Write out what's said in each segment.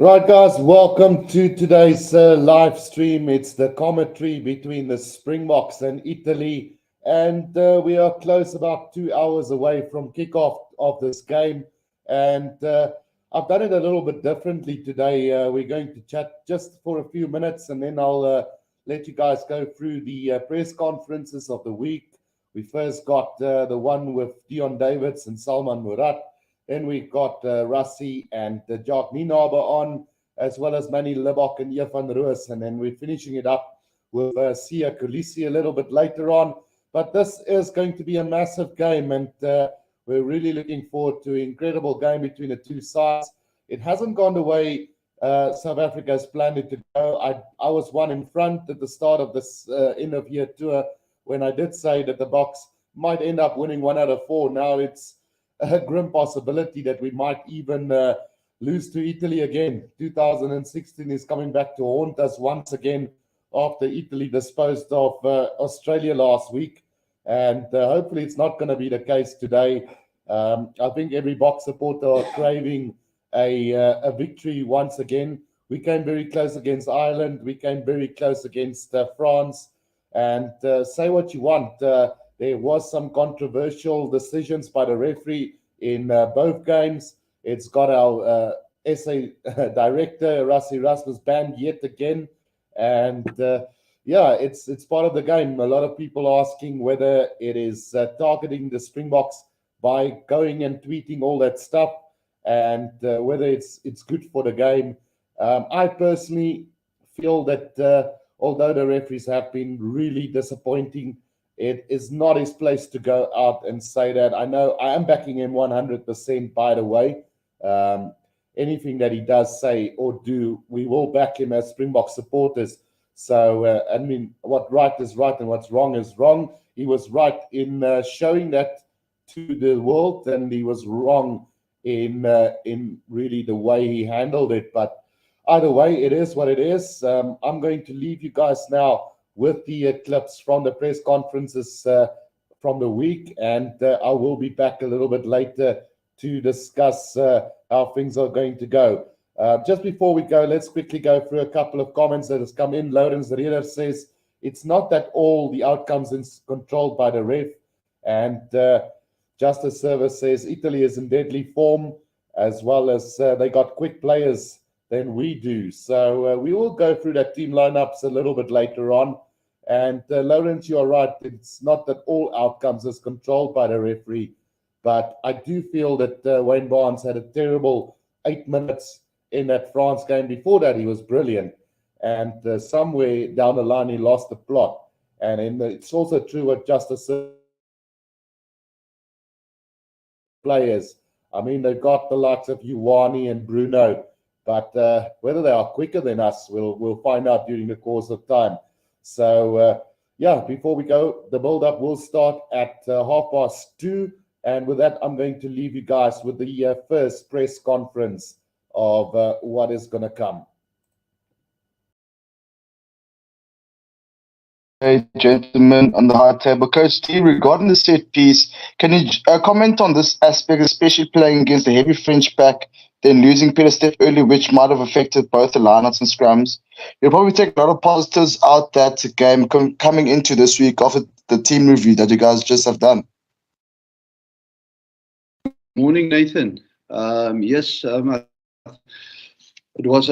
Right, guys, welcome to today's live stream. It's the commentary between the Springboks and Italy, and we are close about 2 hours away from kickoff of this game. And I've done it a little bit differently today. We're going to chat just for a few minutes, and then I'll let you guys go through the press conferences of the week. We first got the one with Dion Davids and Salman Murat. Then we got Rassie and Jacques Nienaber on, as well as Manny Libok and Van Roos. And then we're finishing it up with Sia Kulisi a little bit later on. But this is going to be a massive game, and we're really looking forward to an incredible game between the two sides. It hasn't gone the way South Africa has planned it to go. I was one in front at the start of this end of year tour when I did say that the Boks might end up winning 1 out of 4. Now it's a grim possibility that we might even lose to Italy again. 2016 is coming back to haunt us once again after Italy disposed of Australia last week. And hopefully it's not going to be the case today. I think every Boks supporter are craving a victory once again. We came very close against Ireland. We came very close against France. And say what you want. There was some controversial decisions by the referee in both games. It's got our SA director, Rassie Erasmus, banned yet again. And it's part of the game. A lot of people asking whether it is targeting the Springboks by going and tweeting all that stuff, and whether it's good for the game. I personally feel that although the referees have been really disappointing, it is not his place to go out and say that. I know I am backing him 100%, by the way. Anything that he does say or do, we will back him as Springbok supporters. So, I mean, what right is right and what's wrong is wrong. He was right in showing that to the world, and he was wrong in really the way he handled it. But either way, it is what it is. I'm going to leave you guys now with the clips from the press conferences from the week, and I will be back a little bit later to discuss how things are going to go. Just before we go, let's quickly go through a couple of comments that has come in. Lawrence Reader says, it's not that all the outcomes is controlled by the ref. And Justice Service says, Italy is in deadly form, as well as they got quick players than we do. So we will go through that team lineups a little bit later on. And Lawrence, you are right. It's not that all outcomes is controlled by the referee, but I do feel that Wayne Barnes had a terrible 8 minutes in that France game. Before that, he was brilliant. And somewhere down the line, he lost the plot. And it's also true what Justice players. I mean, they've got the likes of Ioane and Bruno, but whether they are quicker than us, we'll find out during the course of time. So, before we go, the build-up will start at 2:30. And with that, I'm going to leave you guys with the first press conference of what is going to come. Hey, gentlemen on the high table. Coach T, regarding the set piece, can you comment on this aspect, especially playing against the heavy French back, then losing Peter Steph early, which might have affected both the lineouts and scrums? You'll probably take a lot of positives out that game coming into this week after the team review that you guys just have done. Morning, Nathan. Yes, it was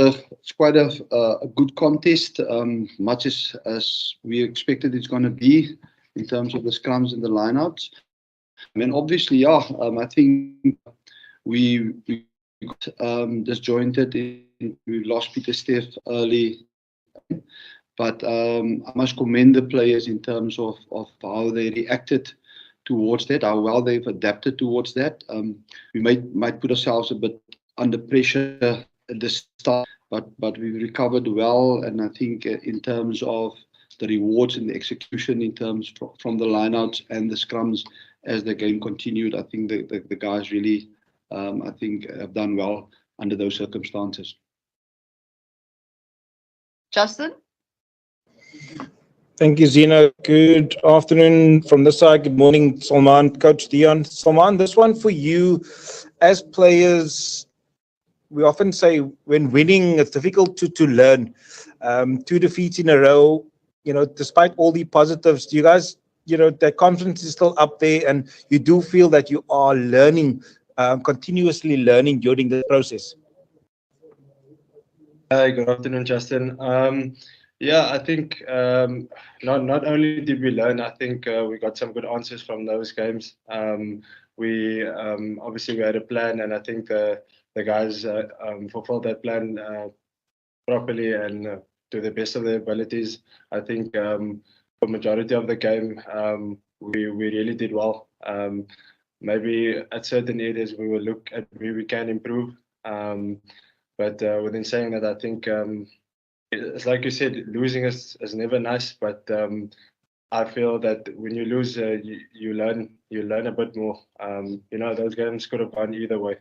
quite a good contest, much as we expected it's going to be in terms of the scrums and the lineouts. I mean, obviously, I think we got disjointed. We lost Peter Steph early, but I must commend the players in terms of how they reacted towards that, how well they've adapted towards that. We might put ourselves a bit under pressure at the start, but we recovered well. And I think in terms of the rewards and the execution in terms from the lineouts and the scrums as the game continued, I think the guys really, I think, have done well under those circumstances. Justin? Thank you, Zina. Good afternoon from this side. Good morning, Salman, Coach Dion. Salman, this one for you. As players, we often say when winning, it's difficult to learn. 2 defeats in a row, despite all the positives, do you guys, the confidence is still up there, and you do feel that you are learning, continuously learning during the process? Hi, good afternoon, Justin. Yeah, I think not only did we learn, I think we got some good answers from those games. We obviously we had a plan, and I think the guys fulfilled that plan properly and to the best of their abilities. I think for majority of the game, we really did well. Maybe at certain areas we will look at where we can improve. But within saying that, I think it's like you said, losing is never nice. But I feel that when you lose, you learn a bit more. Those games could have gone either way.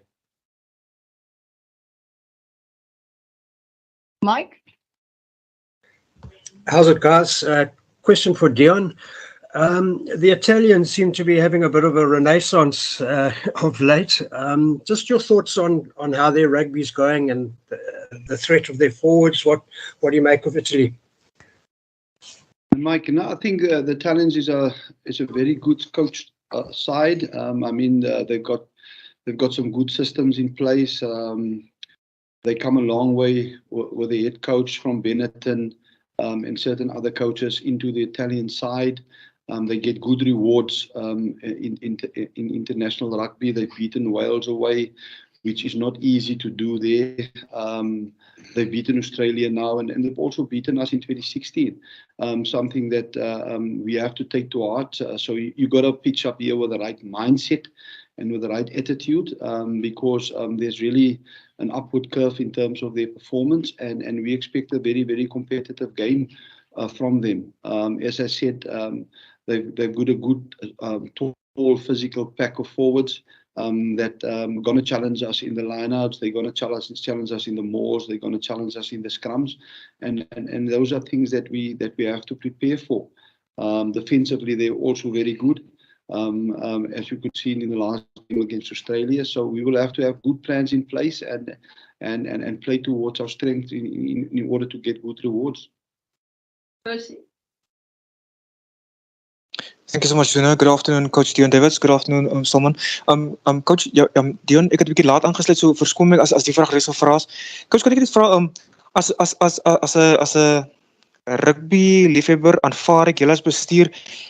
Mike? How's it, guys? Question for Dion. The Italians seem to be having a bit of a renaissance of late. Just your thoughts on how their rugby's going and the threat of their forwards. What do you make of Italy? Mike, no, I think the Italians is a very good coach side. I mean, they've got some good systems in place. They come a long way with the head coach from Benetton and certain other coaches into the Italian side. They get good rewards in international rugby. They've beaten Wales away, which is not easy to do there. They've beaten Australia now, and they've also beaten us in 2016. Something that we have to take to heart. So you got to pitch up here with the right mindset and with the right attitude, because there's really an upward curve in terms of their performance, and we expect a very, very competitive game from them. As I said, they've got a good, tall, physical pack of forwards that going to challenge us in the lineouts. They're going to challenge us in the mauls. They're going to challenge us in the scrums, and those are things that we have to prepare for. Defensively, they're also very good, as you could see in the last game against Australia. So we will have to have good plans in place and play towards our strength in order to get good rewards. Rassie. Thank you so much, Zuna. Good afternoon, Coach Dion Davids. Good afternoon, Salman. Coach, Dion, ek het 'n bietjie laat aangesluit, so verskoon my as die vraag reeds gevra is. Coach, kan ek net vra, as 'n rugby liefhebber, aanvaar ek julle as bestuur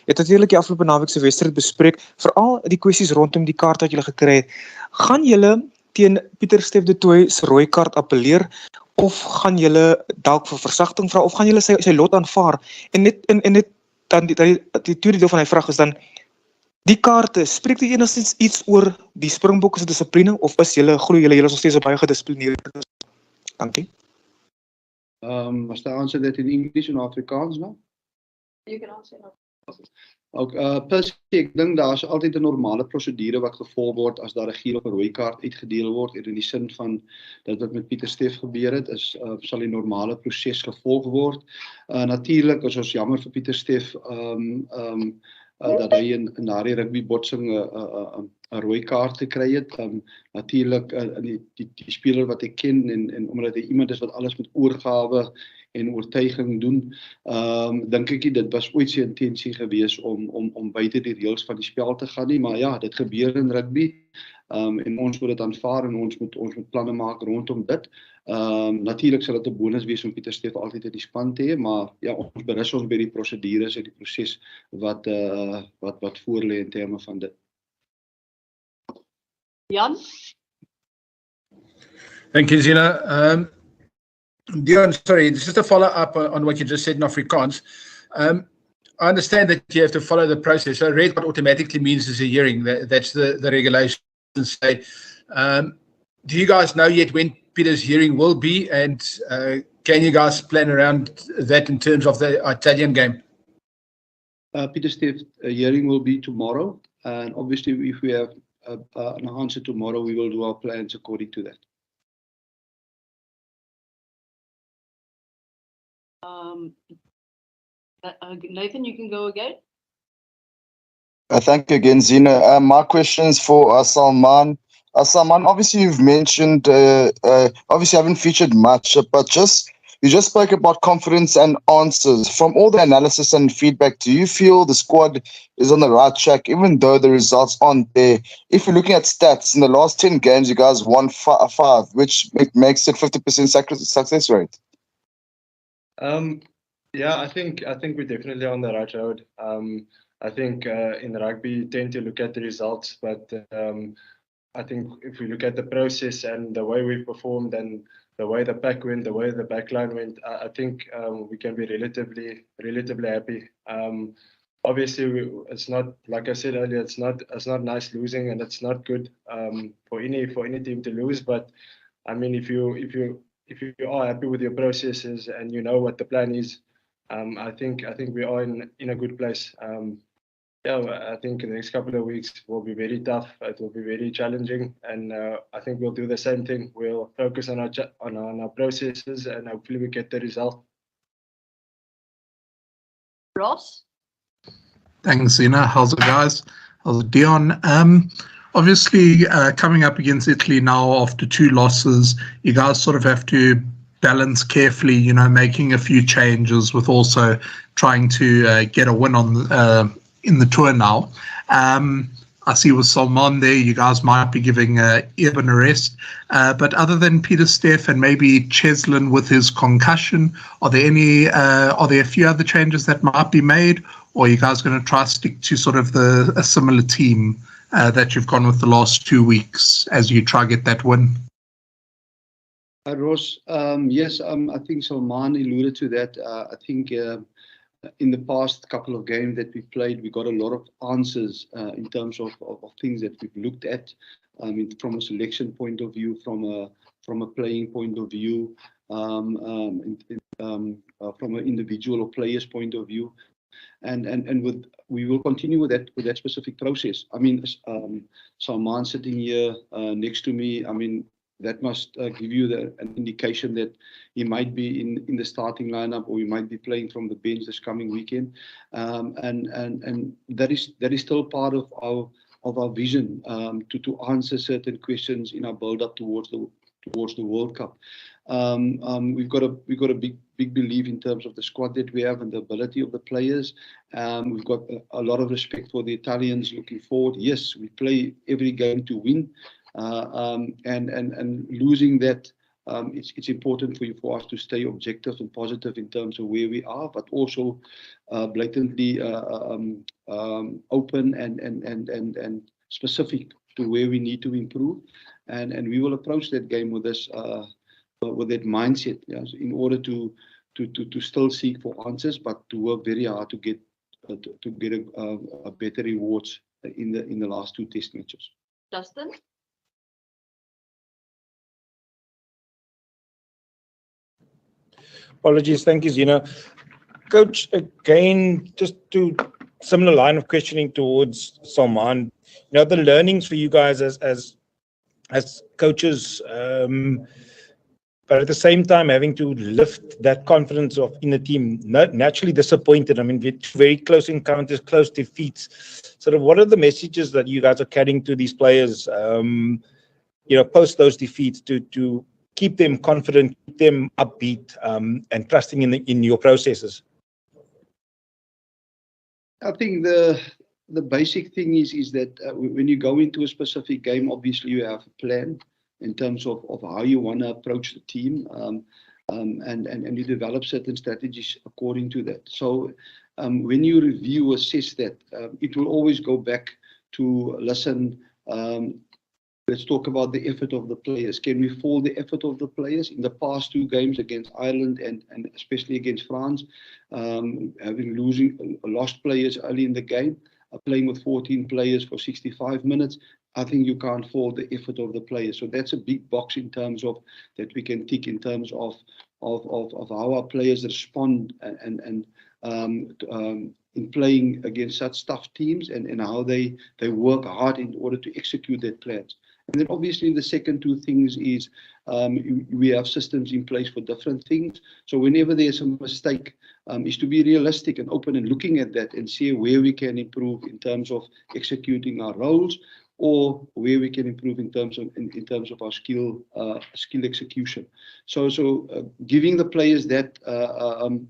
het natuurlik die afgelope naweek se wedstryd bespreek, veral die kwessies rondom die kaart wat julle gekry het. Gaan julle teen Pieter Stef de Tooy se rooi kaart appeleer, of gaan julle dalk vir versagting vra, of gaan julle sy lot aanvaar? En net dan die tweede deel van die vraag is dan, die kaarte, spreek dit enigstens iets oor die Springboks se dissipline, of glo julle is nog steeds baie gedissiplineerd? Dankie. Must I answer that in English and Afrikaans now? You can answer that. Per se, ek dink daar's altyd 'n normale prosedure wat gevolg word as daar 'n geel of 'n rooi kaart uitgedeel word, en in die sin van dat wat met Pieter Stef gebeur het, sal die normale proses gevolg word. Natuurlik is ons jammer vir Pieter Stef dat hy in daardie rugby botsing 'n rooi kaart gekry het. Natuurlik die speler wat ek ken, en omdat hy iemand is wat alles met oorgawe en oortuiging doen, dink ek dit was ooit sy intensie gewees om buite die reëls van die spel te gaan nie, maar ja, dit gebeur in rugby, en ons moet dit aanvaar, en ons moet planne maak rondom dit. Natuurlik sal dit 'n bonus wees om Pieter Stef altyd in die span te hê, maar ja, ons berus ons by die prosedures en die proses wat voor lê in terme van dit. Jan? Thank you, Zina. Dion, sorry, this is to follow up on what you just said in Afrikaans. I understand that you have to follow the process. So red card automatically means there's a hearing. That's the regulations say. Do you guys know yet when Peter's hearing will be, and can you guys plan around that in terms of the Italian game? Pieter Stef's hearing will be tomorrow, and obviously if we have an answer tomorrow, we will do our plans according to that. Nathan, you can go again. Thank you again, Zina. My questions for Salman. Salman, obviously you've mentioned, obviously haven't featured much, but you just spoke about confidence and answers. From all the analysis and feedback, do you feel the squad is on the right track, even though the results aren't there? If you're looking at stats, in the last 10 games, you guys won five, which makes it 50% success rate. Yeah, I think we're definitely on the right road. I think in rugby you tend to look at the results, but I think if we look at the process and the way we performed and the way the pack went, the way the backline went, I think we can be relatively happy. Obviously, it's not, like I said earlier, it's not nice losing, and it's not good for any team to lose. But I mean, if you are happy with your processes and you know what the plan is, I think we are in a good place. Yeah, I think the next couple of weeks will be very tough. It will be very challenging, and I think we'll do the same thing. We'll focus on our processes, and hopefully we get the result. Ross? Thanks, Zina. How's it, guys? How's it, Dion? Obviously, coming up against Italy now after 2 losses, you guys sort of have to balance carefully, you know, making a few changes with also trying to get a win on in the tour now. I see with Salman there, you guys might be giving Eben a rest. But other than Peter Steff and maybe Cheslin with his concussion, are there a few other changes that might be made? Or are you guys going to try to stick to sort of a similar team that you've gone with the last 2 weeks as you try to get that win? Ross, yes, I think Salman alluded to that. I think in the past couple of games that we played, we got a lot of answers in terms of things that we've looked at from a selection point of view, from a playing point of view, from an individual or player's point of view. And we will continue with that specific process. I mean, Salman sitting here next to me, I mean, that must give you an indication that he might be in the starting lineup, or he might be playing from the bench this coming weekend. And that is still part of our vision to answer certain questions in our build up towards the World Cup. We've got a big belief in terms of the squad that we have and the ability of the players. We've got a lot of respect for the Italians looking forward. Yes, we play every game to win, and losing that. It's important for us to stay objective and positive in terms of where we are, but also blatantly open and specific to where we need to improve. And we will approach that game with this with that mindset, yes, in order to still seek for answers, but to work very hard to get a better rewards in the last 2 test matches. Justin? Apologies. Thank you, Zina. Coach, again, just to similar line of questioning towards Salman, you know, the learnings for you guys as coaches, but at the same time having to lift that confidence in the team, naturally disappointed. I mean, we're very close encounters, close defeats. Sort of what are the messages that you guys are carrying to these players, you know, post those defeats to keep them confident, keep them upbeat, and trusting in your processes? I think the basic thing is that when you go into a specific game, obviously you have a plan in terms of how you want to approach the team, and you develop certain strategies according to that. So when you review, assess that, it will always go back to listen. Let's talk about the effort of the players. Can we follow the effort of the players? In the past 2 games against Ireland and especially against France, having lost players early in the game, playing with 14 players for 65 minutes, I think you can't follow the effort of the players. So that's a big box in terms of that we can tick in terms of how our players respond and in playing against such tough teams and how they work hard in order to execute their plans. And then obviously the second 2 things is we have systems in place for different things. So whenever there's a mistake, is to be realistic and open and looking at that and see where we can improve in terms of executing our roles, or where we can improve in terms of our skill execution. So giving the players that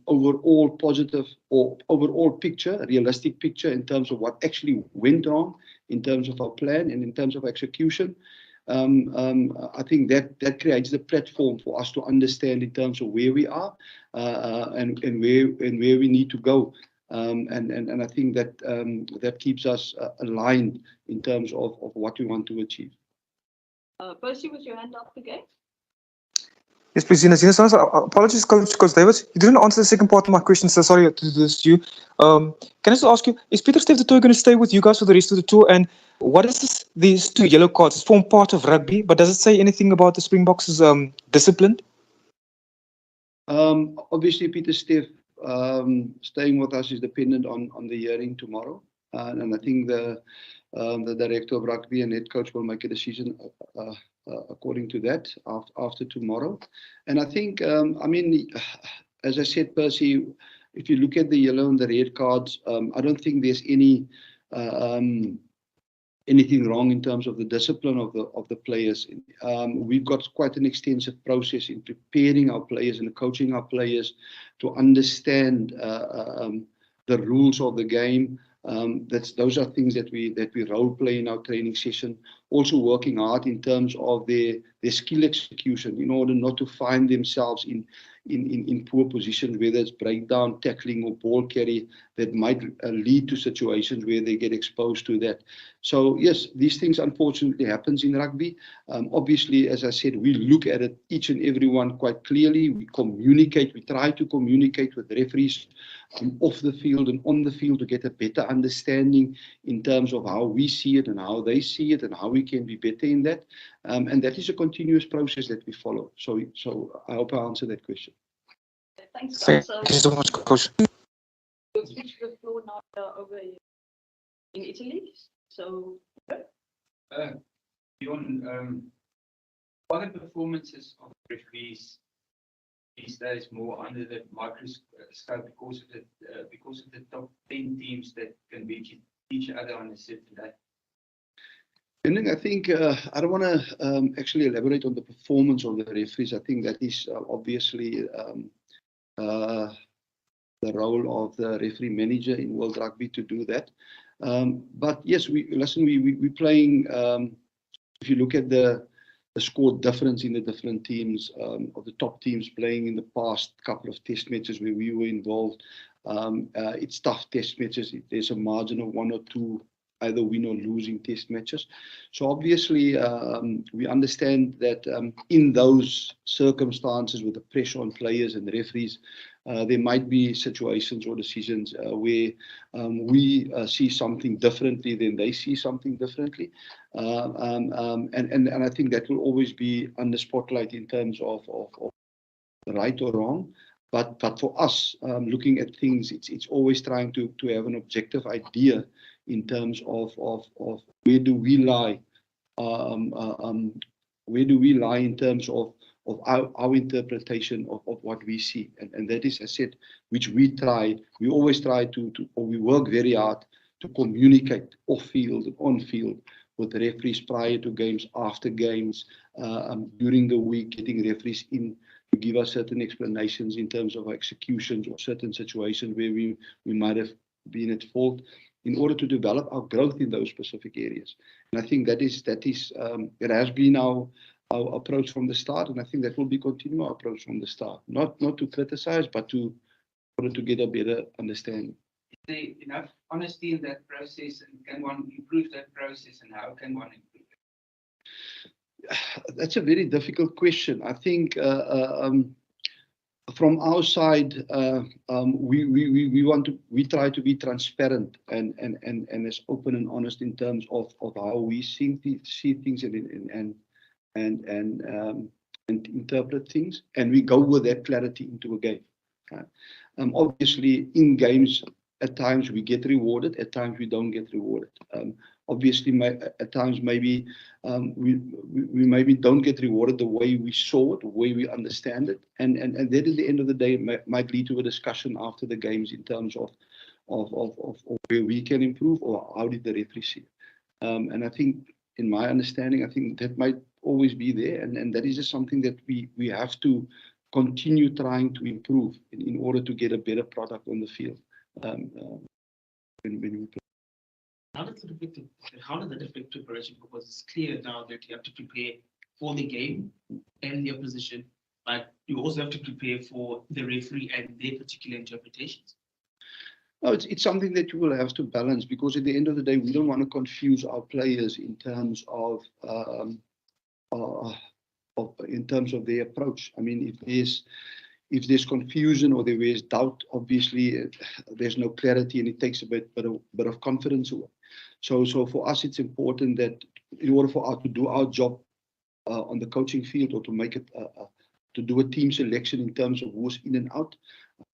overall positive or overall picture, a realistic picture in terms of what actually went wrong in terms of our plan and in terms of execution. I think that creates the platform for us to understand in terms of where we are and where we need to go. And I think that that keeps us aligned in terms of what we want to achieve. Percy, was your hand up again? Yes, please, Zina. Apologies, Coach David. You didn't answer the second part of my question, so sorry to do this to you. Can I just ask you, is Pieter-Steph du Toit going to stay with you guys for the rest of the tour? And what is these 2 yellow cards? It's form part of rugby, but does it say anything about the Springboks' discipline? Obviously, Pieter-Steph staying with us is dependent on the hearing tomorrow. And I think the director of rugby and head coach will make a decision according to that after tomorrow. And I think, as I said, Percy, if you look at the yellow and the red cards, I don't think there's anything wrong in terms of the discipline of the players. We've got quite an extensive process in preparing our players and coaching our players to understand the rules of the game. Those are things that we role play in our training session. Also working hard in terms of their skill execution in order not to find themselves in poor positions, whether it's breakdown, tackling, or ball carry, that might lead to situations where they get exposed to that. So yes, these things unfortunately happens in rugby. Obviously, as I said, we look at it each and every one quite clearly. We communicate. We try to communicate with referees off the field and on the field to get a better understanding in terms of how we see it and how they see it and how we can be better in that. And that is a continuous process that we follow. So I hope I answered that question. Thanks, guys. Thank you so much, Coach. We'll switch the floor now over in Italy. So, Dion, are the performances of referees these days more under the microscope because of the top 10 teams that can beat each other on a certain day? And I think I don't want to actually elaborate on the performance of the referees. I think that is obviously the role of the referee manager in World Rugby to do that. But yes, we're playing. If you look at the score difference in the different teams, of the top teams playing in the past couple of test matches where we were involved, it's tough test matches. There's a margin of 1 or 2 either win or losing test matches. So obviously we understand that in those circumstances with the pressure on players and referees, there might be situations or decisions where we see something differently than they see something differently. And I think that will always be under spotlight in terms of right or wrong. But for us, looking at things, it's always trying to have an objective idea in terms of where do we lie, in terms of our interpretation of what we see, and that is, as I said, which we always try or we work very hard to communicate off field and on field with the referees prior to games, after games, during the week, getting referees in to give us certain explanations in terms of our executions or certain situations where we might have been at fault, in order to develop our growth in those specific areas. And I think that is it has been our approach from the start, and I think that will be continue our approach from the start. Not to criticize, but in order to get a better understanding. Is there enough honesty in that process, and can one improve that process, and how can one improve it? That's a very difficult question. I think from our side, we try to be transparent and as open and honest in terms of how we see things and interpret things, and we go with that clarity into a game. Obviously, in games, at times we get rewarded, at times we don't get rewarded. Obviously, at times maybe we maybe don't get rewarded the way we saw it, the way we understand it, and that at the end of the day might lead to a discussion after the games in terms of where we can improve or how did the referee see it. And I think in my understanding, I think that might always be there, and that is just something that we have to continue trying to improve in order to get a better product on the field. When we play. How does that affect preparation? Because it's clear now that you have to prepare for the game and the opposition, but you also have to prepare for the referee and their particular interpretations. No, it's something that you will have to balance, because at the end of the day, we don't want to confuse our players in terms of their approach. I mean, if there's confusion or there is doubt, obviously there's no clarity, and it takes a bit of confidence away. So for us, it's important that in order for us to do our job on the coaching field, or to make it to do a team selection in terms of who's in and out,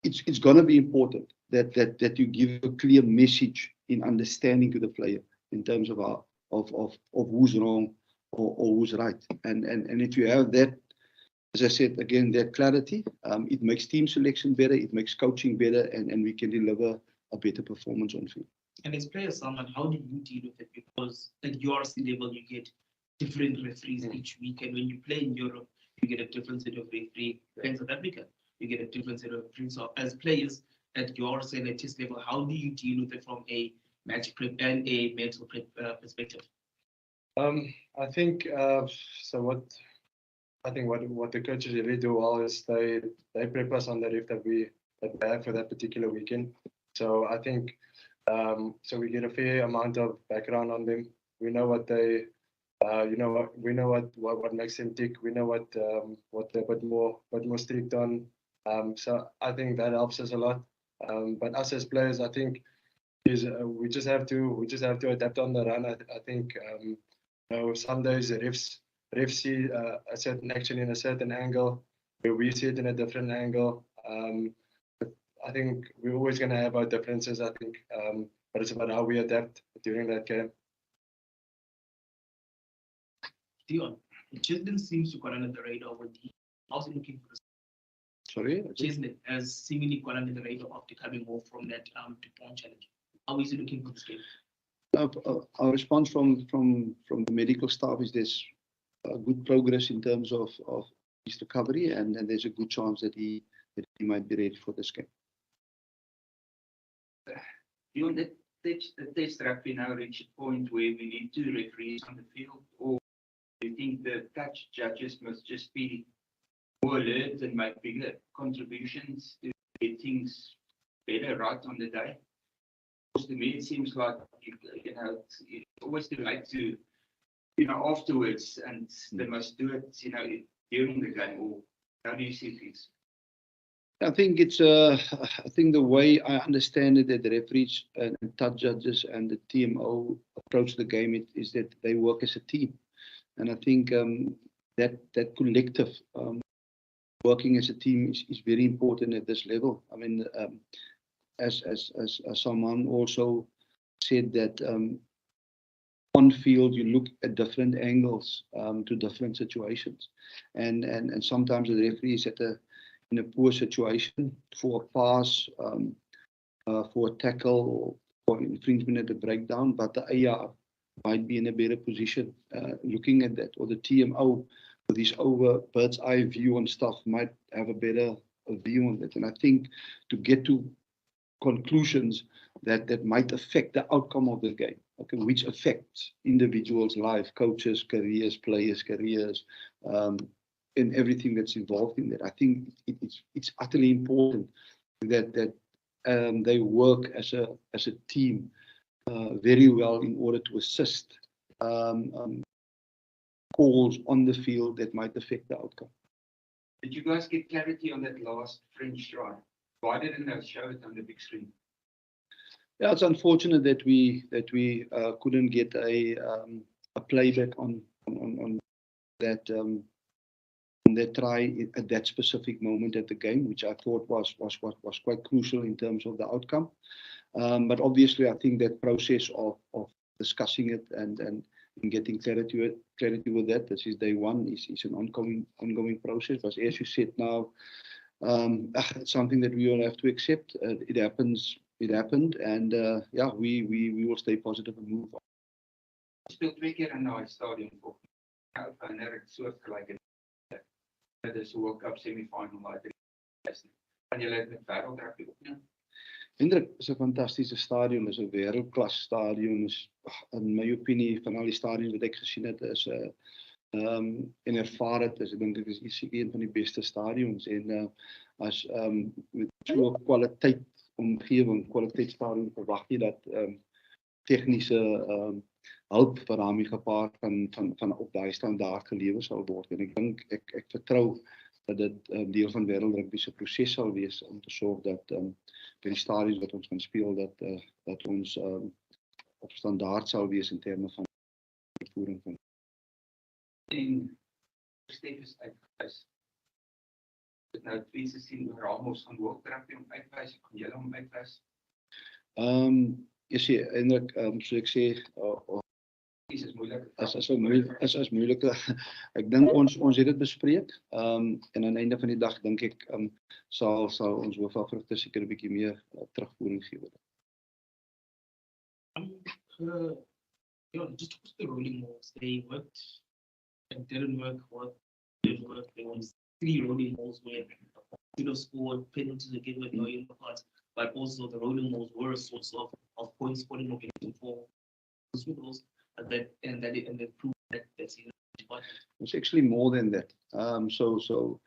it's going to be important that you give a clear message in understanding to the player in terms of who's wrong or who's right. And if you have that, as I said again, that clarity, it makes team selection better, it makes coaching better, and we can deliver a better performance on field. And as players, Salman, how do you deal with it? Because at your level, you get different referees each week, and when you play in Europe, you get a different set of referees. In South Africa, you get a different set of referees. So as players at your test level, how do you deal with it from a match prep and a mental prep perspective? I think what the coaches really do well is they prep us on the ref that we have for that particular weekend. So I think so we get a fair amount of background on them. We know what they we know what makes them tick. We know what they're a bit more strict on. So I think that helps us a lot. But us as players, I think we just have to adapt on the run. I think some days the refs see a certain action in a certain angle, where we see it in a different angle. But I think we're always going to have our differences. I think, but it's about how we adapt during that game. Dion, Chisholm seems to got under the radar with the also looking for. Sorry? Chisholm has seemingly got under the radar after coming off from that DuPont challenge. How is he looking for this game? Our response from the medical staff is there's good progress in terms of his recovery, and there's a good chance that he might be ready for this game. Beyond that, the test rugby now reached a point where we need 2 referees on the field, or do you think the touch judges must just be more alert and make bigger contributions to get things better right on the day? Because to me, it seems like it's always too late to afterwards, and they must do it during the game. Or how do you see things? I think I think the way I understand it, that the referees and touch judges and the TMO approach the game is that they work as a team, and I think that collective working as a team is very important at this level. I mean, as someone also said that on field you look at different angles to different situations, and sometimes the referee is in a poor situation for a pass, for a tackle, or infringement at a breakdown, but the AR might be in a better position looking at that, or the TMO with his bird's eye view on stuff might have a better view on that. And I think to get to conclusions that might affect the outcome of the game, okay, which affects individuals' life, coaches' careers, players' careers, and everything that's involved in that. I think it's utterly important that they work as a team very well in order to assist calls on the field that might affect the outcome. Did you guys get clarity on that last French try? Why didn't they show it on the big screen? Yeah, it's unfortunate that we couldn't get a playback on that try at that specific moment at the game, which I thought was quite crucial in terms of the outcome. But obviously, I think that process of discussing it and getting clarity with that, this is day one, is an ongoing process. But as you said now, it's something that we all have to accept. It happens. It happened, and yeah, we will stay positive and move on. speel 2 keer in daai stadion voor. En er het soortgelyk in dit is World Cup semi-final daai 3 is. En julle het met wêreldrugby opneem. Hendrik, is 'n fantastiese stadion, is 'n wêreldklas stadion, is in my opinie van al die stadions wat ek gesien het is en ervaar het, is ek dink dit is een van die beste stadions en as met so 'n kwaliteit omgewing, kwaliteitsstadion verwag jy dat tegniese hulp wat daarmee gepaard van op daai standaard gelewer sal word en ek dink ek vertrou dat dit deel van wêreldrugby se proses sal wees om te sorg dat by die stadions wat ons gaan speel dat ons op standaard sal wees in terme van uitvoering van. En Stef is uitgewys. Dit nou 2 seisoene Ramos gaan hoogtrap om uitwys, kan julle hom uitwys? Jy sê eintlik so ek sê Is moeilik. Is moeilik. Ek dink ons het dit bespreek. En aan die einde van die dag dink ek sal ons hoofafrigter seker 'n bietjie meer terugvoering gee. Just to the rolling balls, they worked and didn't work. There was 3 rolling balls where should have scored penalties again with no yellow cards, but also the rolling balls were a source of point scoring opportunity for those. And that proved that that's It's actually more than that. So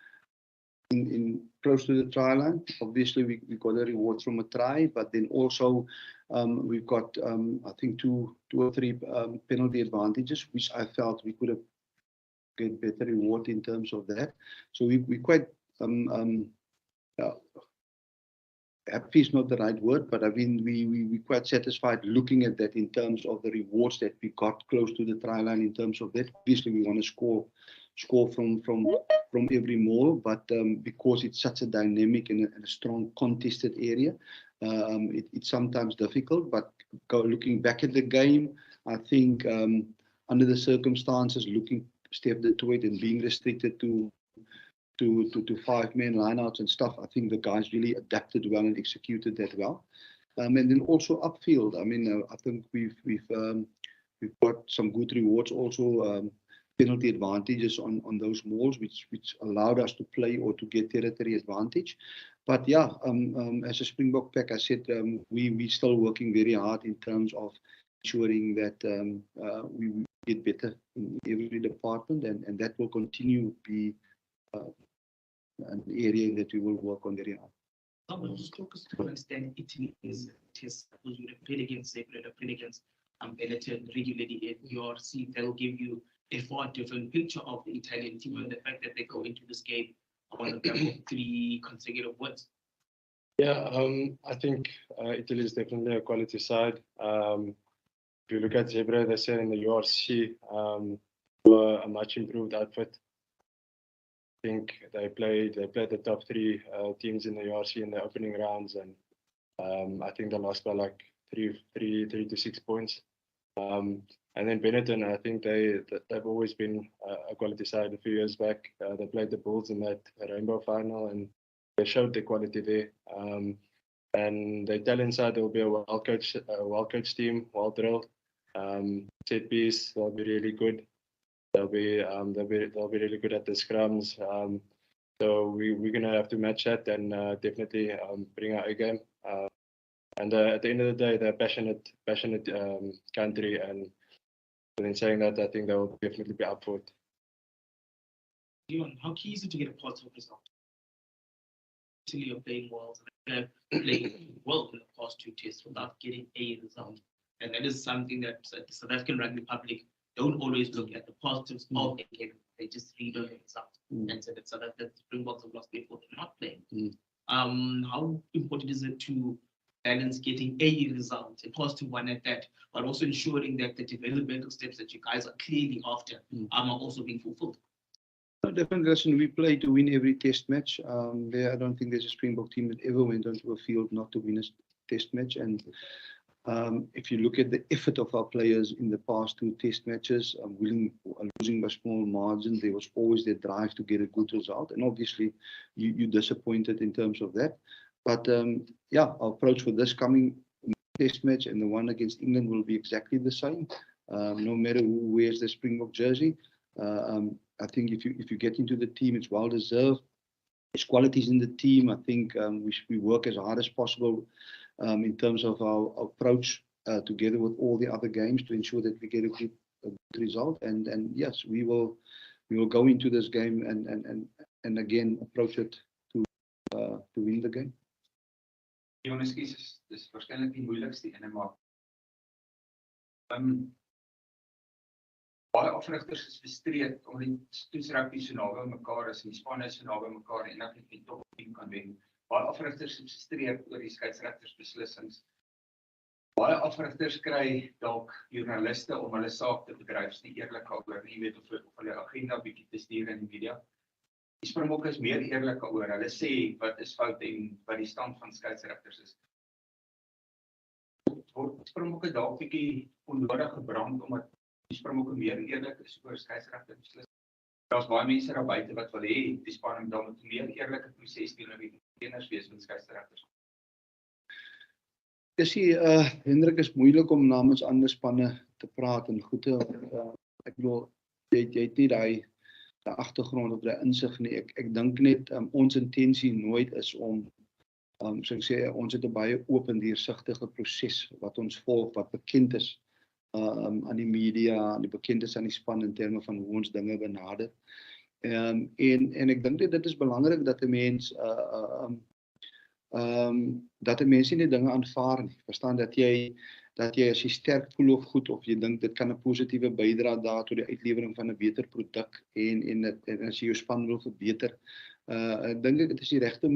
in close to the try line, obviously we got a reward from a try, but then also we've got I think two or three penalty advantages, which I felt we could have get better reward in terms of that. So we quite happy is not the right word, but I mean we quite satisfied looking at that in terms of the rewards that we got close to the try line in terms of that. Obviously we want to score from every maul, but because it's such a dynamic and a strong contested area, it's sometimes difficult. But looking back at the game, I think under the circumstances, looking Stef de Toit and being restricted to 5-man lineouts and stuff, I think the guys really adapted well and executed that well. And then also upfield, I mean, I think we've got some good rewards also, penalty advantages on those mauls, which allowed us to play or to get territory advantage. But yeah, as a Springbok pack, I said we still working very hard in terms of ensuring that we get better in every department, and that will continue to be an area that we will work on very hard. Someone just focus to understand Italy is test because you have played against Zagreb, played against Benetton regularly in your seat. That will give you a far different picture of the Italian team and the fact that they go into this game on the back of 3 consecutive wins. Yeah, I think Italy is definitely a quality side. If you look at Zebra, they said in the URC, were a much improved outfit. I think they played the top 3 teams in the URC in the opening rounds, and I think they lost by like 3 to 6 points. And then Benetton, I think they've always been a quality side. A few years back, they played the Bulls in that Rainbow final, and they showed the quality there. And the Italian side will be a well-coached team, well-drilled. Set piece, they'll be really good. They'll be really good at the scrums. So we're gonna have to match that and definitely bring our A game. And at the end of the day, they're a passionate country, and in saying that, I think they'll definitely be up for it. Dion, how key is it to get a positive result? Italy are playing well, they're playing well in the past 2 tests without getting a result, and that is something that the South African rugby public don't always look at the positives of a game. They just read on the result and say that South African Springboks have lost therefore they're not playing. How important is it to balance getting a result, a positive one at that, but also ensuring that the developmental steps that you guys are clearly after are also being fulfilled? Definitely, listen, we play to win every test match. I don't think there's a Springbok team that ever went onto a field not to win a test match. And if you look at the effort of our players in the past 2 test matches, losing by small margins, there was always the drive to get a good result. And obviously, you're disappointed in terms of that. But yeah, our approach for this coming test match and the one against England will be exactly the same. no matter who wears the Springbok jersey. I think if you get into the team, it's well deserved. There's qualities in the team. I think we work as hard as possible in terms of our approach together with all the other games to ensure that we get a good result. And yes, we will go into this game and again approach it to win the game. Jonas, dis waarskynlik die moeilikste ene, maar baie afrigters is frustreerd omdat die toetsrugby so naby mekaar is en die spanne so naby mekaar en eintlik die topteam kan wen. Baie afrigters is frustreerd oor die skeieregtersbeslissings. Baie afrigters kry dalk joernaliste om hulle saak te bedryf, nie eerlik daaroor nie, weet of hulle agenda bietjie te stuur in die media. Die Springbokke is meer eerlik daaroor. Hulle sê wat is fout en wat die stand van skeieregters is. Word Springbokke dalk bietjie onnodig gebrand omdat die Springbokke meer eerlik is oor skeieregtersbeslissings. Daar's baie mense daar buite wat wil hê die span moet dan met meer eerlike proses teenoor die teners wees met skeieregters. Hendrik, is moeilik om namens ander spanne te praat en goed te ek bedoel jy het nie daai agtergrond of daai insig nie. Ek dink net ons intensie nooit is om so ek sê ons het 'n baie oop en deursigtige proses wat ons volg, wat bekend is aan die media, aan die bekend is aan die span in terme van hoe ons dinge benader. En ek dink dit is belangrik dat 'n mens dat 'n mens nie dinge aanvaar nie. Verstaan dat jy as jy sterk voel of goed of jy dink dit kan 'n positiewe bydrae daar tot die uitlewering van 'n beter produk en as jy jou span wil verbeter. Ek dink dit is die regte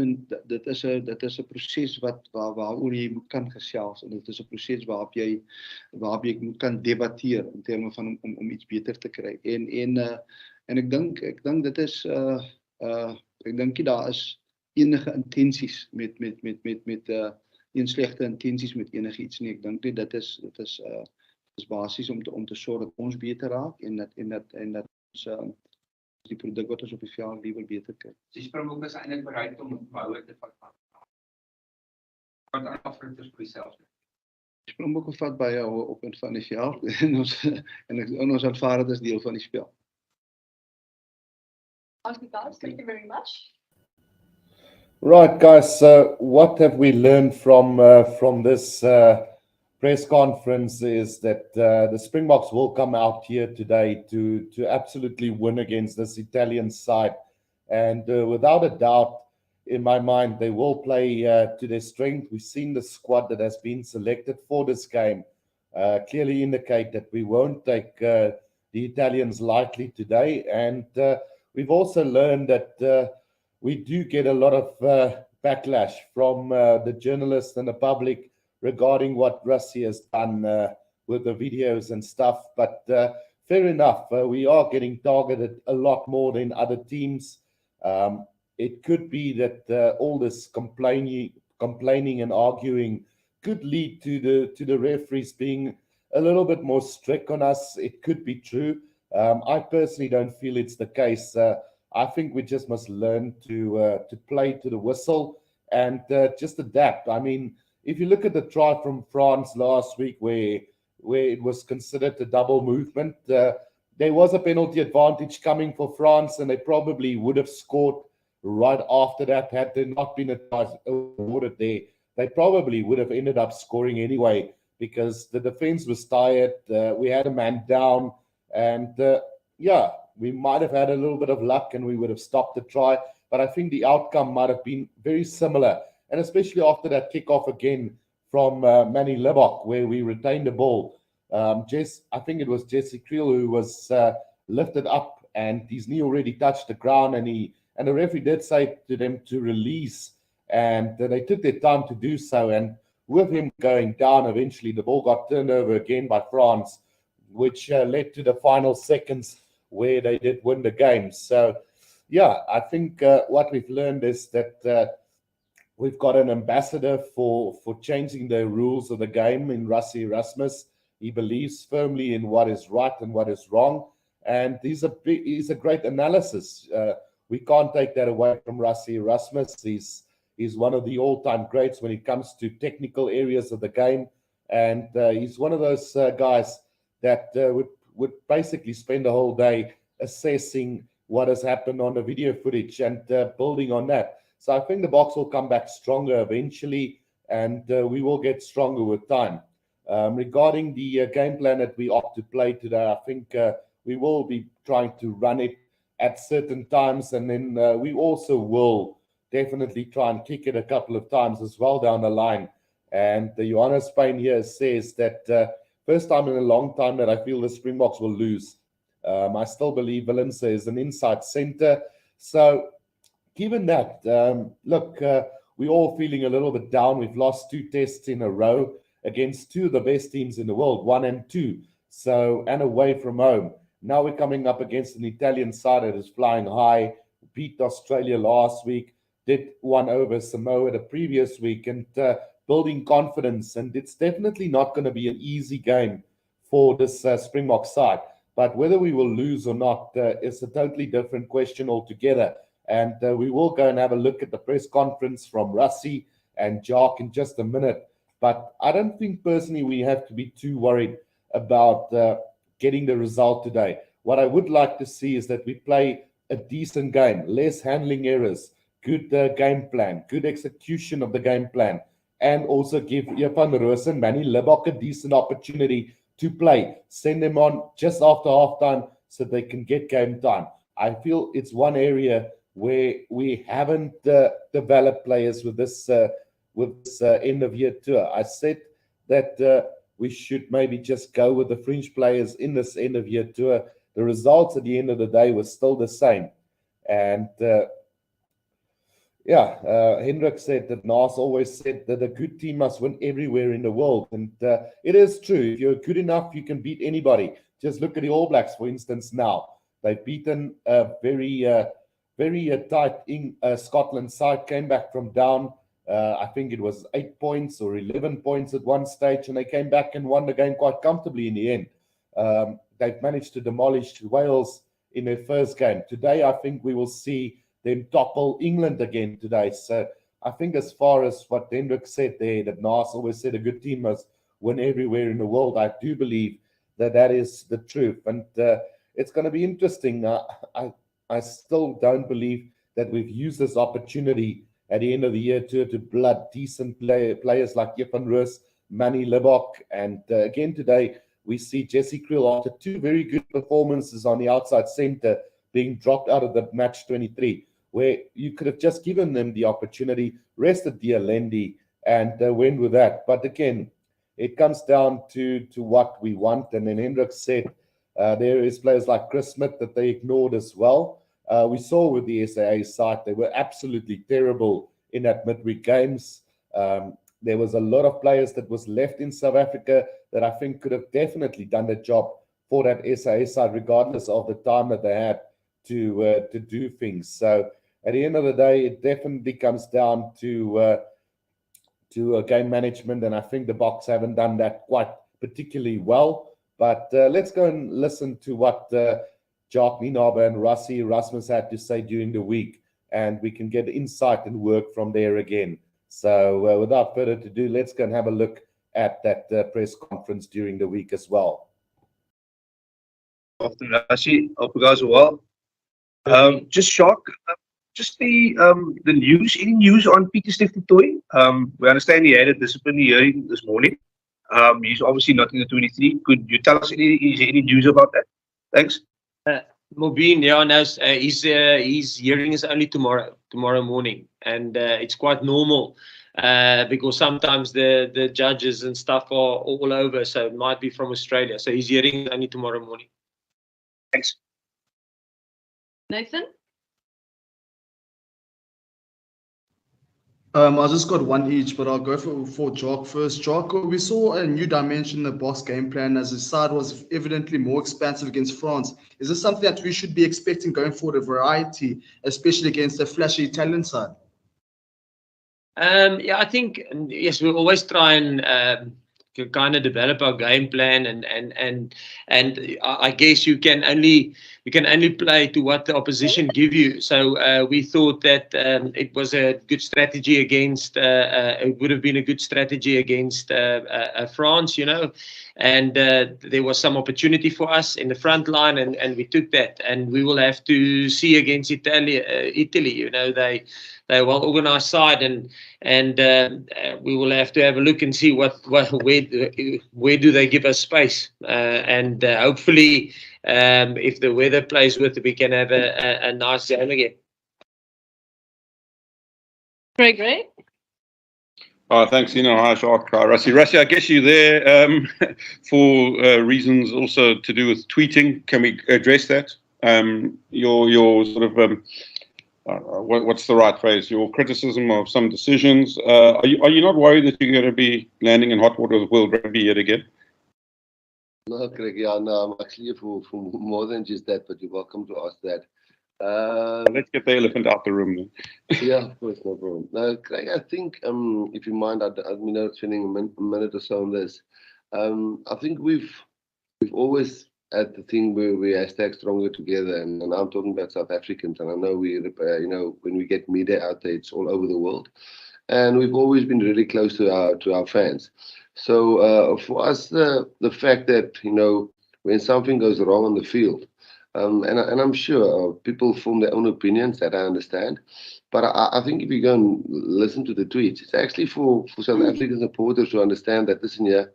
dit is 'n proses waaroor jy moet kan gesels en dit is 'n proses waarop jy moet kan debatteer in terme van om iets beter te kry. En ek dink dit is ek dink daar is enige intensies met slegte intensies met enige iets nie. Ek dink nie dit is basies om te sorg dat ons beter raak en dat ons die produk wat ons op die veld liewer beter kry. Die Springbokke is eintlik bereid om behoue te vat. Wat afrigters vir dieselfde. Die Springbokke vat baie op en van die veld en ons aanvaar dit as deel van die spel. Thank you very much. Right, guys. So, what have we learned from this press conference is that the Springboks will come out here today to absolutely win against this Italian side, and without a doubt, in my mind, they will play to their strength. We've seen the squad that has been selected for this game clearly indicate that we won't take the Italians lightly today, and we've also learned that we do get a lot of backlash from the journalists and the public regarding what Rassie has done with the videos and stuff. But fair enough, we are getting targeted a lot more than other teams. It could be that all this complaining and arguing could lead to the referees being a little bit more strict on us. It could be true. I personally don't feel it's the case. I think we just must learn to play to the whistle and just adapt. I mean, if you look at the try from France last week, where it was considered a double movement, there was a penalty advantage coming for France, and they probably would have scored right after that had there not been a try awarded there. They probably would have ended up scoring anyway because the defense was tired. We had a man down, and we might have had a little bit of luck and we would have stopped the try. But I think the outcome might have been very similar. And especially after that kickoff again from Manny Lebok, where we retained the ball. I think it was Jesse Creel who was lifted up and his knee already touched the ground, and the referee did say to them to release, and they took their time to do so. And with him going down, eventually the ball got turned over again by France, which led to the final seconds where they did win the game. So, I think what we've learned is that we've got an ambassador for changing the rules of the game in Rassie Erasmus. He believes firmly in what is right and what is wrong, and he's a great analysis. We can't take that away from Rassie Erasmus. He's one of the all-time greats when it comes to technical areas of the game, and he's one of those guys that would basically spend the whole day assessing what has happened on the video footage and building on that. So I think the Boks will come back stronger eventually, and we will get stronger with time. Regarding the game plan that we opt to play today, I think we will be trying to run it at certain times, and then we also will definitely try and kick it a couple of times as well down the line. And Johannes Payne here says that first time in a long time that I feel the Springboks will lose. I still believe Valenza is an inside center. So given that, look, we're all feeling a little bit down. We've lost 2 tests in a row against 2 of the best teams in the world, 1 and 2. So, and away from home. Now we're coming up against an Italian side that is flying high, beat Australia last week, did 1 over Samoa the previous week, and building confidence. And it's definitely not going to be an easy game for this Springbok side. But whether we will lose or not is a totally different question altogether. And we will go and have a look at the press conference from Rassie and Jock in just a minute. But I don't think personally we have to be too worried about getting the result today. What I would like to see is that we play a decent game, less handling errors, good game plan, good execution of the game plan, and also give Van Roos and Manny Libbok a decent opportunity to play. Send them on just after halftime so they can get game time. I feel it's one area where we haven't developed players with this end of year tour. I said that we should maybe just go with the fringe players in this end of year tour. The results at the end of the day were still the same. And Hendrik said that Nas always said that a good team must win everywhere in the world. And it is true. If you're good enough, you can beat anybody. Just look at the All Blacks, for instance, now. They've beaten a very tight Scotland side, came back from down. I think it was 8 points or 11 points at one stage, and they came back and won the game quite comfortably in the end. They've managed to demolish Wales in their first game. Today, I think we will see them topple England again today. So I think as far as what Hendrik said there, that Nas always said a good team must win everywhere in the world, I do believe that that is the truth. And it's going to be interesting. I still don't believe that we've used this opportunity at the end of the year to blood decent players like Van Roos, Manny Libbok. And again today, we see Jesse Kriel after 2 very good performances on the outside center being dropped out of the match 23. Where you could have just given them the opportunity, rested Dialendi, and went with that. But again, it comes down to what we want. And then Hendrik said there is players like Chris Smith that they ignored as well. We saw with the SAA side, they were absolutely terrible in that midweek games. There was a lot of players that was left in South Africa that I think could have definitely done the job for that SAA side, regardless of the time that they had to do things. So at the end of the day, it definitely comes down to game management, and I think the Boks haven't done that quite particularly well. But let's go and listen to what Jacques Nienaber and Rassie Erasmus had to say during the week, and we can get insight and work from there again. So without further ado, let's go and have a look at that press conference during the week as well. Afternoon, Rassie. Hope you guys are well. Just shock. Just the news. Any news on Peter Stephen-Toy? We understand he had a disciplinary hearing this morning. He's obviously not in the 23. Could you tell us any news about that? Thanks. Mobeen, yeah, no, his hearing is only tomorrow morning, and it's quite normal because sometimes the judges and stuff are all over, so it might be from Australia. So his hearing is only tomorrow morning. Thanks. Nathan? I just got one each, but I'll go for Jock first. Jock, we saw a new dimension in the Boks game plan as his side was evidently more expansive against France. Is this something that we should be expecting going forward, a variety, especially against a flashy Italian side? Yeah, I think, yes, we'll always try and kind of develop our game plan, and I guess you can only you can only play to what the opposition give you. So we thought that it was a good strategy against. It would have been a good strategy against France, and there was some opportunity for us in the front line, and we took that. And we will have to see against Italy. They're well organized side, and we will have to have a look and see where do they give us space, and hopefully if the weather plays with, we can have a nice game again. Great. Thanks, Hi, Jacques. Rassie, I guess you're there for reasons also to do with tweeting. Can we address that? Your sort of what's the right phrase? Your criticism of some decisions. Are you not worried that you're going to be landing in hot water with World Rugby yet again? No, Craig. Yeah, no, I'm actually here for more than just that, but you're welcome to ask that. Let's get the elephant out the room then. Yeah, of course, no problem. No, Craig, I think if you mind, I'd spending a minute or so on this. I think we've always had the thing where we hashtag stronger together, and I'm talking about South Africans, and I know we when we get media out there, it's all over the world, and we've always been really close to our fans. So for us, the fact that when something goes wrong on the field. And I'm sure people form their own opinions, that I understand. But I think if you go and listen to the tweets, it's actually for South African supporters to understand that, listen here,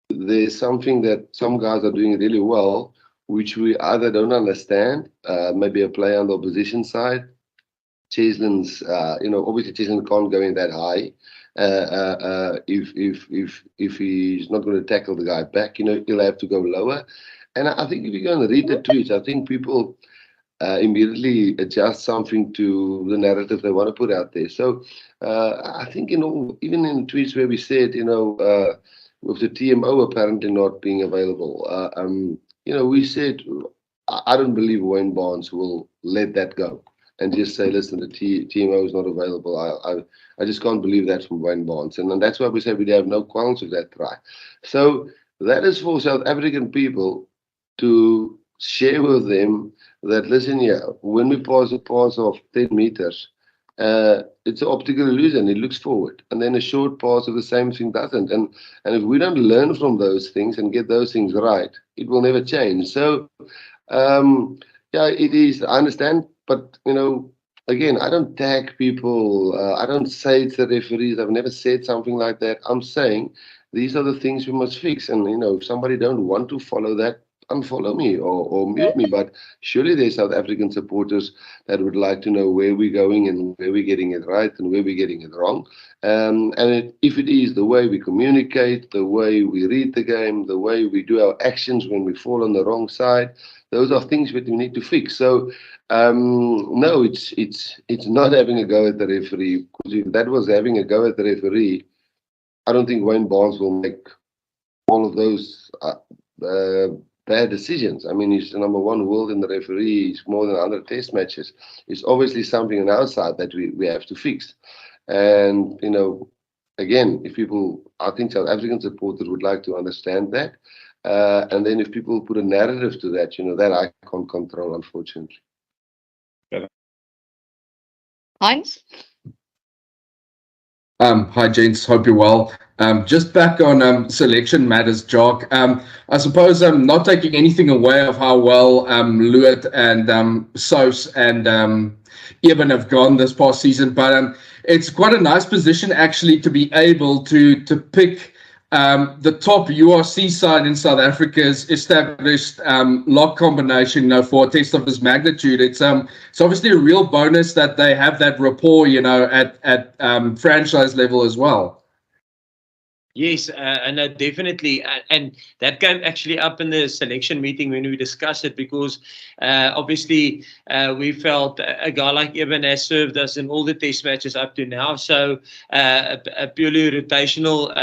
there's something that some guys are doing really well, which we either don't understand, maybe a player on the opposition side. Cheslin's, obviously Cheslin can't go in that high. If he's not going to tackle the guy back, he'll have to go lower. And I think if you go and read the tweets, I think people immediately adjust something to the narrative they want to put out there. So I think, even in tweets where we said, with the TMO apparently not being available, we said, I don't believe Wayne Barnes will let that go and just say, listen, the TMO is not available. I just can't believe that from Wayne Barnes. And that's why we say we have no qualms with that try. So that is for South African people to share with them that, listen here, when we pass a pass of 10 meters, it's an optical illusion. It looks forward. And then a short pass of the same thing doesn't. And if we don't learn from those things and get those things right, it will never change. So, it is, I understand. But, again, I don't tag people. I don't say it's the referees. I've never said something like that. I'm saying these are the things we must fix. And, if somebody don't want to follow that, unfollow me or mute me. But surely there's South African supporters that would like to know where we're going and where we're getting it right and where we're getting it wrong. If it is the way we communicate, the way we read the game, the way we do our actions when we fall on the wrong side, those are things that we need to fix. So no, it's not having a go at the referee. Because if that was having a go at the referee, I don't think Wayne Barnes will make all of those bad decisions. I mean, he's the number one world in the referee. He's more than 100 test matches. It's obviously something on our side that we have to fix. And, again, I think South African supporters would like to understand that. And then if people put a narrative to that, that I can't control, unfortunately. Heinz? Hi, gents. Hope you're well. Just back on selection matters, Jock. I suppose I'm not taking anything away of how well Lewitt and Sous and Eben have gone this past season, but it's quite a nice position actually to be able to pick the top URC side in South Africa's established lock combination, for a test of this magnitude. It's obviously a real bonus that they have that rapport, at franchise level as well. Yes, no, definitely. And that came actually up in the selection meeting when we discussed it, because obviously we felt a guy like Eben has served us in all the test matches up to now. So a purely rotational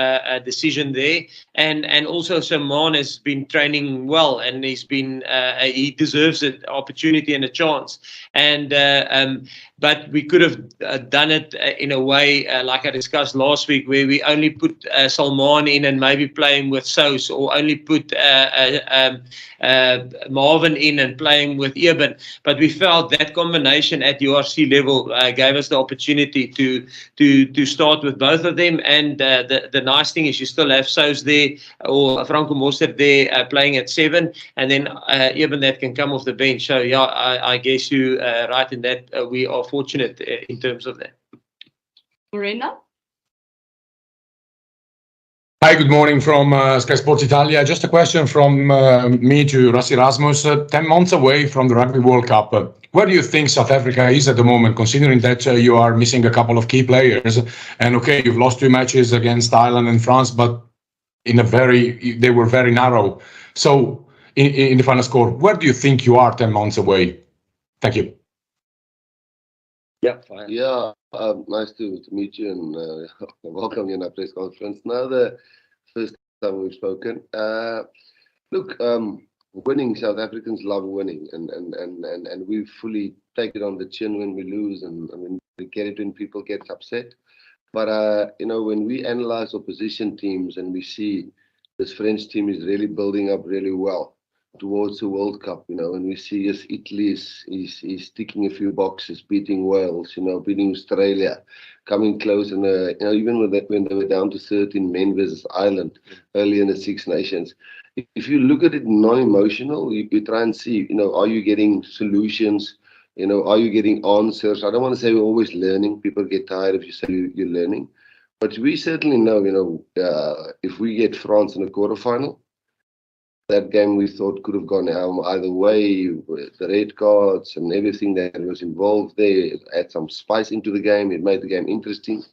decision there. And also Saman has been training well, and he deserves an opportunity and a chance. And but we could have done it in a way like I discussed last week, where we only put Salman in and maybe play him with Sous, or only put Marvin in and playing with Eben. But we felt that combination at URC level gave us the opportunity to start with both of them. And the nice thing is you still have Sous there, or Franco Mostert there playing at 7, and then Eben that can come off the bench. So yeah, I guess you right in that we are fortunate in terms of that. Morena? Hi, good morning from Sky Sports Italia. Just a question from me to Rassie Erasmus. 10 months away from the Rugby World Cup, where do you think South Africa is at the moment, considering that you are missing a couple of key players? And okay, you've lost 2 matches against Ireland and France, but they were very narrow. So in the final score, where do you think you are 10 months away? Thank you. Yeah, fine. Yeah, nice to meet you and welcome you in our press conference. Now, the first time we've spoken. Look, winning, South Africans love winning, and we fully take it on the chin when we lose, and I mean, we get it when people get upset. But when we analyze opposition teams and we see this French team is really building up really well towards the World Cup, and we see yes, Italy is ticking a few boxes, beating Wales, beating Australia, coming close, and even when they were down to 13 men versus Ireland early in the Six Nations. If you look at it non-emotional, you try and see, are you getting solutions? Are you getting answers? I don't want to say we're always learning. People get tired if you say you're learning, but we certainly know, if we get France in a quarterfinal, that game we thought could have gone either way, with the red cards and everything that was involved there. It added some spice into the game. It made the game interesting.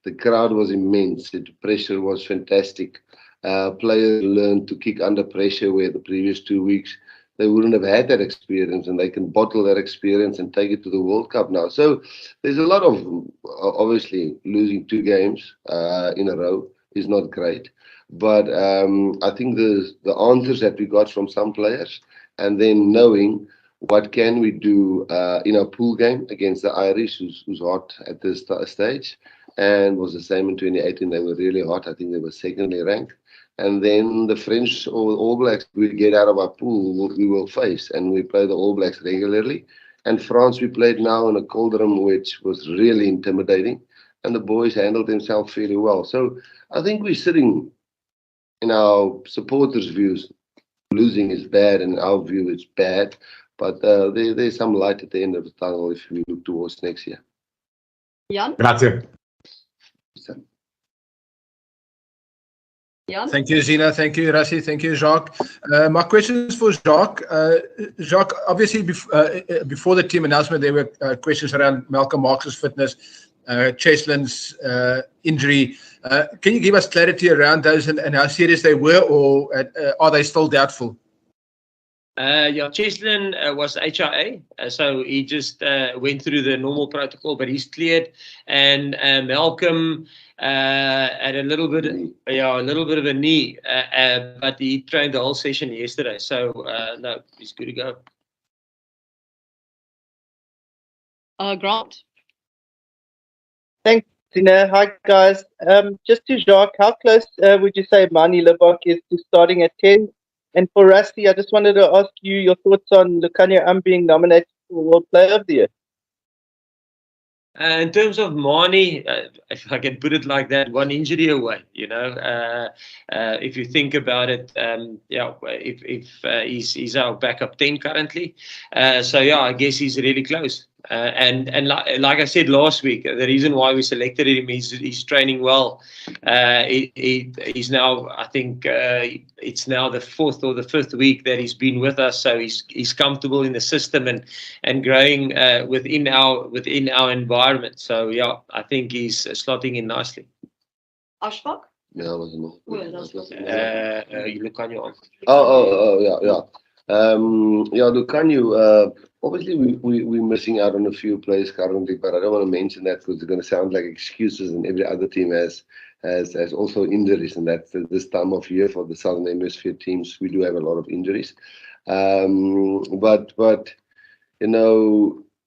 The crowd was immense. The pressure was fantastic. Players learned to kick under pressure, where the previous 2 weeks they wouldn't have had that experience, and they can bottle that experience and take it to the World Cup now. So there's a lot of, obviously, losing 2 games in a row is not great. But I think the answers that we got from some players, and then knowing what can we do in our pool game against the Irish, who's hot at this stage, and was the same in 2018. They were really hot. I think they were secondly ranked. And then the French or All Blacks we get out of our pool, we will face, and we play the All Blacks regularly. And France we played now in a cauldron, which was really intimidating, and the boys handled themselves fairly well. So I think we're sitting, in our supporters' views, losing is bad, and in our view it's bad. But there's some light at the end of the tunnel if we look towards next year. Jan? Grazie. Jan? Thank you, Zina. Thank you, Rassie. Thank you, Jacques. My question is for Jacques. Jacques, obviously, before the team announcement, there were questions around Malcolm Marx's fitness, Cheslin's injury. Can you give us clarity around those and how serious they were, or are they still doubtful? Yeah, Cheslin was HIA, so he just went through the normal protocol, but he's cleared. And Malcolm had a little bit of a knee, but he trained the whole session yesterday. So no, he's good to go. Grant? Thanks, Tina. Hi, guys. Just to Jacques, how close would you say Manie Libbok is to starting at 10? And for Rassie, I just wanted to ask you your thoughts on Lukhanyo being nominated for World Player of the Year. In terms of Manie, if I can put it like that, 1 injury away. If you think about it, if he's our backup 10 currently, so yeah, I guess he's really close. And like I said last week, the reason why we selected him is he's training well. He's now, I think, it's now the 4th or the 5th week that he's been with us, so he's comfortable in the system and growing within our environment. So yeah, I think he's slotting in nicely. Ashfaq? Yeah, I wasn't. You look on your own. Yeah. Lukhanyo, obviously we're missing out on a few players currently, but I don't want to mention that because it's going to sound like excuses, and every other team has also injuries, and that's this time of year for the Southern Hemisphere teams. We do have a lot of injuries, but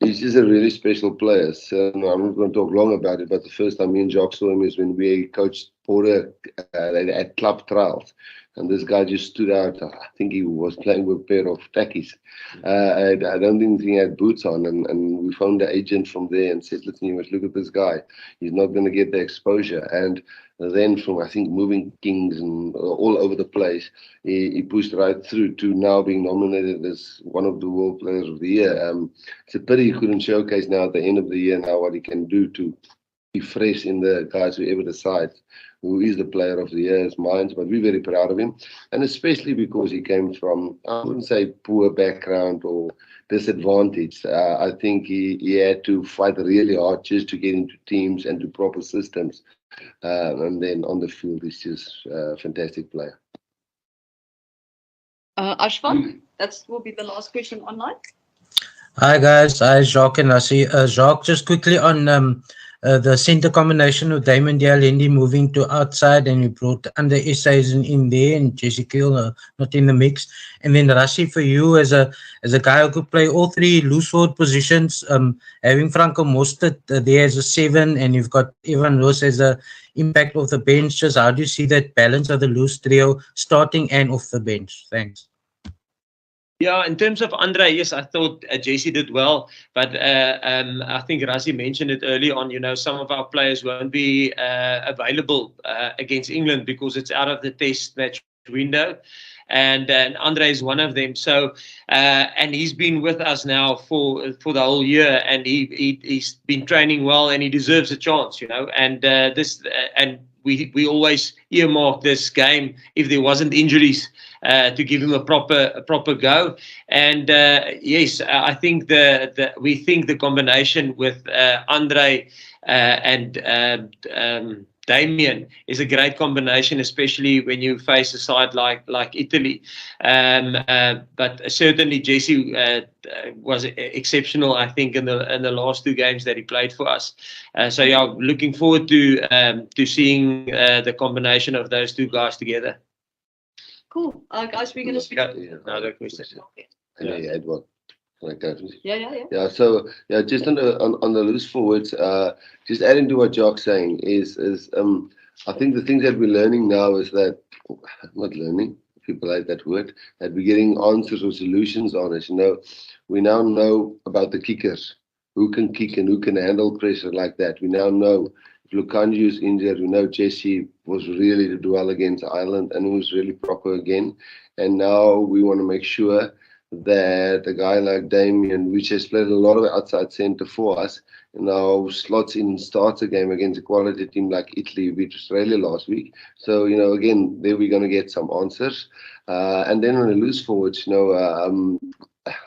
he's just a really special player. So no, I'm not going to talk long about it, but the first time me and Jock saw him is when we coached Porter at club trials. And this guy just stood out. I think he was playing with a pair of tackies. I don't think he had boots on. And we found the agent from there and said, listen, you must look at this guy. He's not going to get the exposure. And then from, I think, moving kings and all over the place, he pushed right through to now being nominated as one of the World Players of the Year. It's a pity he couldn't showcase now at the end of the year now what he can do to be fresh in the guys who ever decide who is the player of the year's minds, but we're very proud of him. And especially because he came from, I wouldn't say poor background or disadvantaged. I think he had to fight really hard just to get into teams and to proper systems. And then on the field, he's just a fantastic player. Ashvan, that will be the last question online. Hi guys, hi Jacques and Rassie. Jacques, just quickly on the centre combination of Damon Dialendi moving to outside, and you brought under essays in there, and Jesse Kiel not in the mix. And then Rassie, for you as a guy who could play all three loose forward positions, having Franco Mostert there as a 7, and you've got Evan Roos as a impact off the bench. Just how do you see that balance of the loose trio starting and off the bench? Thanks. Yeah, in terms of Andre, yes, I thought Jesse did well, but I think Rassie mentioned it early on. You know, some of our players won't be available against England because it's out of the test match window, and Andre is one of them. So, and he's been with us now for the whole year, and he's been training well, and he deserves a chance. You know, and we always earmark this game if there wasn't injuries. To give him a proper go, and yes, I think we think the combination with Andre and Damien is a great combination, especially when you face a side like Italy. But certainly Jesse was exceptional, I think, in the last 2 games that he played for us. So yeah, looking forward to seeing the combination of those 2 guys together. Cool. Guys, we're going to speak. Another question. Yeah, add one. Yeah. Yeah, so yeah, just on the loose forwards, just adding to what Jock's saying is I think the things that we're learning now is that, not learning, people like that word, that we're getting answers or solutions on it. You know, we now know about the kickers, who can kick and who can handle pressure like that. We now know if Lukanju is injured, we know Jesse was really to do well against Ireland and was really proper again. And now we want to make sure that a guy like Damien, which has played a lot of outside centre for us, now slots in, starts a game against a quality team like Italy, who beat Australia last week. So, you know, again, there we're going to get some answers. And then on the loose forwards, you know,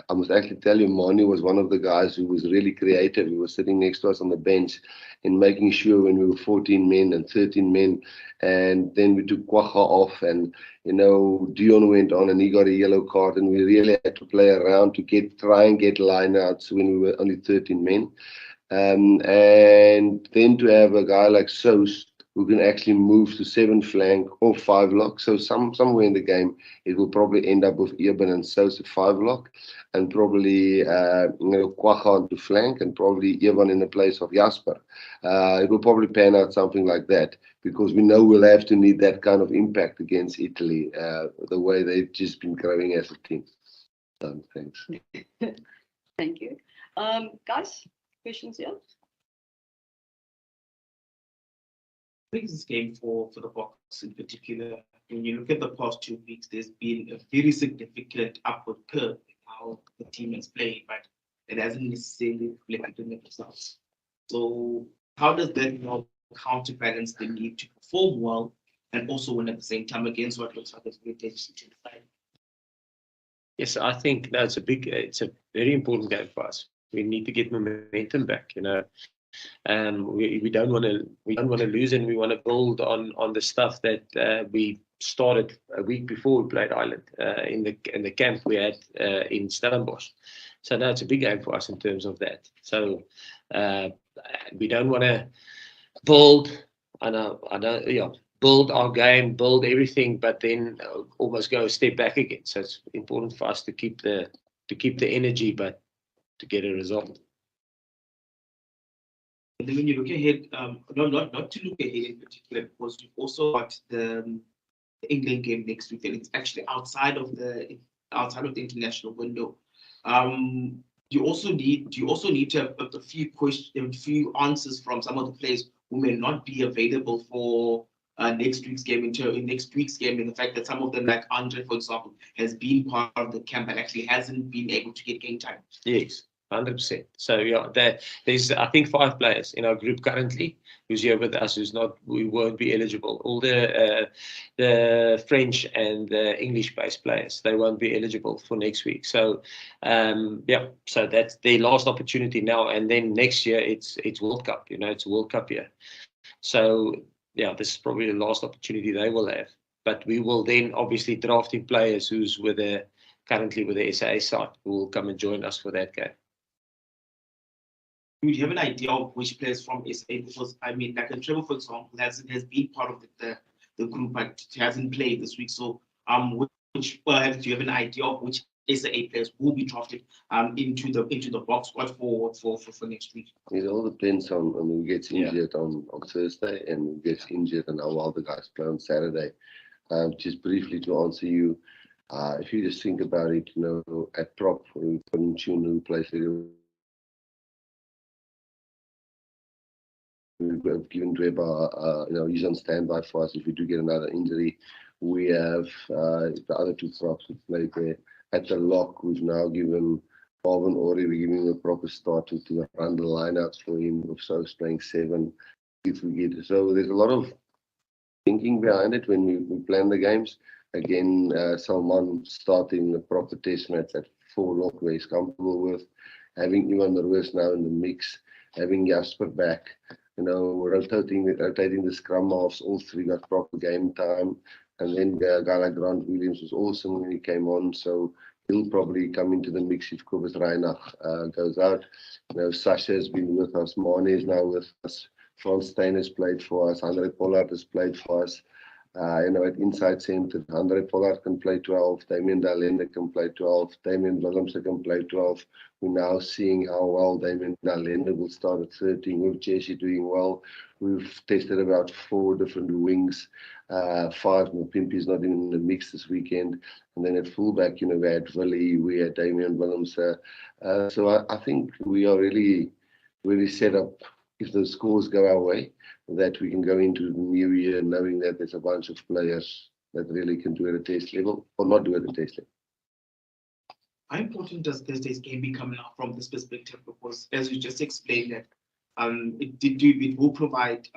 I must actually tell you, Mani was one of the guys who was really creative. He was sitting next to us on the bench and making sure when we were 14 men and 13 men, and then we took Kwacha off, and you know, Dion went on and he got a yellow card, and we really had to play around to try and get lineouts when we were only 13 men. And then to have a guy like Sos who can actually move to 7 flank or 5 lock. So somewhere in the game, it will probably end up with Eben and Sos at 5 lock, and probably Kwacha onto flank, and probably Evan in the place of Jasper. It will probably pan out something like that, because we know we'll have to need that kind of impact against Italy, the way they've just been growing as a team. Thanks. Thank you. Guys, questions here? I think this game for the Boks in particular, when you look at the past 2 weeks, there's been a very significant upward curve in how the team has played, but it hasn't necessarily reflected in the results. So how does that now counterbalance the need to perform well and also win at the same time against what looks like a very dangerous team? Yes, I think that's it's a very important game for us. We need to get momentum back, you know. We don't want to lose, and we want to build on the stuff that we started a week before we played Ireland in the camp we had in Stellenbosch. So that's a big game for us in terms of that. So we don't want to build build our game, build everything, but then almost go a step back again. So it's important for us to keep the energy, but to get a result. And then when you look ahead, not to look ahead in particular, because you've also got the England game next week, and it's actually outside of the international window. You also need to have a few questions, a few answers from some of the players who may not be available for next week's game. In the fact that some of them, like Andre, for example, has been part of the camp and actually hasn't been able to get game time. Yes, 100%. So yeah, there's I think 5 players in our group currently who's here with us who won't be eligible. All the French and the English-based players, they won't be eligible for next week. So yeah, so that's their last opportunity now. And then next year it's World Cup. It's a World Cup year. So yeah, this is probably the last opportunity they will have. But we will then obviously drafting players who's currently with the SA side who will come and join us for that game. Do you have an idea of which players from SA? Because I mean, like Trevor, for example, has been part of the group, but hasn't played this week. So, do you have an idea of which SA players will be drafted into the box squad for next week? It all depends on who gets injured on Thursday and who gets injured and how well the guys play on Saturday. Just briefly to answer you, if you just think about it, at prop, we couldn't tune who plays it. We've given Dreba, he's on standby for us if we do get another injury. We have the other 2 props who played there. At the lock, we've now given Marvin Ori, we're giving him a proper start to run the lineouts for him. So playing 7 if we get. So there's a lot of thinking behind it when we plan the games. Again, Salman starting a proper test match at 4 lock where he's comfortable with. Having Ivan Ruiz now in the mix, having Jasper back. Rotating the scrum halves, all 3 got proper game time. And then a guy like Grant Williams was awesome when he came on, so he'll probably come into the mix if Kobus Reinach goes out. Sasha has been with us, Mane is now with us, Frans Steyn has played for us, Andre Pollard has played for us. At inside centre, Andre Pollard can play 12, Damien Dalende can play 12, Damien Willemse can play 12. We're now seeing how well Damien Dalende will start at 13, with Jesse doing well. We've tested about 4 different wings, 5, Mpimpi is not in the mix this weekend. And then at fullback, we had Willie, we had Damien Willemse. So I think we are really, really set up, if the scores go our way, that we can go into the new year knowing that there's a bunch of players that really can do it at test level or not do it at test level. How important does Thursday's game become now from this perspective? Because as you just explained that it will provide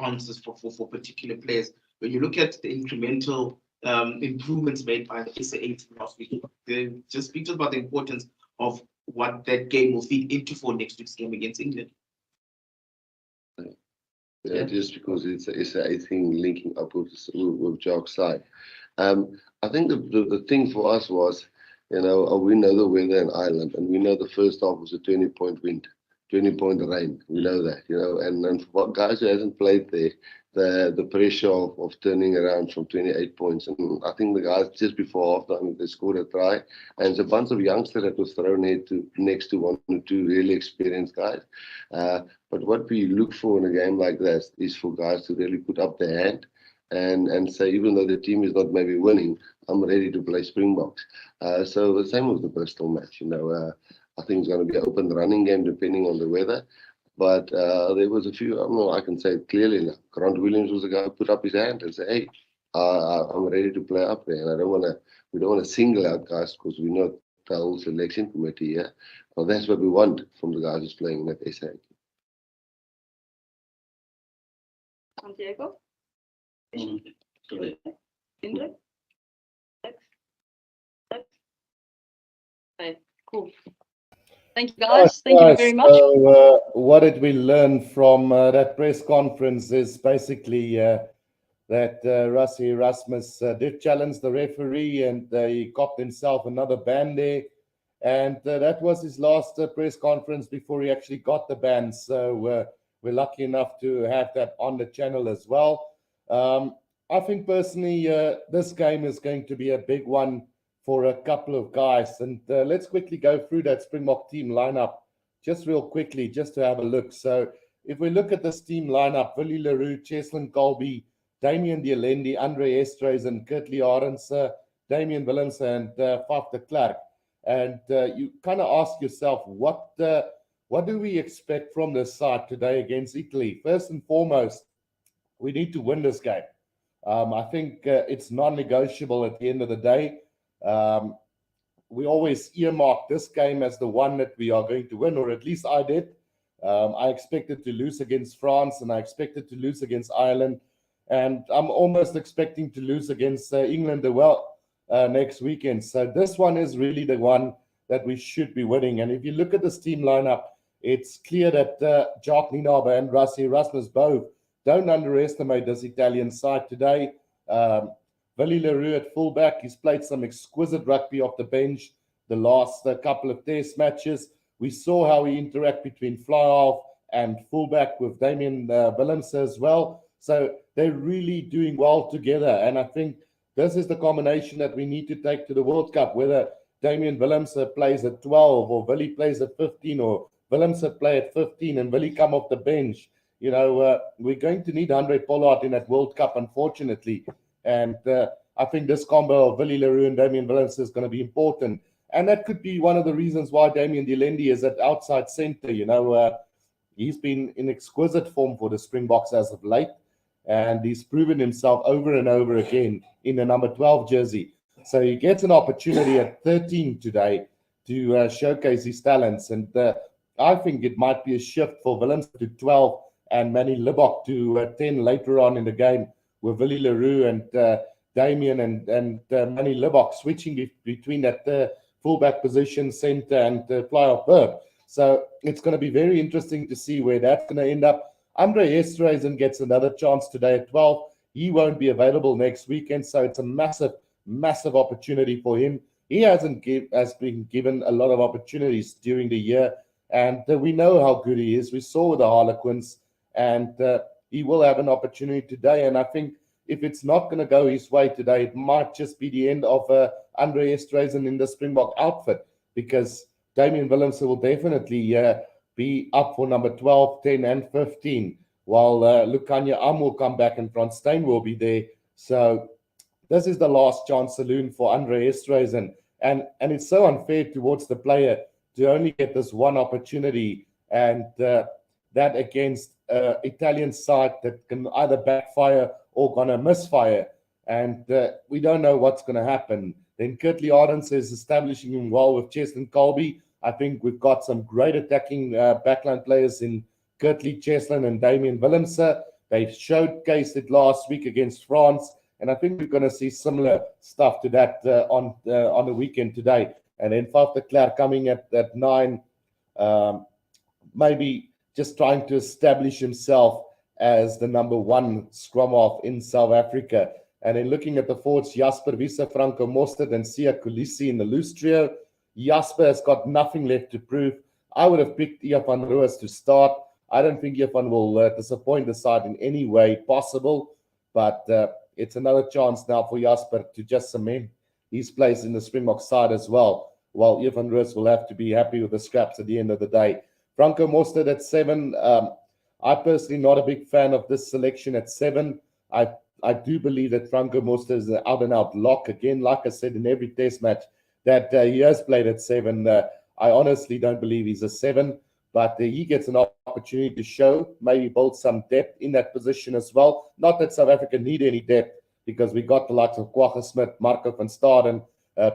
answers for particular players. When you look at the incremental improvements made by the SA last week, just speak to us about the importance of what that game will feed into for next week's game against England. Yeah, just because it's a thing linking up with Jock's side. I think the thing for us was, we know the weather in Ireland, and we know the first half was a 20-point wind, 20-point rain. We know that, and for guys who hasn't played there, the pressure of turning around from 28 points. And I think the guys just before halftime, they scored a try, and it's a bunch of youngsters that was thrown next to 1 or 2 really experienced guys. But what we look for in a game like this is for guys to really put up their hand and say, even though the team is not maybe winning, I'm ready to play Springboks. So the same with the Bristol match. I think it's going to be an open running game depending on the weather. But there was a few, I can say it clearly now. Grant Williams was the guy who put up his hand and say, hey, I'm ready to play up there. And we don't want to single out guys because we're not the whole selection committee here. But that's what we want from the guys who's playing in that SA. Santiago? Sorry. Indrek? Okay, cool. Thank you, guys. Thank you very much. So, what did we learn from that press conference is basically that Rassie Erasmus did challenge the referee, and he copped himself another ban there. And that was his last press conference before he actually got the ban. So we're lucky enough to have that on the channel as well. I think personally, this game is going to be a big one for a couple of guys. And let's quickly go through that Springbok team lineup just real quickly, just to have a look. So if we look at this team lineup, Willie Leroux, Cheslin Colby, Damien Dielendi, Andre Estreisen, Kurtley Arends, Damien Willems, and Faf de Klerk. And you kind of ask yourself, what do we expect from this side today against Italy? First and foremost, we need to win this game. I think it's non-negotiable at the end of the day. We always earmark this game as the one that we are going to win, or at least I did. I expected to lose against France, and I expected to lose against Ireland, and I'm almost expecting to lose against England as well next weekend. So this one is really the one that we should be winning. And if you look at this team lineup, it's clear that Jacques Nienaber and Rassie Erasmus both don't underestimate this Italian side today. Willie Leroux at fullback, he's played some exquisite rugby off the bench the last couple of test matches. We saw how he interact between fly-half and fullback with Damien Willems as well. So they're really doing well together. And I think this is the combination that we need to take to the World Cup, whether Damien Willems plays at 12 or Willie plays at 15 or Willems play at 15 and Willie come off the bench. You know, we're going to need Andre Pollard in that World Cup, unfortunately. And I think this combo of Willie Leroux and Damien Willems is going to be important. And that could be one of the reasons why Damien Dielendi is at outside centre. You know, he's been in exquisite form for the Springboks as of late. And he's proven himself over and over again in the number 12 jersey. So he gets an opportunity at 13 today to showcase his talents. And I think it might be a shift for Willems to 12 and Manny Libbok to 10 later on in the game, with Willie Leroux and Damien and Manny Libbok switching between that fullback position, centre, and fly-off berth. So it's going to be very interesting to see where that's going to end up. Andre Estreisen gets another chance today at 12. He won't be available next weekend, so it's a massive, massive opportunity for him. He has been given a lot of opportunities during the year, and we know how good he is. We saw with the Harlequins, and he will have an opportunity today. And I think if it's not going to go his way today, it might just be the end of Andre Estreisen in the Springbok outfit, because Damien Willems will definitely be up for number 12, 10, and 15, while Lukanya Am will come back and Frans Steyn will be there. So this is the last chance saloon for Andre Estreisen. And it's so unfair towards the player to only get this one opportunity, and that against Italian side that can either backfire or gonna misfire. And we don't know what's going to happen. Then Kurtley Arends is establishing him well with Cheslin Colby. I think we've got some great attacking backline players in Kurtley, Cheslin, and Damien Willems. They showcased it last week against France, and I think we're going to see similar stuff to that on the weekend today. And then Faf de Klerk coming at 9, maybe just trying to establish himself as the number 1 scrum half in South Africa. And then looking at the forwards, Jasper Wiese, Franco Mostert, and Sia Kolisi in the loose trio. Jasper has got nothing left to prove. I would have picked Ian van Roos to start. I don't think Ian will disappoint the side in any way possible, but it's another chance now for Jasper to just cement his place in the Springbok side as well, while Ian van Roos will have to be happy with the scraps at the end of the day. Franco Mostert at 7. I personally not a big fan of this selection at 7. I do believe that Franco Mostert is an out-and-out lock. Again, like I said in every test match, that he has played at 7. I honestly don't believe he's a 7, but he gets an opportunity to show, maybe build some depth in that position as well. Not that South Africa need any depth, because we got the likes of Kwagga Smith, Marco van Staden,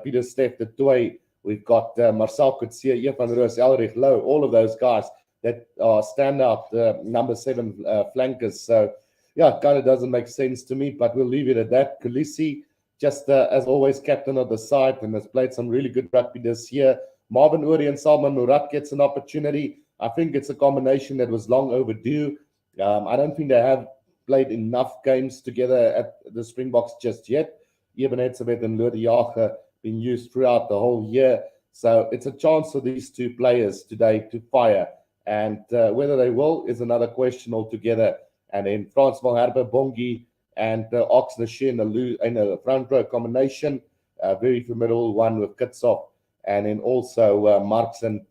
Peter Steff de Tooy. We've got Marcel Coetzee, Ian van Roos, Elrich Low, all of those guys that are standout number 7 flankers. So, yeah, it kind of doesn't make sense to me, but we'll leave it at that. Kolisi, just as always, captain of the side, and has played some really good rugby this year. Marvin Orie and Salman Murat gets an opportunity. I think it's a combination that was long overdue. I don't think they have played enough games together at the Springboks just yet. Eben Etzebeth and Lode Jager been used throughout the whole year. So it's a chance for these two players today to fire. And whether they will is another question altogether. And then Frans Malherbe, Bongi, and Oxnard in the front row combination, a very formidable one with Kitshoff. And then also Marx and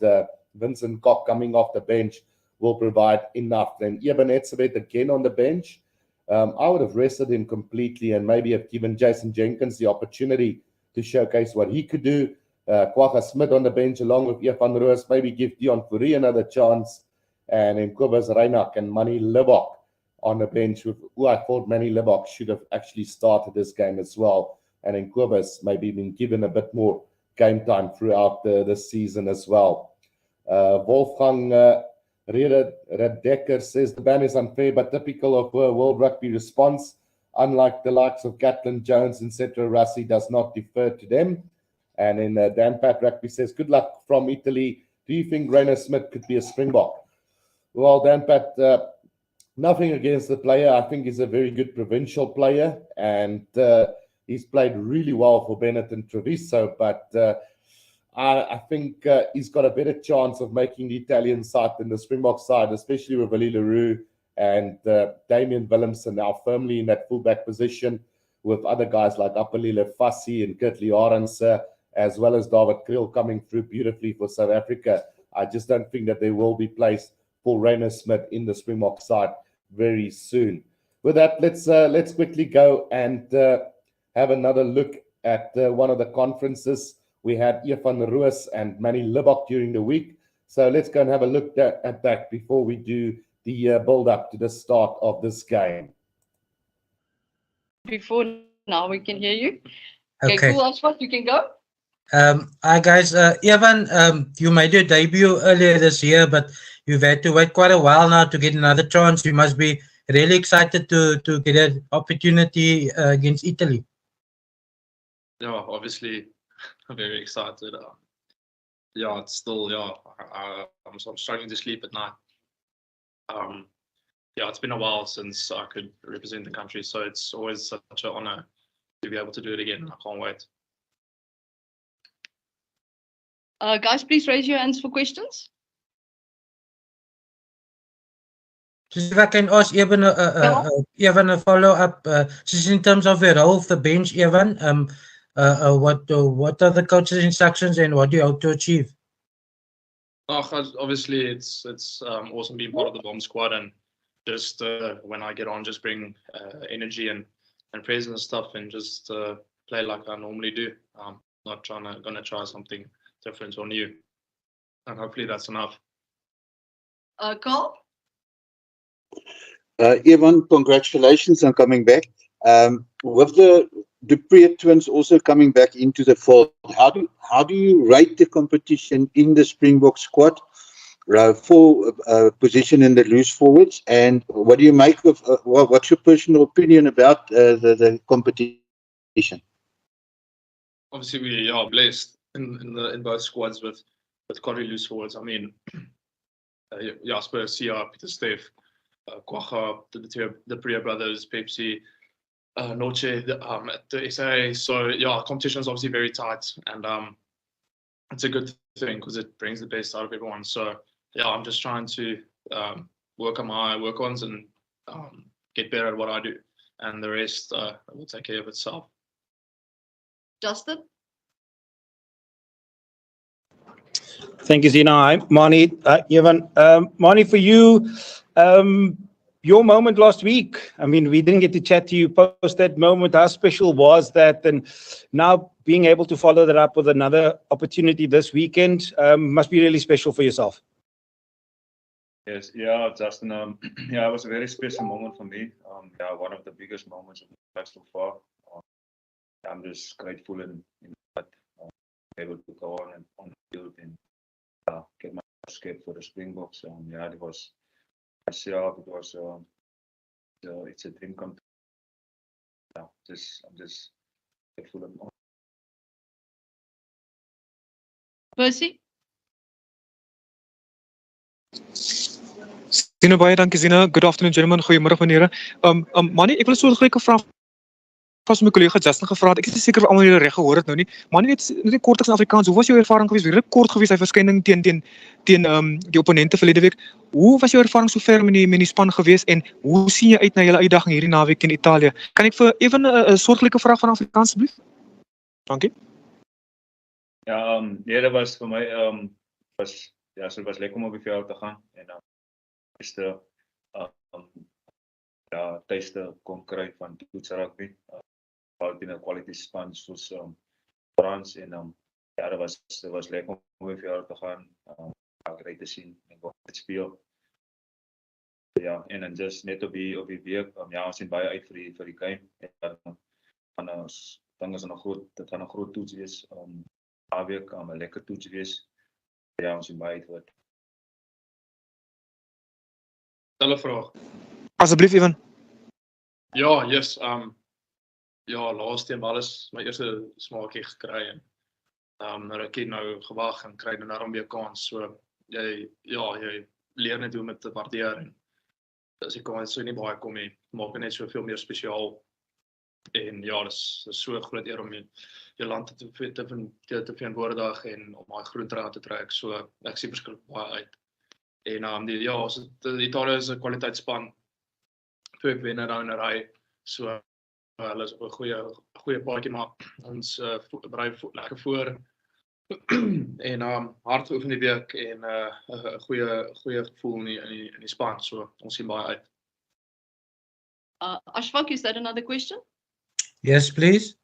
Vincent Koch coming off the bench will provide enough. Then Eben Etzebeth again on the bench. I would have rested him completely and maybe have given Jason Jenkins the opportunity to showcase what he could do. Kwagga Smith on the bench along with Evan Roos, maybe give Dion Fourie another chance. And then Kobus Reinach and Manny Libbok on the bench, who I thought Manny Libbok should have actually started this game as well. And then Kobus maybe been given a bit more game time throughout the season as well. Wolfgang Redecker says the ban is unfair but typical of World Rugby response. Unlike the likes of Gatlin Jones, etc., Rassie does not defer to them. And then Dan Pat Rugby says, good luck from Italy. Do you think Rainer Smith could be a Springbok? Well, Dan Pat, nothing against the player. I think he's a very good provincial player, and he's played really well for Benetton Treviso, but I think he's got a better chance of making the Italian side than the Springbok side, especially with Willie Leroux and Damian Willemsen now firmly in that fullback position, with other guys like Apelile Fassi and Kurtley Arends, as well as David Kriel coming through beautifully for South Africa. I just don't think that there will be place for Rainer Smith in the Springbok side very soon. With that, let's quickly go and have another look at one of the conferences. We had Evan Roos and Manny Libbok during the week. So let's go and have a look at that before we do the build-up to the start of this game. Before now, we can hear you. Okay, Okay. cool, Ashfaq, you can go. Hi guys, Evan, you made your debut earlier this year, but you've had to wait quite a while now to get another chance. You must be really excited to get an opportunity against Italy. Yeah, obviously, I'm very excited. Yeah, it's still, yeah, I'm struggling to sleep at night. Yeah, it's been a while since I could represent the country, so it's always such an honor to be able to do it again. I can't wait. Guys, please raise your hands for questions. Just if I can ask Evan a follow-up, just in terms of your role of the bench, Evan, what are the coach's instructions and what do you hope to achieve? Obviously, it's awesome being part of the bomb squad, and just when I get on, just bring energy and presence and stuff, and just play like I normally do. Not gonna try something different or new, and hopefully that's enough. Carl? Evan, congratulations on coming back. With the Dupree twins also coming back into the fold, how do you rate the competition in the Springbok squad for position in the loose forwards, and what do you make of what's your personal opinion about the competition? Obviously, we are blessed in both squads with quality loose forwards. I mean, Jasper, Sia, Peter Steph, Kwagga, the Priya brothers, Pepsi, Noche at the SA. So yeah, competition is obviously very tight, and it's a good thing because it brings the best out of everyone. So yeah, I'm just trying to work on my work-ons and get better at what I do, and the rest will take care of itself. Justin? Thank you, Zina. Hi, Mani. Evan. Mani, for you, your moment last week, I mean, we didn't get to chat to you post that moment. How special was that? And now being able to follow that up with another opportunity this weekend must be really special for yourself. Yes, yeah, Justin. Yeah, it was a very special moment for me. Yeah, one of the biggest moments of the life so far. I'm just grateful and able to go on the field and get my first cap for the Springboks. Yeah, it was myself. It was it's a dream come true. Yeah, I'm just grateful and honored. Percy? Zina, baie dankie Zina. Good afternoon gentlemen. Goeiemôre meneere. Manie, ek wil so 'n gelyke vraag van my collega Justin gevra het. Ek is nie seker of almal julle reg gehoor het nou nie. Maar net kortliks in Afrikaans, hoe was jou ervaring geweest? Redelijk kort geweest, hy verskyning teen die opponente verlede week. Hoe was jou ervaring sover met die span geweest en hoe sien jy uit na julle uitdaging hierdie naweek in Italië? Kan ek vir even 'n soortgelyke vraag van Afrikaans asseblief? Dankie. Ja, nee, dat was vir my so was lekker om op die veld te gaan en eerste ja, tuiste kon kry van toets rugby. Teen 'n quality span soos Frans en ja, dit was lekker om weer vir jaar te gaan. Ek te sien en wat dit speel. Ja, en dan just net op die week, ja, ons sien baie uit vir die game. En dan ons dink is 'n groot toets wees. Naweek 'n lekker toets wees. Ja, ons sien baie uit vir dit. Stel 'n vraag. Asseblief Ivan. Ja, yes, ja, laaste een alles my eerste smaakie gekry en nou ek het nou gewag en kry nou weer kans. So jy leer net hoe om dit te waardeer en as die kans so nie baie kom nie, maak dit net soveel meer spesiaal. En ja, dis so 'n groot eer om jou land te verteenwoordig en om daai groen draad te trek. So ek sien verskriklik baie uit. En Italië is 'n kwaliteitsspan. 2 wenne daar in 'n ry. So hulle is op 'n goeie paadjie, maar ons berei lekker voor. En hard geoefen die week en 'n goeie gevoel in die span. So ons sien baie uit. Ashfaq, is that another question? Yes, please.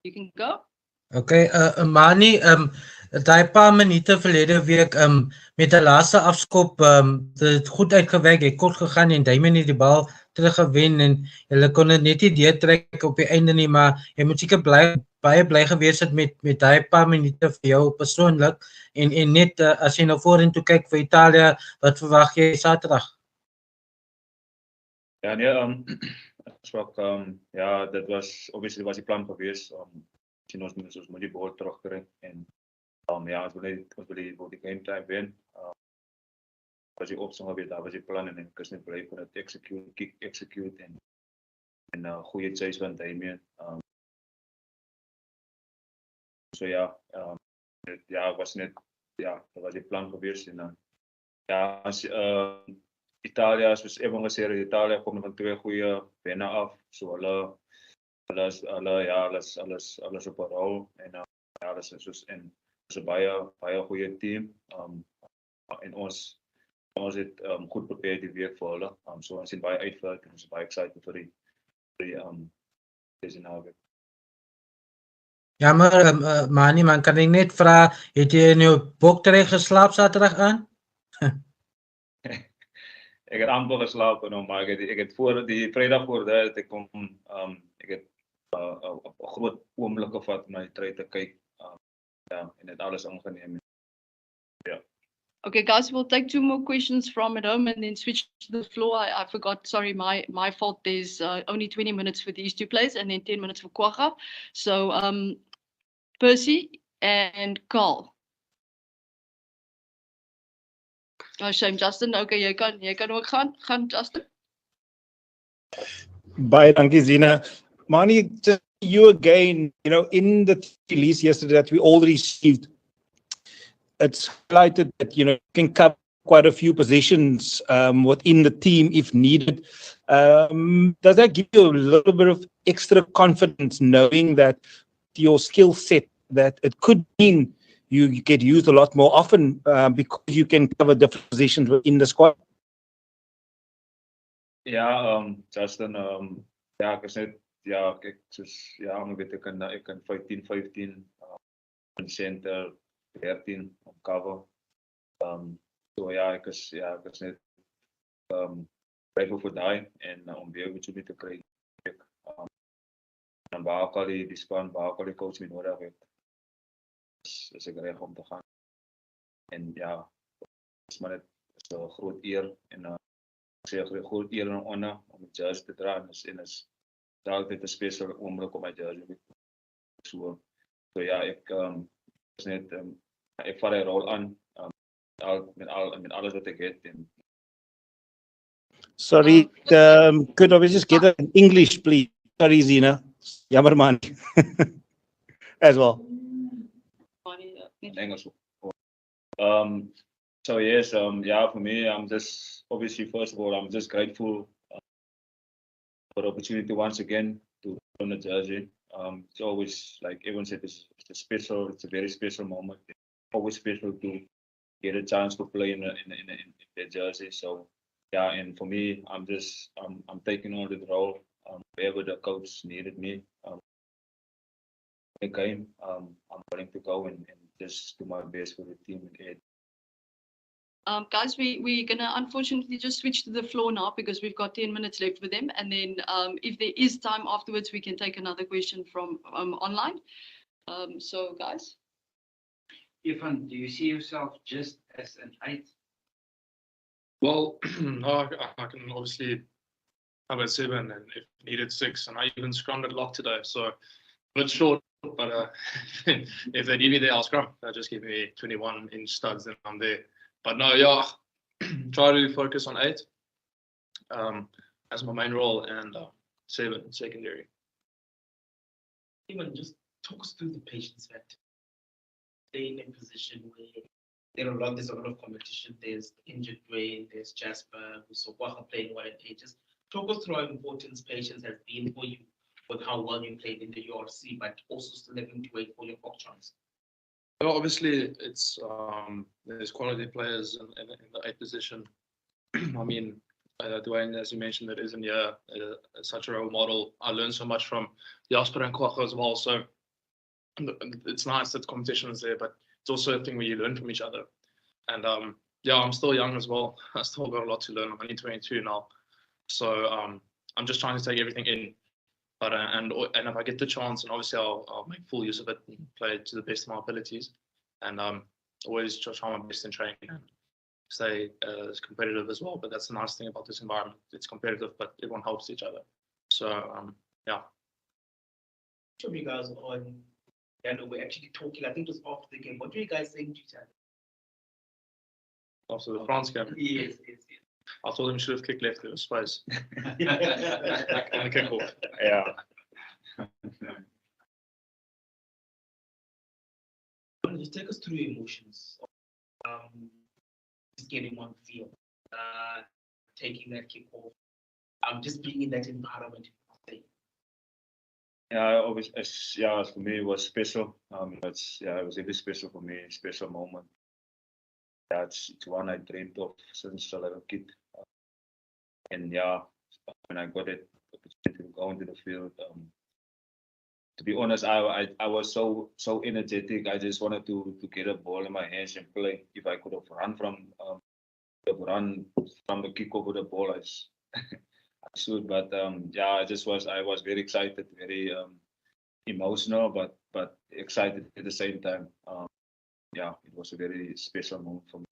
You can go. Okay, Mani, daai paar minute verlede week met 'n laaste afskop dit goed uitgewerk, het kort gegaan en Damien het die bal teruggewen en hulle kon dit net nie deurtrek op die einde nie, maar jy moet seker baie bly gewees het met daai paar minute vir jou persoonlik en net as jy nou vorentoe kyk vir Italië, wat verwag jy Saterdag? Ja, nee, Ashfaq, ja, dit was obviously was die plan gewees. Sien ons moet die bal terugkry en ja, ons wil die game time wen. Was die opsomming weer, daar was die plan en ek is net bly vir dit execute en goeie chase van Damien. So ja, was net dat was die plan gewees en ja, as Italië, soos Evan gesê het, Italië kom van 2 goeie wenne af, so hulle alles op 'n rol en ja, alles is soos en is 'n baie goeie team. En ons het goed prepared die week vir hulle. So ons sien baie uit vir dit en ons is baie excited vir die deze naweek. Ja, maar Mani, man kan ek net vra, het jy in jou boktrek geslaap Saterdag aan? Ek het amper geslaap en maar ek het voor die Vrydag voor dit ek kom ek het 'n groot oomblik gevat om na die try te kyk. Ja, en dit alles aangeneem. Ja. Okay, guys, we'll take 2 more questions from at home and then switch to the floor. I forgot, sorry, my fault. There's only 20 minutes for these 2 players and then 10 minutes for Kwagga. So, Percy and Carl. Oh, shame, Justin. Okay, jy kan ook gaan. Gaan, Justin. Baie dankie, Zina. Mani, to you again, in the release yesterday that we all received, it's highlighted that, you can cover quite a few positions within the team if needed. Does that give you a little bit of extra confidence knowing that your skill set, that it could mean you get used a lot more often because you can cover different positions within the squad? Ja, Justin, ja, ek is net, ja, ek soos, ja, ek kan 15 in center, 13 op cover. So ja, ek is net grateful vir daai en om weer iets te kry. En waar ook al die span, waar ook al die coach my nodig het, is ek reg om te gaan. En ja, is maar net 'n groot eer en ek sê 'n groot eer en honor om die jersey te dra en is altyd 'n spesiale oomblik om my jersey so ja, ek is net ek vat die rol aan met alles wat ek het en Sorry, could we just get it in English, please? Sorry, Zina. Jammer man. As well. in English. So yes, yeah, for me, I'm just obviously first of all, I'm just grateful for the opportunity once again to own the jersey. It's always, like everyone said, it's a very special moment. It's always special to get a chance to play in the jersey. So yeah, and for me, I'm taking on the role wherever the coach needed me. The game, I'm willing to go and just do my best for the team and Guys, we're gonna unfortunately just switch to the floor now because we've got 10 minutes left with them, and then if there is time afterwards, we can take another question from online. So, guys. Ivan, do you see yourself just as an 8? Well, I can obviously have a 7 and if needed 6, and I even scrummed at lock today, so a bit short, but if they need me there, I'll scrum. They'll just give me 21-inch studs and I'm there. But no, yeah, try to focus on 8 as my main role and 7 secondary. Even just talk us through the patience factor. Staying in a position where there's a lot of competition. There's injured Dwayne, there's Jasper, we saw Kwagga playing well at ages. Talk us through how important patience has been for you with how well you played in the URC, but also still having to wait for your options. Well, obviously, it's there's quality players in the 8 position. I mean, Dwayne, as you mentioned, that isn't such a role model. I learned so much from Jasper and Kwagga as well. So it's nice that competition is there, but it's also a thing where you learn from each other. And yeah, I'm still young as well. I still got a lot to learn. I'm only 22 now, so I'm just trying to take everything in. But and if I get the chance, and obviously I'll make full use of it and play it to the best of my abilities, and always try my best in training and stay as competitive as well. But that's the nice thing about this environment. It's competitive, but everyone helps each other. So yeah. Some of you guys on, we're actually talking. I think it was after the game. What were you guys saying to each other? After the France game. Yes. I told him he should have kicked left in space. And the kick off. Yeah. Just take us through your emotions. Just getting on the field, taking that kick off, just being in that environment. Yeah, obviously, yeah, for me it was special. It was really special for me, special moment. Yeah, it's one I dreamed of since I was a kid. And yeah, when I got it, opportunity to go into the field, to be honest, I was so energetic. I just wanted to get a ball in my hands and play. If I could have run from the kickoff with the ball, I should. But yeah, I was very excited, very emotional, but excited at the same time. Yeah, it was a very special moment for me.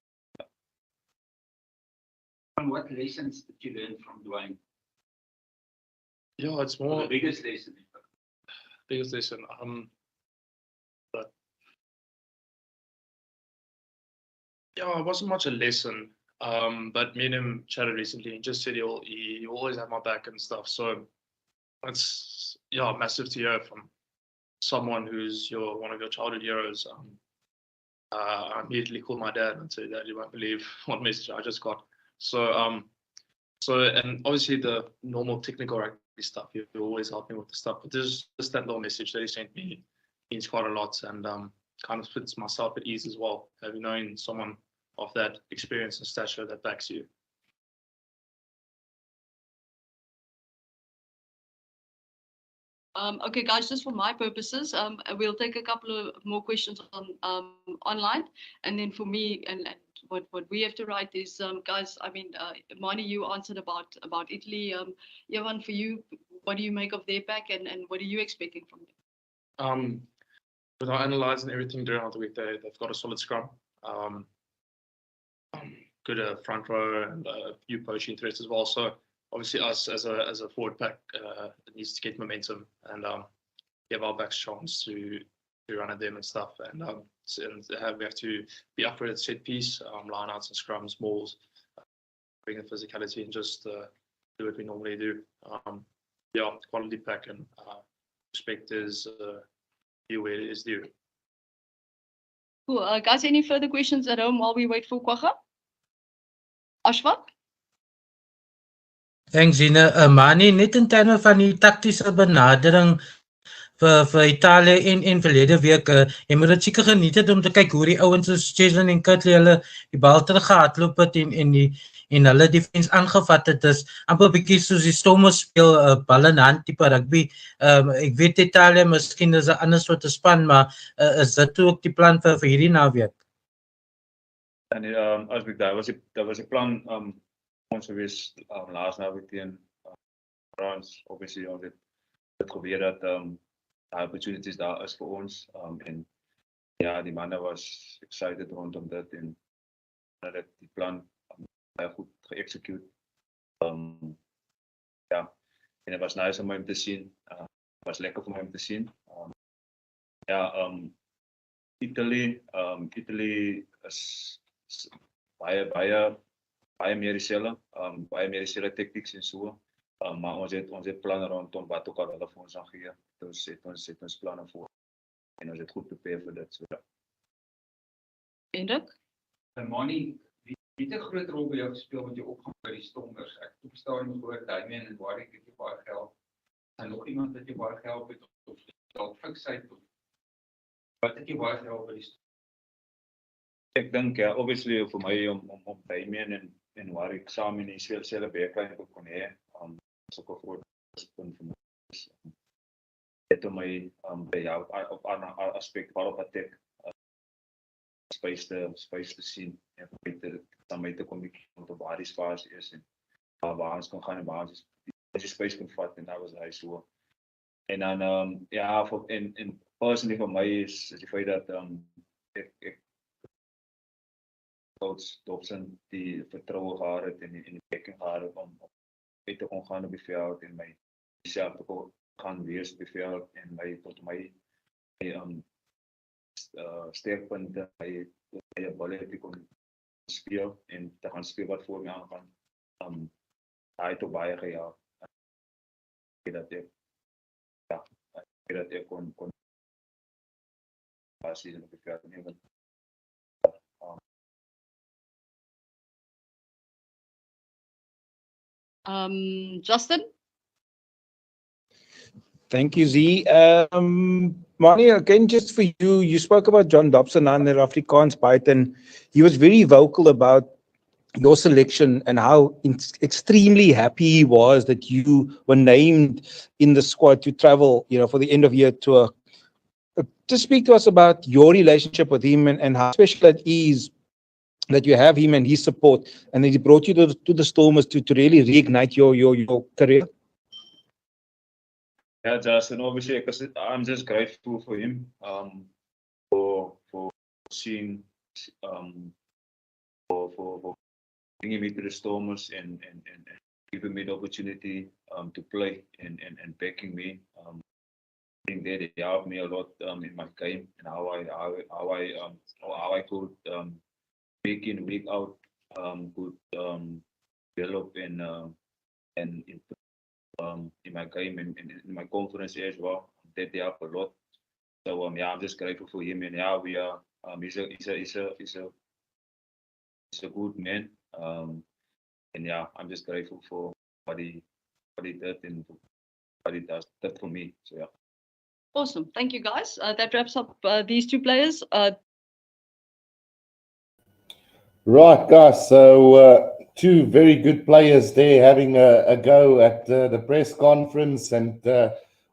And what lessons did you learn from Dwayne? Yeah, it's more the biggest lesson. Biggest lesson. But yeah, it wasn't much a lesson. But me and him chatted recently and just said he'll always have my back and stuff. So it's massive to hear from someone who's one of your childhood heroes. I immediately called my dad and said that you won't believe what message I just got. So and obviously the normal technical rugby stuff, you always help me with the stuff. But there's just that little message that he sent me means quite a lot, and kind of puts myself at ease as well. Having known someone of that experience and stature that backs you. Okay, guys, just for my purposes, we'll take a couple of more questions on online, and then for me and what we have to write is, guys. I mean, Mani, you answered about Italy. Ivan, for you, what do you make of their pack, and what are you expecting from them? Without analysing everything during the week, they've got a solid scrum. Good front row and a few poaching threats as well. So obviously us as a forward pack needs to get momentum and give our backs chance to run at them and stuff. And we have to be up for it, set piece, line outs and scrums, mauls, bring the physicality and just do what we normally do. Yeah, quality pack and respect is due where it is due. Cool. Guys, any further questions at home while we wait for Kwagga? Ashfaq? Thanks, Ina. Mani, net in terme van die taktiese benadering vir Italië en verlede week, jy moet dit seker geniet het om te kyk hoe die ouens soos Cheslin en Kutley hulle die bal teruggehardloop het en en hulle defens aangevat het, is amper bietjie soos die Stormers speel bal in hand tipe rugby. Ek weet Italië miskien is 'n ander soort span, maar is dit ook die plan vir hierdie naweek? En as ek daar was 'n plan ons gewees laas naweek teen France. Obviously ons het geweet dat opportunities daar is vir ons en ja, die manne was excited rondom dit en dat die plan baie goed geëxecute. Ja, en het was nice om hem te zien. Het was lekker voor hem te zien. Ja, Italy is baie meer dieselfde tactics en so. Maar ons het planne rondom wat ook al hulle vir ons gaan gee. Dus het ons planne voor. En ons het goed prepare vir dit. So, ja. Hendrik? Mani, wie het 'n groot rol by jou gespeel met jou opgang by die Stormers? Ek het op stadium gehoor Damien en Warwick het jou baie gehelp. En nog iemand wat jou baie gehelp het of dalk fiksheid of wat het jou baie gehelp by die Stormers? Ek dink ja, obviously vir my om Damien en Warwick saam in dieselfde backline te kon hê, is ook 'n groot punt vir my. Het om my by jou op 'n aspek waarop attack space te sien en met te communicate op waar die spasie is en waar ons kan gaan en waar ons die space kan vat en dat was hy so. En dan ja, en personally vir my is die feit dat ek coach Dobson die vertroue gehad het en die backing gehad het om uit te kon gaan op die veld en my self te gaan wees op die veld en my tot my sterkpunte by ability te kon speel en te gaan speel wat voor my aangaan. Hy het ook baie gehelp. Dat ek kon passie in op die veld neem. Justin? Thank you, Z. Mani, again, just for you, you spoke about John Dobson and the Afrikaans bite, and he was very vocal about your selection and how extremely happy he was that you were named in the squad to travel, for the end of year tour. Just speak to us about your relationship with him and how special it is that you have him and his support, and that he brought you to the Stormers to really reignite your career. Yeah, Justin, obviously, I'm just grateful for him, for seeing, for bringing me to the Stormers and giving me the opportunity to play and backing me. I think they helped me a lot in my game and how I could week in, week out could develop and in my game and in my confidence as well. That they help a lot. So yeah, I'm just grateful for him, and yeah, we are. He's a good man. And yeah, I'm just grateful for what he did and what he does that for me. So yeah. Awesome. Thank you, guys. That wraps up these two players. Right, guys. So two very good players there having a go at the press conference. And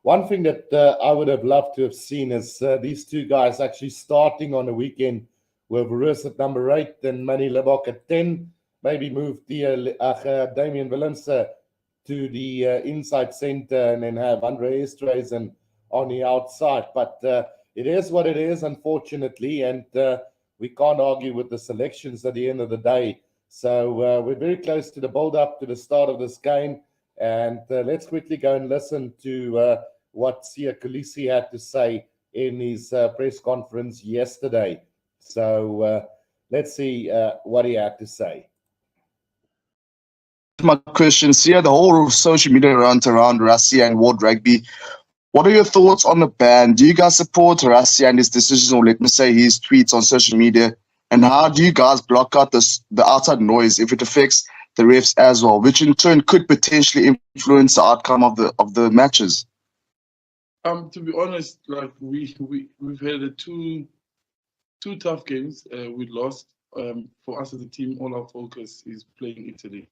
one thing that I would have loved to have seen is these two guys actually starting on the weekend with Roos at number 8 and Manny Lebok at 10. Maybe move Damian Willems to the inside center and then have Andre Esterhuizen on the outside. But it is what it is, unfortunately. And we can't argue with the selections at the end of the day. So we're very close to the build-up to the start of this game. And let's quickly go and listen to what Siya Kolisi had to say in his press conference yesterday. So let's see what he had to say. My question, Siya, the whole social media around Rassie and World Rugby. What are your thoughts on the ban? Do you guys support Rassie and his decisions, or let me say his tweets on social media? And how do you guys block out the outside noise if it affects the refs as well, which in turn could potentially influence the outcome of the matches? To be honest, like we've had two tough games. We lost for us as a team, all our focus is playing Italy.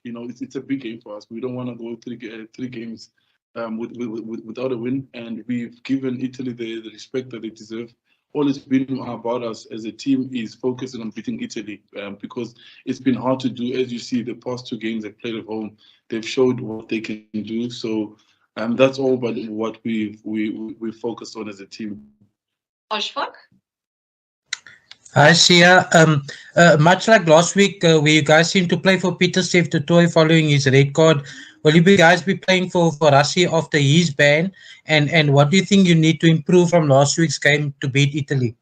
It's a big game for us. We don't want to go three games without a win, and we've given Italy the respect that they deserve. All it's been about us as a team is focusing on beating Italy, because it's been hard to do. As you see, the past two games they played at home, they've showed what they can do. So that's all but what we focused on as a team. Ashfaq? Hi, Sia. Much like last week, where you guys seem to play for Pieter-Steph du Toit following his red card, will you guys be playing for Rassie after his ban? And what do you think you need to improve from last week's game to beat Italy?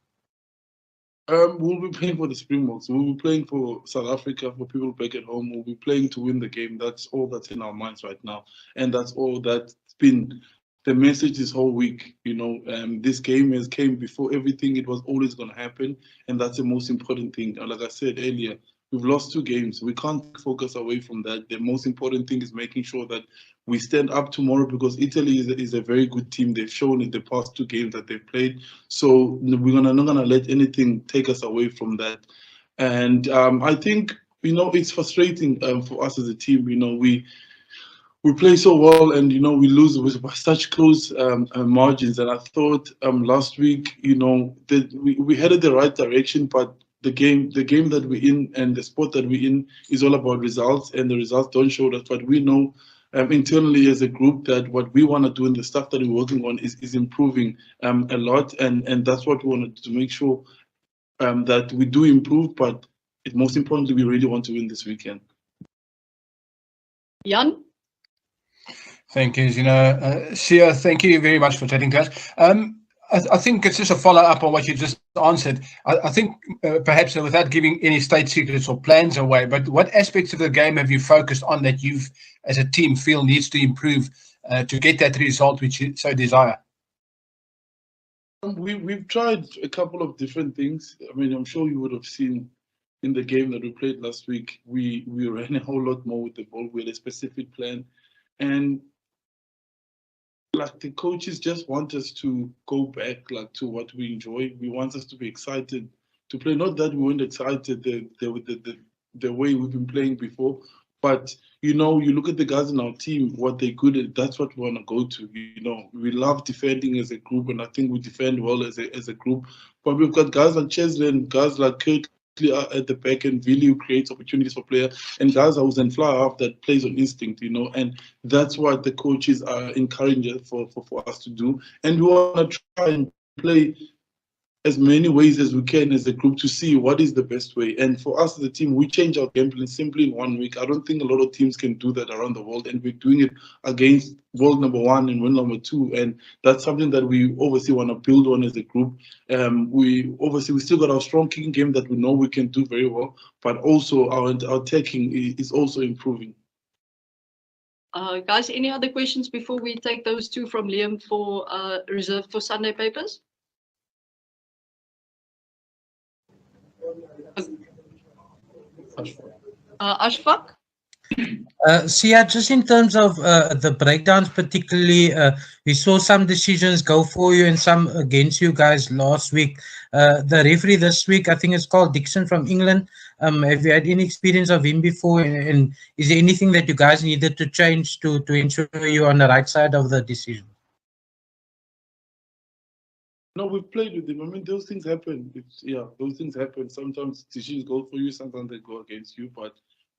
We'll be playing for the Springboks. We'll be playing for South Africa, for people back at home. We'll be playing to win the game. That's all that's in our minds right now. And that's all that's been the message this whole week. This game came before everything. It was always going to happen. And that's the most important thing. Like I said earlier, we've lost two games. We can't focus away from that. The most important thing is making sure that we stand up tomorrow, because Italy is a very good team. They've shown in the past two games that they've played. So we're not gonna let anything take us away from that. And I think it's frustrating for us as a team. We play so well, and we lose by such close margins. And I thought last week, that we headed the right direction, but the game that we're in and the sport that we're in is all about results, and the results don't show that. But we know internally as a group that what we want to do and the stuff that we're working on is improving a lot, and that's what we want to make sure that we do improve. But most importantly, we really want to win this weekend. Jan? Thank you, Zina. Sia, thank you very much for chatting to us. I think it's just a follow-up on what you just answered. I think perhaps without giving any state secrets or plans away, but what aspects of the game have you focused on that you've, as a team, feel needs to improve to get that result which you so desire? We've tried a couple of different things. I mean, I'm sure you would have seen in the game that we played last week, we ran a whole lot more with the ball. We had a specific plan. And like the coaches just want us to go back to what we enjoy. We want us to be excited to play. Not that we weren't excited the way we've been playing before, but you look at the guys in our team, what they're good at. That's what we want to go to. We love defending as a group, and I think we defend well as a group. But we've got guys like Cheslin, guys like Kurt at the back end, really who creates opportunities for players, and guys who's in fly off that plays on instinct, and that's what the coaches are encouraging for us to do. And we want to try and play as many ways as we can as a group to see what is the best way. And for us as a team, we change our game plan simply in 1 week. I don't think a lot of teams can do that around the world, and we're doing it against world number 1 and world number 2, and that's something that we obviously want to build on as a group. We still got our strong kicking game that we know we can do very well, but also our attacking is also improving. Guys, any other questions before we take those two from Liam for reserved for Sunday papers? Ashfaq? Sia, just in terms of the breakdowns, particularly, we saw some decisions go for you and some against you guys last week. The referee this week, I think it's called Dixon from England. Have you had any experience of him before? And is there anything that you guys needed to change to ensure you're on the right side of the decision? No, we've played with him. I mean, those things happen. Those things happen. Sometimes decisions go for you, sometimes they go against you. But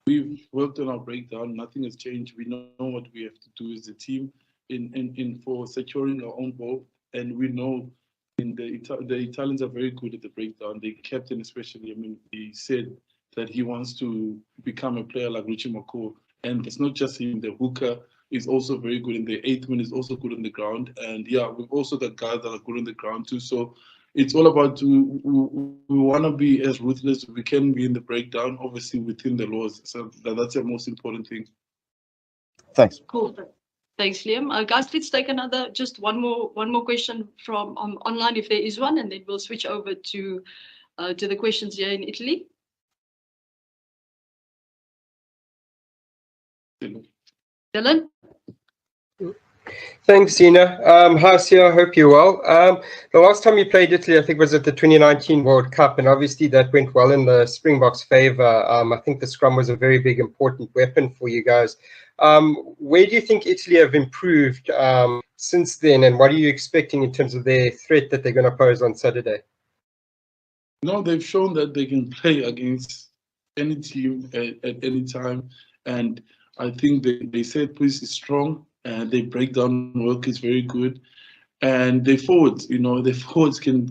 we've worked on our breakdown. Nothing has changed. We know what we have to do as a team in for securing our own ball. And we know the Italians are very good at the breakdown. The captain especially, I mean, he said that he wants to become a player like Richie McCaw. And it's not just him, the hooker is also very good, and the 8th man is also good on the ground. And we've also got guys that are good on the ground too. So it's all about we want to be as ruthless as we can be in the breakdown, obviously within the laws. So that's the most important thing. Thanks. Cool. Thanks, Liam. Guys, let's take just one more question from online if there is one, and then we'll switch over to the questions here in Italy. Dylan? Thanks, Zina. Hi, Sia. I hope you're well. The last time you played Italy, I think, was at the 2019 World Cup, and obviously that went well in the Springboks' favour. I think the scrum was a very big, important weapon for you guys. Where do you think Italy have improved since then, and what are you expecting in terms of their threat that they're going to pose on Saturday? No, they've shown that they can play against any team at any time, and I think they set piece is strong, and they break down work is very good, and they forwards, the forwards can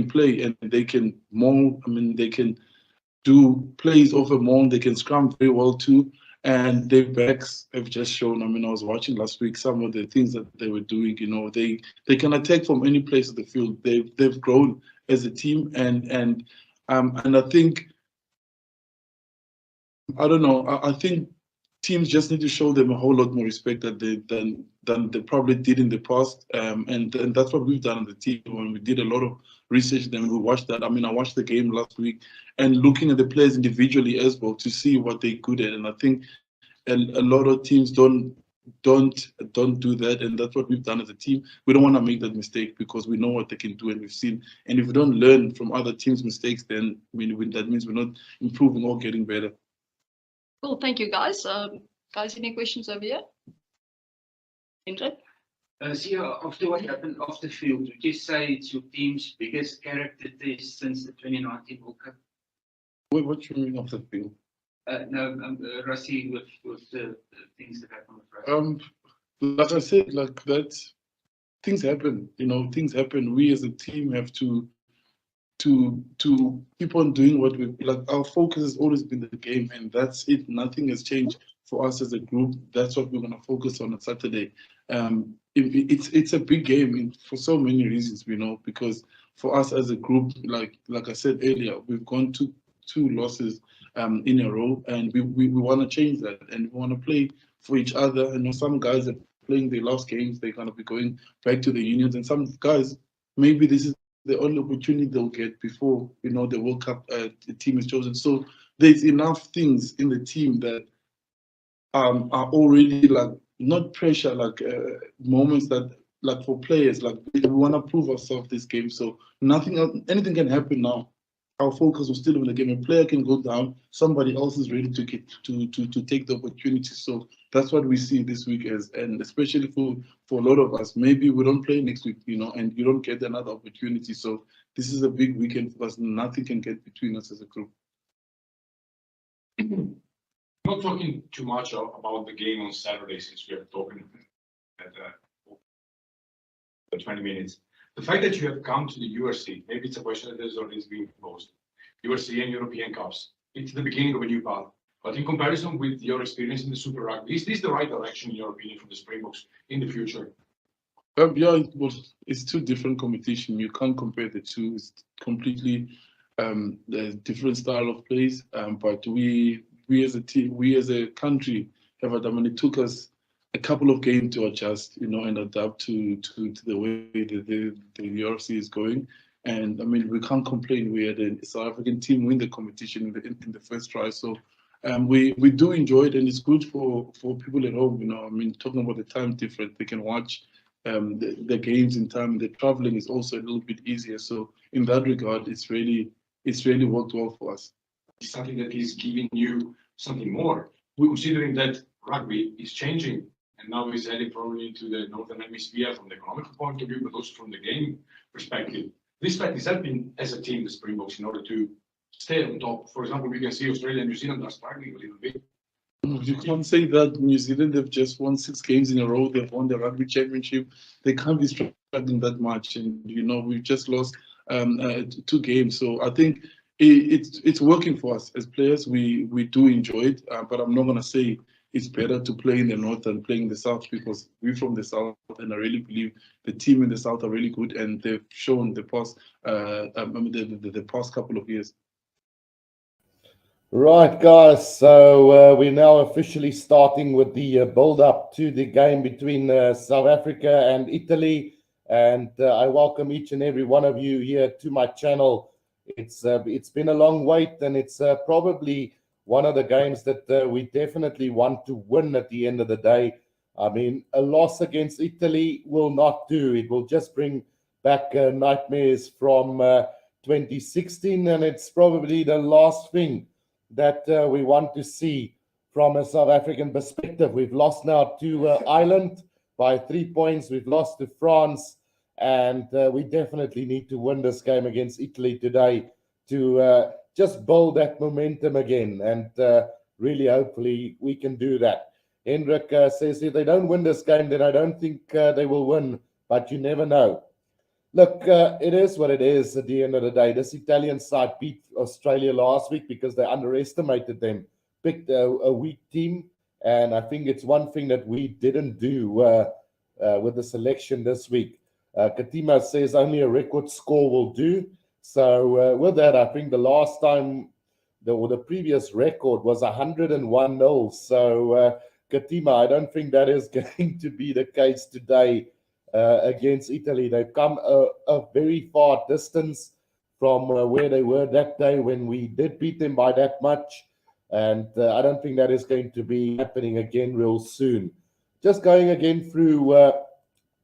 play, and they can maul. I mean, they can do plays over maul. They can scrum very well too, and their backs have just shown. I mean, I was watching last week some of the things that they were doing. They can attack from any place of the field. They've grown as a team, and I think, I don't know. I think teams just need to show them a whole lot more respect than they probably did in the past. And that's what we've done on the team. When we did a lot of research, then we watched that. I mean, I watched the game last week and looking at the players individually as well to see what they're good at. And I think a lot of teams don't do that, and that's what we've done as a team. We don't want to make that mistake because we know what they can do and we've seen. And if we don't learn from other teams' mistakes, then that means we're not improving or getting better. Cool, thank you, guys. Guys, any questions over here? Indra? After what happened off the field, would you say it's your team's biggest character test since the 2019 World Cup? What do you mean off the field? Rassie, with the things that happened with Rassie. Like I said, like that, things happen. Things happen. We as a team have to keep on doing what we like. Our focus has always been the game, and that's it. Nothing has changed for us as a group. That's what we're gonna focus on Saturday. It's a big game for so many reasons, because for us as a group, like I said earlier, we've gone two losses in a row, and we want to change that, and we want to play for each other. I know some guys are playing their last games, they're gonna be going back to the unions, and some guys, maybe this is the only opportunity they'll get before the World Cup the team is chosen. So there's enough things in the team that are already like not pressure, like moments that like for players, like we want to prove ourselves this game. So anything can happen now. Our focus was still in the game. A player can go down, somebody else is ready to take the opportunity. So that's what we see this week and especially for a lot of us. Maybe we don't play next week, and you don't get another opportunity. So this is a big weekend for us. Nothing can get between us as a group. Not talking too much about the game on Saturday, since we are talking at 20 minutes. The fact that you have come to the URC, maybe it's a question that has already been posed. URC and European Cups, it's the beginning of a new path. But in comparison with your experience in the Super Rugby, is this the right direction, in your opinion, for the Springboks in the future? Yeah, it's two different competitions. You can't compare the two. It's completely different style of plays. But we as a team, we as a country have adapted. It took us a couple of games to adjust, and adapt to the way the URC is going. And I mean, we can't complain. We had a South African team win the competition in the first try. So we do enjoy it, and it's good for people at home. I mean, talking about the time difference, they can watch the games in time. The traveling is also a little bit easier. So in that regard, it's really worked well for us. Something that is giving you something more. We're considering that rugby is changing, and now is heading probably into the Northern Hemisphere from the economic point of view, but also from the game perspective. This fact is helping as a team, the Springboks, in order to stay on top. For example, we can see Australia and New Zealand are struggling a little bit. You can't say that. New Zealand have just won 6 games in a row. They've won the rugby championship. They can't be struggling that much. And we've just lost 2 games. So I think it's working for us as players. We do enjoy it, but I'm not gonna say it's better to play in the north than playing in the south, because we're from the south, and I really believe the team in the south are really good, and they've shown the past the past couple of years. Right, guys. So we're now officially starting with the build-up to the game between South Africa and Italy, and I welcome each and every one of you here to my channel. It's been a long wait, and it's probably one of the games that we definitely want to win at the end of the day. I mean, a loss against Italy will not do. It will just bring back nightmares from 2016, and it's probably the last thing that we want to see from a South African perspective. We've lost now to Ireland by 3 points. We've lost to France, and we definitely need to win this game against Italy today to just build that momentum again. And really, hopefully, we can do that. Hendrik says if they don't win this game, then I don't think they will win, but you never know. Look, it is what it is at the end of the day. This Italian side beat Australia last week because they underestimated them, picked a weak team, and I think it's one thing that we didn't do with the selection this week. Katima says only a record score will do. So with that, I think the last time, the previous record was 101-0. So Katima, I don't think that is going to be the case today against Italy. They've come a very far distance from where they were that day when we did beat them by that much. And I don't think that is going to be happening again real soon. Just going again through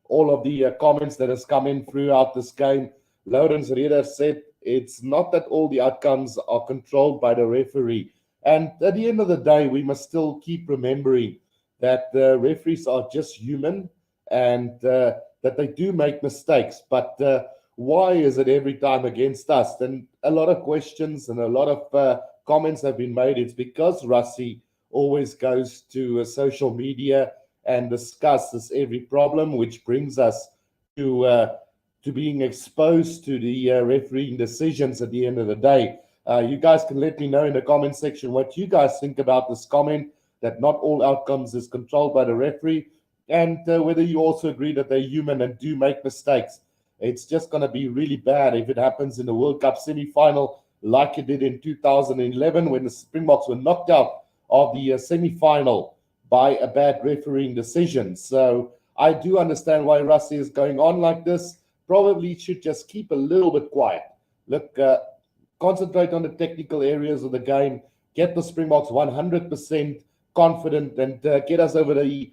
all of the comments that has come in throughout this game. Lawrence Reeder said it's not that all the outcomes are controlled by the referee. And at the end of the day, we must still keep remembering that the referees are just human and that they do make mistakes. But why is it every time against us? Then a lot of questions and a lot of comments have been made. It's because Rassie always goes to social media and discusses every problem, which brings us to being exposed to the refereeing decisions at the end of the day. You guys can let me know in the comment section what you guys think about this comment, that not all outcomes is controlled by the referee, and whether you also agree that they're human and do make mistakes. It's just going to be really bad if it happens in the World Cup semi-final like it did in 2011 when the Springboks were knocked out of the semi-final by a bad refereeing decision. So I do understand why Rassie is going on like this. Probably should just keep a little bit quiet. Look, concentrate on the technical areas of the game, get the Springboks 100% confident, and get us over the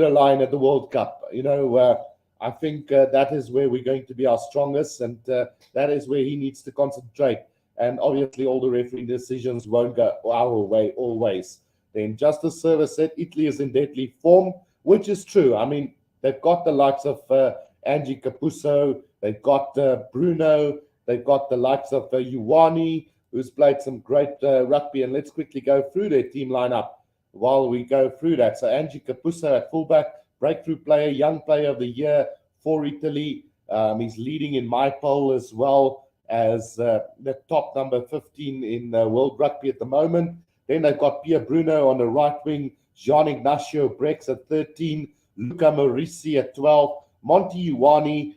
line at the World Cup. You know, I think that is where we're going to be our strongest, and that is where he needs to concentrate. And obviously, all the refereeing decisions won't go our way always. The Injustice Service said Italy is in deadly form, which is true. I mean, they've got the likes of Angie Capuzzo, they've got Bruno, they've got the likes of Ioane, who's played some great rugby. And let's quickly go through their team lineup while we go through that. So Angie Capuzzo at fullback, breakthrough player, young player of the year for Italy. He's leading in my poll as well as the top number 15 in World Rugby at the moment. Then they've got Pierre Bruno on the right wing, Jean Ignacio Brex at 13, Luca Morisi at 12, Monty Ioane,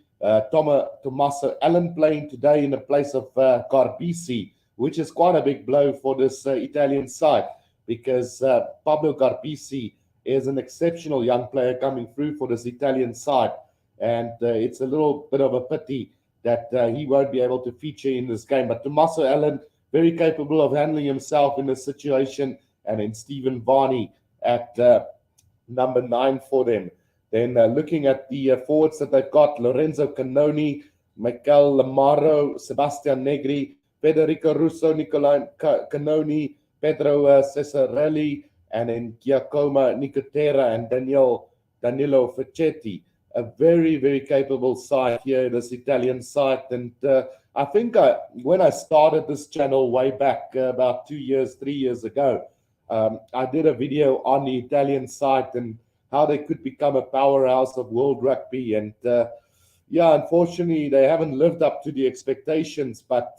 Tommaso Allen playing today in the place of Garbisi, which is quite a big blow for this Italian side because Pablo Garbisi is an exceptional young player coming through for this Italian side. And it's a little bit of a pity that he won't be able to feature in this game. But Tommaso Allen, very capable of handling himself in this situation. And then Stephen Varney at number 9 for them. Then looking at the forwards that they've got, Lorenzo Canoni, Michael Lamaro, Sebastian Negri, Federico Russo, Nicolai Canoni, Pedro Cesarelli, and then Giacomo Nicotera and Danilo Facchetti. A very, very capable side here, this Italian side. And I think when I started this channel way back about 3 years ago, I did a video on the Italian side and how they could become a powerhouse of world rugby. And yeah, unfortunately, they haven't lived up to the expectations. But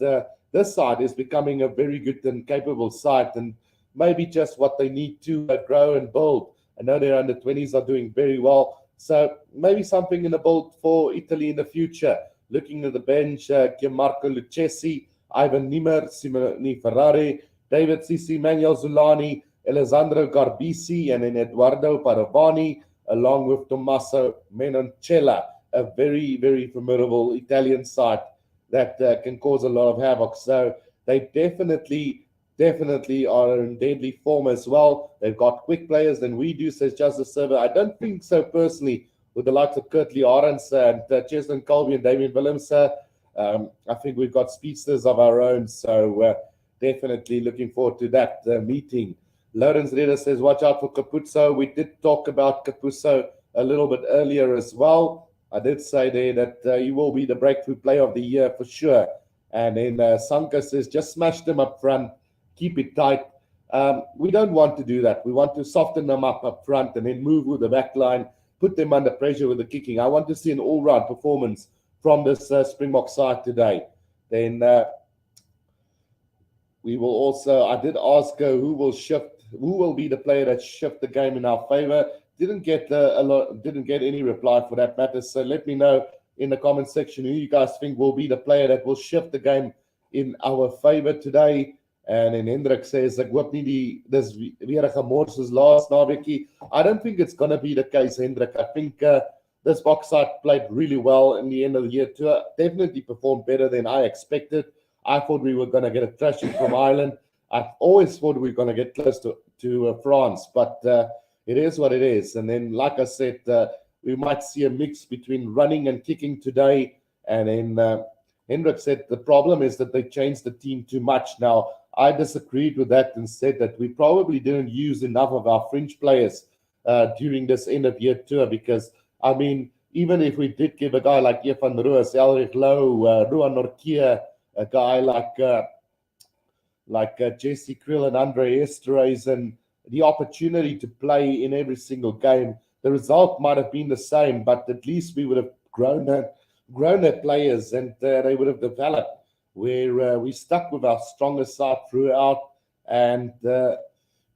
this side is becoming a very good and capable side, and maybe just what they need to grow and build. I know their under-20s are doing very well. So maybe something in the build for Italy in the future. Looking at the bench, Gianmarco Lucchesi, Ivan Nimmer, Simone Ferrari, David Sisi, Manuel Zulani, Alessandro Garbisi, and then Eduardo Paravani, along with Tommaso Menoncella, a very, very formidable Italian side that can cause a lot of havoc. So they definitely definitely are in deadly form as well. They've got quick players than we do, says Justice Server. I don't think so personally with the likes of Kurtley Arends and Cheslin Colby and Damien Willems. I think we've got speedsters of our own, so definitely looking forward to that meeting. Lawrence Reda says, watch out for Capuzzo. We did talk about Capuzzo a little bit earlier as well. I did say there that he will be the breakthrough player of the year for sure. And then Sanka says, just smash them up front, keep it tight. We don't want to do that. We want to soften them up front and then move with the back line, put them under pressure with the kicking. I want to see an all-round performance from this Springbok side today. Then we will also, I did ask who will be the player that shift the game in our favor. Didn't get any reply for that matter. So let me know in the comment section who you guys think will be the player that will shift the game in our favor today. And then Hendrik says, ek hoop nie dis weer 'n gemors soos laas naweekie. I don't think it's going to be the case, Hendrik. I think this Boks side played really well in the end of the year tour. Definitely performed better than I expected. I thought we were going to get a thrashing from Ireland. I always thought we were going to get close to France, but it is what it is. And then, like I said, we might see a mix between running and kicking today. And then Hendrik said the problem is that they changed the team too much. Now, I disagreed with that and said that we probably didn't use enough of our fringe players during this end of year tour because, I mean, even if we did give a guy like Evan Roos, Elrich Lowe, Ruan Norkia, a guy like Jesse Krill and Andre Esterhuizen, the opportunity to play in every single game, the result might have been the same, but at least we would have grown their players and they would have developed. Where we stuck with our strongest side throughout, and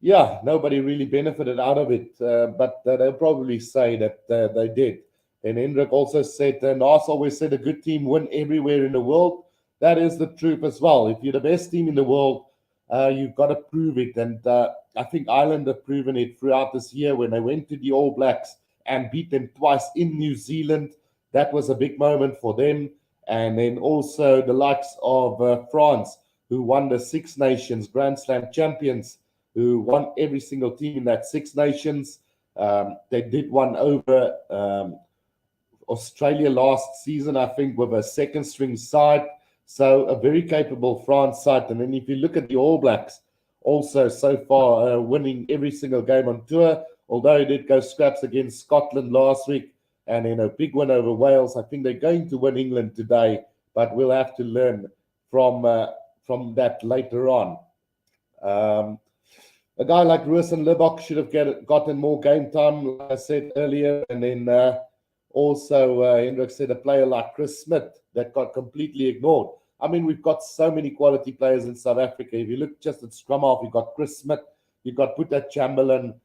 nobody really benefited out of it. But they'll probably say that they did. And Hendrik also said, Nas always said a good team win everywhere in the world. That is the truth as well. If you're the best team in the world, you've got to prove it. And I think Ireland have proven it throughout this year when they went to the All Blacks and beat them twice in New Zealand. That was a big moment for them. And then also the likes of France, who won the Six Nations Grand Slam champions, who won every single team in that Six Nations. They did one over Australia last season, I think, with a second string side. So a very capable France side. And then if you look at the All Blacks, also so far winning every single game on tour, although he did go scraps against Scotland last week. And in a big win over Wales, I think they're going to win England today, but we'll have to learn from that later on. A guy like Roos and Libbok should have gotten more game time, like I said earlier. And then also Hendrik said a player like Chris Smith that got completely ignored. I mean, we've got so many quality players in South Africa. If you look just at scrum half, you've got Chris Smith, you've got Puta Chamberlain,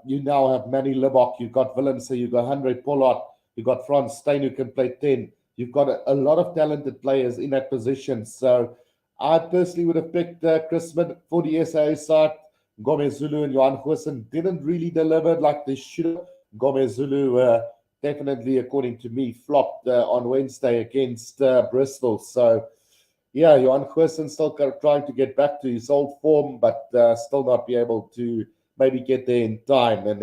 you now have Manny Libbok, you've got Willemse, you've got Andre Pollard, you've got Frans Steyn who can play 10. You've got a lot of talented players in that position. So I personally would have picked Chris Smith for the SA side. Gomez Zulu and Johan Goosen didn't really deliver like they should have. Gomez Zulu definitely, according to me, flopped on Wednesday against Bristol. So, yeah, Johan Goosen still trying to get back to his old form, but still not be able to maybe get there in time. And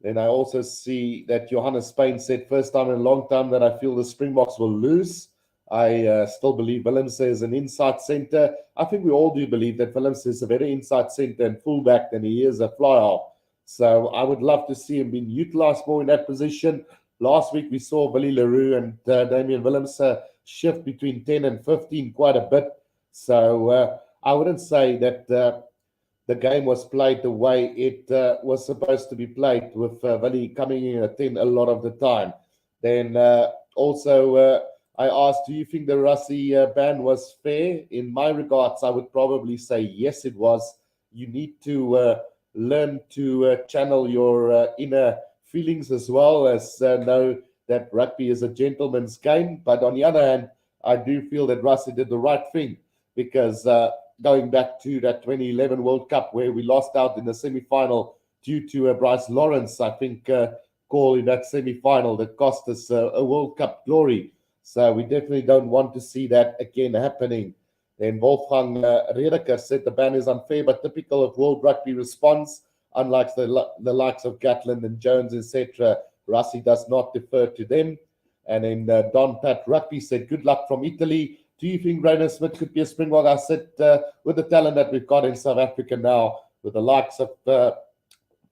then I also see that Johannes Spain said, first time in a long time that I feel the Springboks will lose. I still believe Willemse is an inside centre. I think we all do believe that Willemse is a better inside centre and fullback than he is a fly half. So I would love to see him being utilised more in that position. Last week we saw Willie Leroux and Damien Willemse shift between 10 and 15 quite a bit. So I wouldn't say that the game was played the way it was supposed to be played, with Willie coming in at 10 a lot of the time. Then also I asked, do you think the Rassie ban was fair? In my regards, I would probably say yes, it was. You need to learn to channel your inner feelings as well as know that rugby is a gentleman's game. But on the other hand, I do feel that Rassie did the right thing, because going back to that 2011 World Cup where we lost out in the semi-final due to Bryce Lawrence, I think, call in that semi-final that cost us a World Cup glory. So we definitely don't want to see that again happening. Then Wolfgang Redeker said the ban is unfair but typical of World Rugby response. Unlike the likes of Gatland and Jones, etc., Rassie does not defer to them. And then Don Pat Rugby said, good luck from Italy. Do you think Rainer Smith could be a Springbok? I said, with the talent that we've got in South Africa now, with the likes of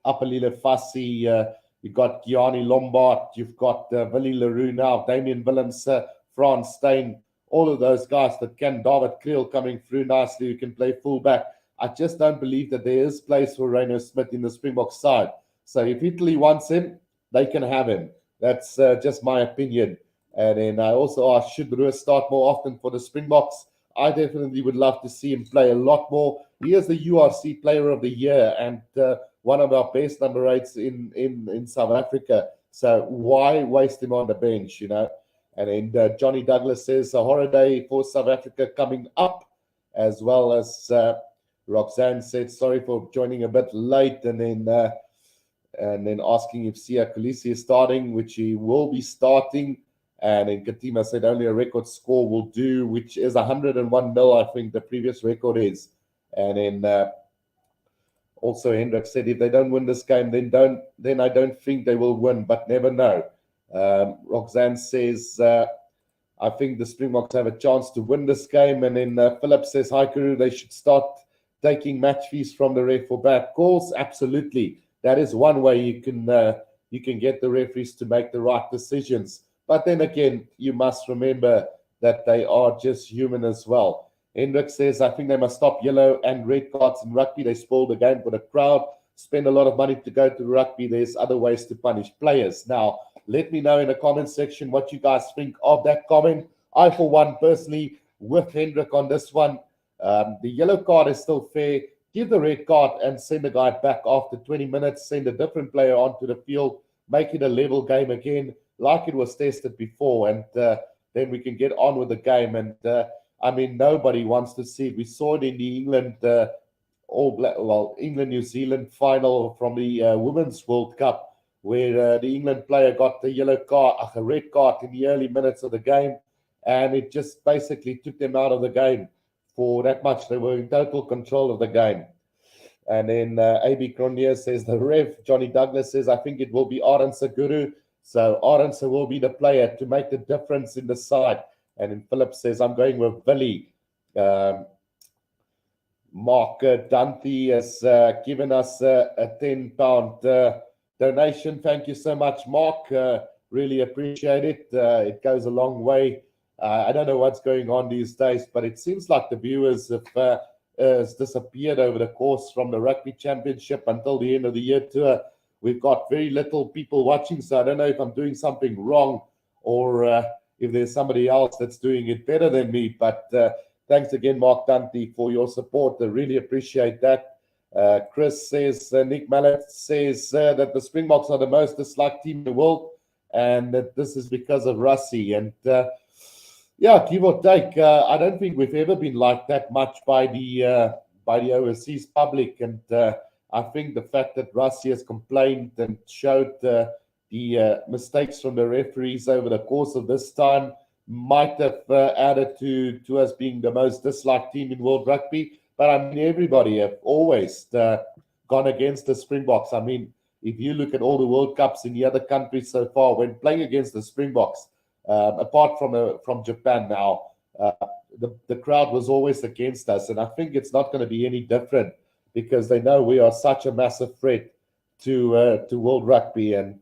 Apelile Fassi, you've got Gianni Lombard, you've got Willie Leroux now, Damien Willems, Frans Steyn, all of those guys that can, David Kriel coming through nicely, who can play fullback. I just don't believe that there is place for Rainer Smith in the Springbok side. So if Italy wants him, they can have him. That's just my opinion. And then I also asked, should Roos start more often for the Springboks? I definitely would love to see him play a lot more. He is the URC Player of the Year and one of our best number 8s in South Africa. So why waste him on the bench, you know? And then Johnny Douglas says a holiday for South Africa coming up, as well as Roxanne said, sorry for joining a bit late, and then asking if Sia Kolisi is starting, which he will be starting. And then Katima said only a record score will do, which is 101-0, I think the previous record is. And then also Hendrik said if they don't win this game, then I don't think they will win, but never know. Roxanne says, I think the Springboks have a chance to win this game. And then Philip says, hi, Kuru, they should start taking match fees from the ref for bad calls. Absolutely. That is one way you can get the referees to make the right decisions. But then again, you must remember that they are just human as well. Hendrik says, I think they must stop yellow and red cards in rugby. They spoil the game for the crowd, spend a lot of money to go to rugby. There's other ways to punish players. Now, let me know in the comment section what you guys think of that comment. I, for one, personally, with Hendrik on this one, the yellow card is still fair. Give the red card and send the guy back after 20 minutes. Send a different player onto the field. Make it a level game again, like it was tested before. And then we can get on with the game. And, I mean, nobody wants to see it. We saw it in the England England-New Zealand final from the Women's World Cup, where the England player got the yellow card, a red card in the early minutes of the game, and it just basically took them out of the game for that much. They were in total control of the game. And then A.B. Cronje says the ref. Johnny Douglas says, I think it will be Arendse Guru. So Arendse will be the player to make the difference in the side. And then Philip says, I'm going with Willie. Mark Dante has given us a £10 donation. Thank you so much, Mark. Really appreciate it. It goes a long way. I don't know what's going on these days, but it seems like the viewers have disappeared over the course from the Rugby Championship until the end of the year tour. We've got very little people watching, so I don't know if I'm doing something wrong or if there's somebody else that's doing it better than me. But thanks again, Mark Dante, for your support. I really appreciate that. Chris says, Nick Mallet says that the Springboks are the most disliked team in the world and that this is because of Rassie. And yeah, give or take, I don't think we've ever been liked that much by the overseas public. And I think the fact that Rassie has complained and showed the mistakes from the referees over the course of this time might have added to us being the most disliked team in World Rugby. But I mean, everybody have always gone against the Springboks. I mean, if you look at all the World Cups in the other countries so far, when playing against the Springboks, apart from Japan now, the crowd was always against us. And I think it's not going to be any different because they know we are such a massive threat to World Rugby. And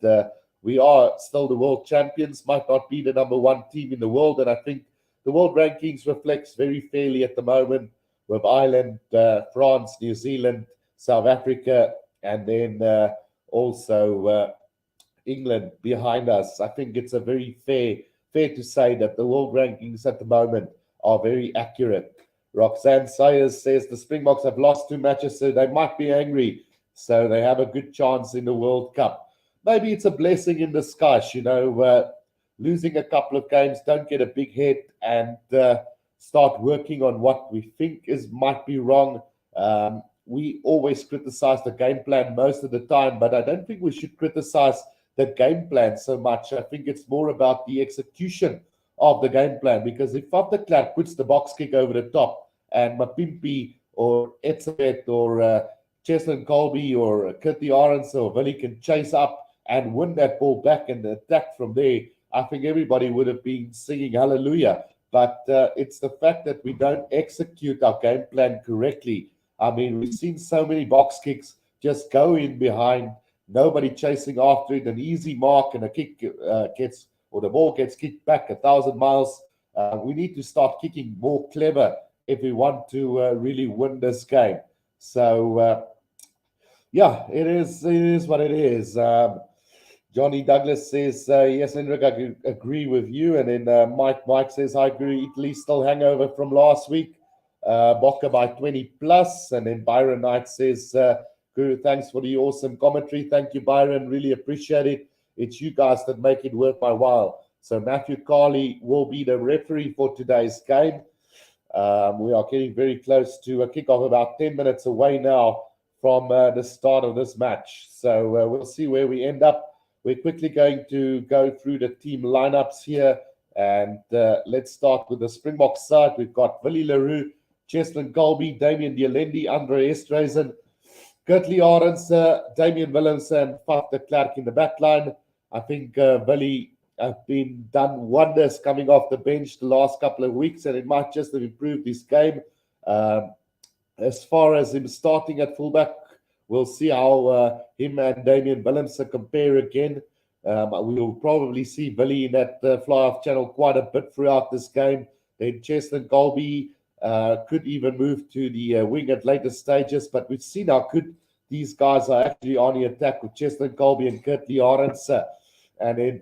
we are still the world champions, might not be the number one team in the world. And I think the world rankings reflects very fairly at the moment with Ireland, France, New Zealand, South Africa, and then also England behind us. I think it's a very fair to say that the world rankings at the moment are very accurate. Roxanne Sayers says the Springboks have lost 2 matches, so they might be angry. So they have a good chance in the World Cup. Maybe it's a blessing in disguise, you know, losing a couple of games, don't get a big head and start working on what we think might be wrong. We always criticize the game plan most of the time, but I don't think we should criticize the game plan so much. I think it's more about the execution of the game plan, because if Van der Klerk puts the box kick over the top and Mapimpi or Etzebeth or Cheslin Colby or Kitty Arons or Willie can chase up and win that ball back and attack from there, I think everybody would have been singing hallelujah. But it's the fact that we don't execute our game plan correctly. I mean, we've seen so many box kicks just go in behind, nobody chasing after it, an easy mark, and a kick gets, or the ball gets kicked back 1,000 miles. We need to start kicking more clever if we want to really win this game. So, yeah, it is what it is. Johnny Douglas says, yes, Hendrik, I agree with you. And then Mike says, I agree, Italy still hangover from last week. Boca by 20 plus. And then Byron Knight says, Guru, thanks for the awesome commentary. Thank you, Byron. Really appreciate it. It's you guys that make it worth my while. So Matthew Carley will be the referee for today's game. We are getting very close to a kickoff, about 10 minutes away now from the start of this match. So we'll see where we end up. We're quickly going to go through the team lineups here. And let's start with the Springboks side. We've got Willie Leroux, Cheslin Colby, Damian Dialendi, Andre Estreisen, Kurtley Arons, Damian Willems, and Faf de Klerk in the back line. I think Willie have been done wonders coming off the bench the last couple of weeks, and it might just have improved his game. As far as him starting at fullback, we'll see how him and Damian Willems compare again. We will probably see Willie in that fly-off channel quite a bit throughout this game. Then Cheslin Colby could even move to the wing at later stages, but we've seen how good these guys are actually on the attack with Cheslin Colby and Kurtley Arons. And then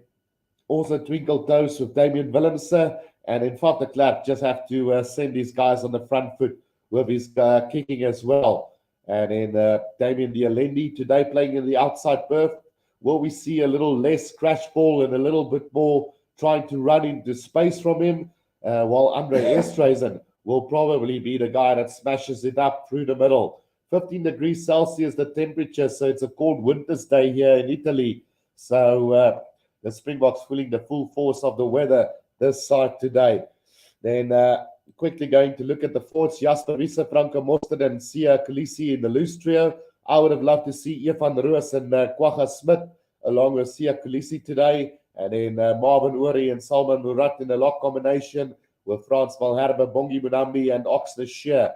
also twinkle toes with Damian Willems. And in fact, de Klerk just have to send these guys on the front foot with his kicking as well. And then Damian Dialendi today playing in the outside berth. Will we see a little less crash ball and a little bit more trying to run into space from him? While Andre Estreisen will probably be the guy that smashes it up through the middle. 15 degrees Celsius, the temperature, so it's a cold winter's day here in Italy. So the Springboks feeling the full force of the weather this side today. Then quickly going to look at the forwards, Jasper Riese, Franco Mostert, and Sia Khaleesi in the loose trio. I would have loved to see Evan Roos and Kwagga Smith along with Sia Khaleesi today. And then Marvin Uri and Salman Murat in the lock combination with Frans Malherbe, Bongi Munambi, and Oxner Shear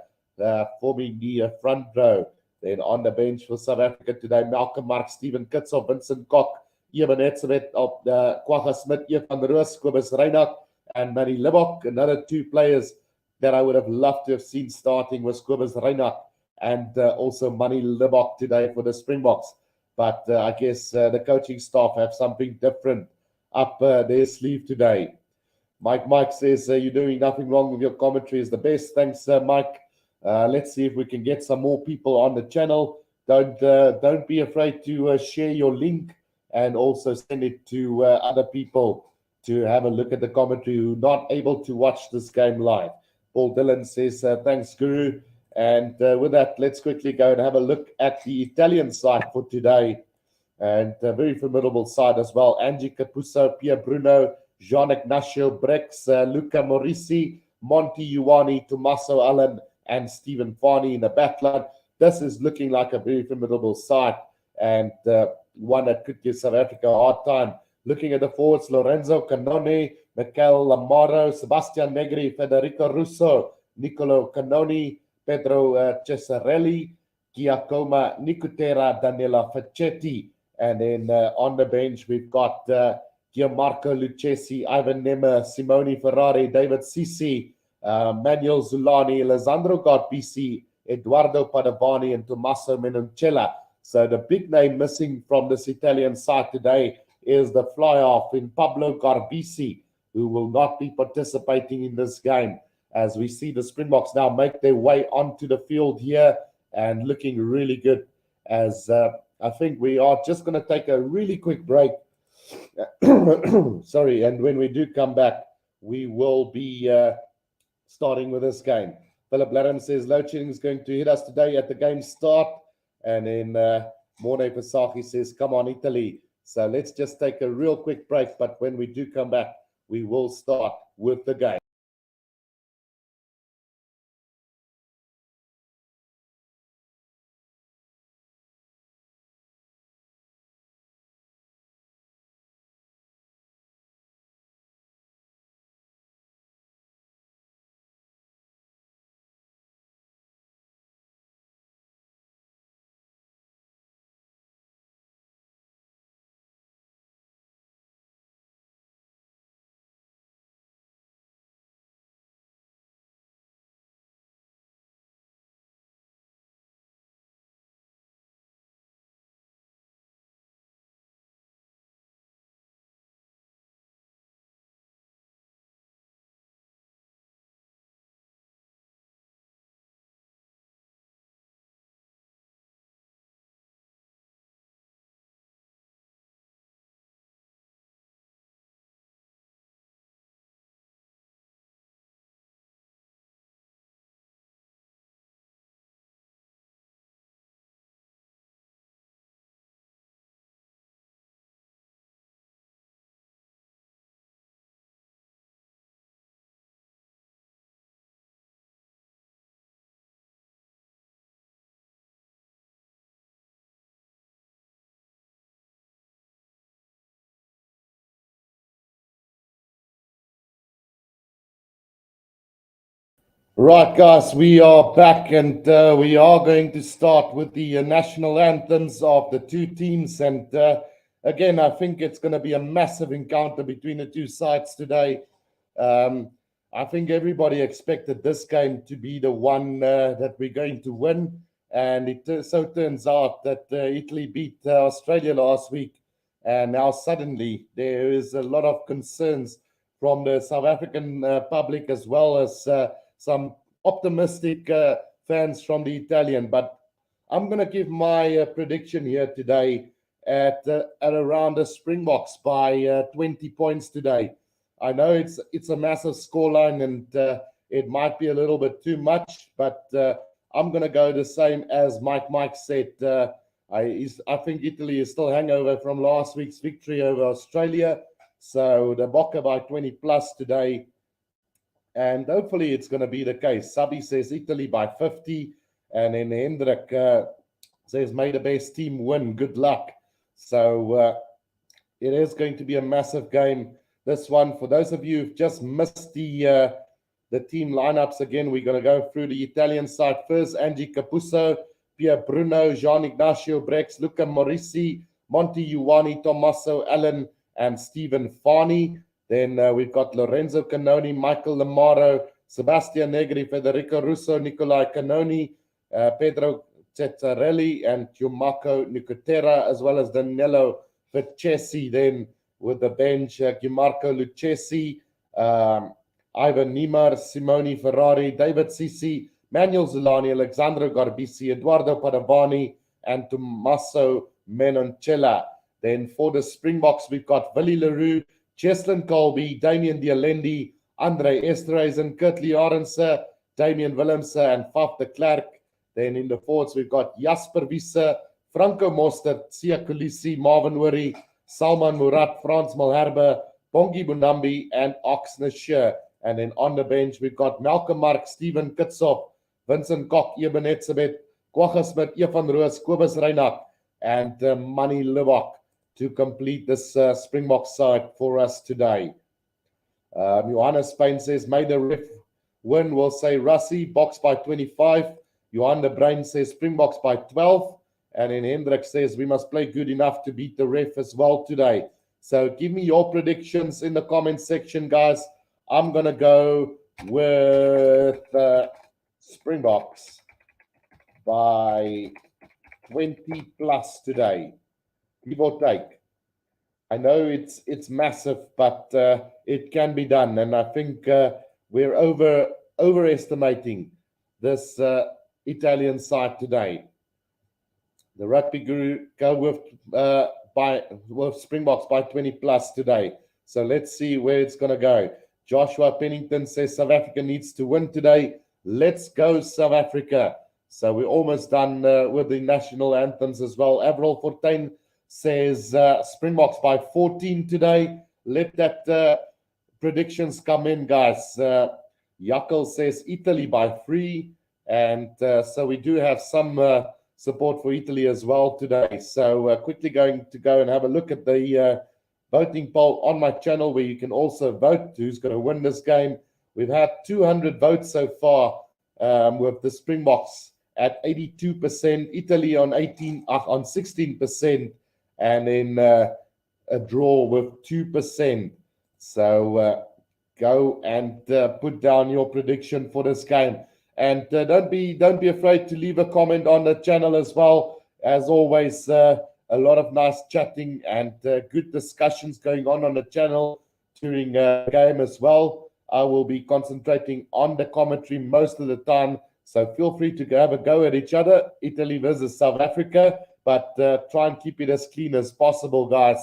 forming the front row. Then on the bench for South Africa today, Malcolm Mark, Stephen Kitzel, Vincent Kok, Eben Etzebeth, Kwagga Smith, Evan Roos, Kobus Reinach, and Manny Libok. Another two players that I would have loved to have seen starting was Kobus Reinach and also Manny Libok today for the Springboks. But I guess the coaching staff have something different up their sleeve today. Mike says, you're doing nothing wrong with your commentary is the best. Thanks, Mike. Let's see if we can get some more people on the channel. Don't be afraid to share your link and also send it to other people to have a look at the commentary who are not able to watch this game live. Paul Dillon says, thanks, Guru. And with that, let's quickly go and have a look at the Italian side for today. And a very formidable side as well. Angie Capuzzo, Pierre Bruno, Jean Ignacio Brex, Luca Morisi, Monty Ioane, Tommaso Allen, and Stephen Farney in the backline. This is looking like a very formidable side and one that could give South Africa a hard time. Looking at the forwards, Lorenzo Cannone, Michael Lamaro, Sebastian Negri, Federico Russo, Nicolo Cannoni, Pedro Cesarelli, Giacomo Nicotera, Daniela Facchetti. And then on the bench, we've got Gianmarco Lucchesi, Ivan Nemmer, Simone Ferrari, David Sisi, Manuel Zulani, Alessandro Garbisi, Eduardo Padovani, and Tommaso Menoncella. So the big name missing from this Italian side today is the fly-off in Pablo Garbisi, who will not be participating in this game. As we see the Springboks now make their way onto the field here and looking really good. As I think we are just going to take a really quick break. Sorry, and when we do come back, we will be starting with this game. Philip Laram says load shedding is going to hit us today at the game start. And then Morne Pasaki says, come on, Italy. So let's just take a real quick break. But when we do come back, we will start with the game. Right, guys, we are back and we are going to start with the national anthems of the two teams. And again, I think it's going to be a massive encounter between the two sides today. I think everybody expected this game to be the one that we're going to win. And it so turns out that Italy beat Australia last week. And now suddenly there is a lot of concerns from the South African public as well as some optimistic fans from the Italian. But I'm going to give my prediction here today at around the Springboks by 20 points today. I know it's a massive scoreline and it might be a little bit too much, but I'm going to go the same as Mike said. I think Italy is still hangover from last week's victory over Australia. So the Bokke by 20 plus today. And hopefully it's going to be the case. Sabi says Italy by 50. And then Hendrik says, may the best team win. Good luck. So it is going to be a massive game. This one, for those of you who've just missed the team lineups again, we're going to go through the Italian side first. Angie Capuzzo, Pier Bruno, Jean Ignacio Brex, Luca Morisi, Monty Ioane, Tommaso Allen, and Stephen Farney. Then we've got Lorenzo Canoni, Michael Lamaro, Sebastian Negri, Federico Russo, Nicolai Canoni, Pedro Cettarelli, and Gianmarco Nicotera, as well as Danilo Vercesi. Then with the bench, Gianmarco Lucchesi, Ivan Niemeyer, Simone Ferrari, David Sisi, Manuel Zulani, Alexandro Garbisi, Eduardo Padavani, and Tommaso Menoncella. Then for the Springboks, we've got Willie Leroux, Cheslin Colby, Damien Dialendi, Andre Esterhuizen, Kurtley Arendse, Damian Willemse, and Faf de Klerk. Then in the forwards, we've got Jasper Wiese, Franco Mostert, Sia Kulisi, Marvin Worry, Salman Murat, Frans Malherbe, Bongi Bunambi, and Oxner Shear. And then on the bench, we've got Malcolm Mark, Steven Kitsop, Vincent Kok, Eben Etzebeth, Kwagga Smit, Evan Roos, Kobus Reinach, and Manny Lubbock to complete this Springbok side for us today. Johannes Spain says, may the ref win. We'll say Rassie, Boks by 25. Johan de Bruin says Springboks by 12. And then Hendrik says we must play good enough to beat the ref as well today. So give me your predictions in the comment section, guys. I'm going to go with Springboks by 20 plus today, give or take. I know it's massive, but it can be done. And I think we're overestimating this Italian side today. The Rugby Guru go with Springboks by 20 plus today. So let's see where it's going to go. Joshua Pennington says South Africa needs to win today. Let's go, South Africa. So we're almost done with the national anthems as well. Avril Fortuin says Springboks by 14 today. Let that predictions come in, guys. Jakel says Italy by 3. And so we do have some support for Italy as well today. So quickly going to go and have a look at the voting poll on my channel where you can also vote who's going to win this game. We've had 200 votes so far with the Springboks at 82%, Italy on 16%, and then a draw with 2%. So go and put down your prediction for this game. And don't be afraid to leave a comment on the channel as well. As always, a lot of nice chatting and good discussions going on the channel during the game as well. I will be concentrating on the commentary most of the time, so feel free to have a go at each other, Italy versus South Africa, but try and keep it as clean as possible, guys,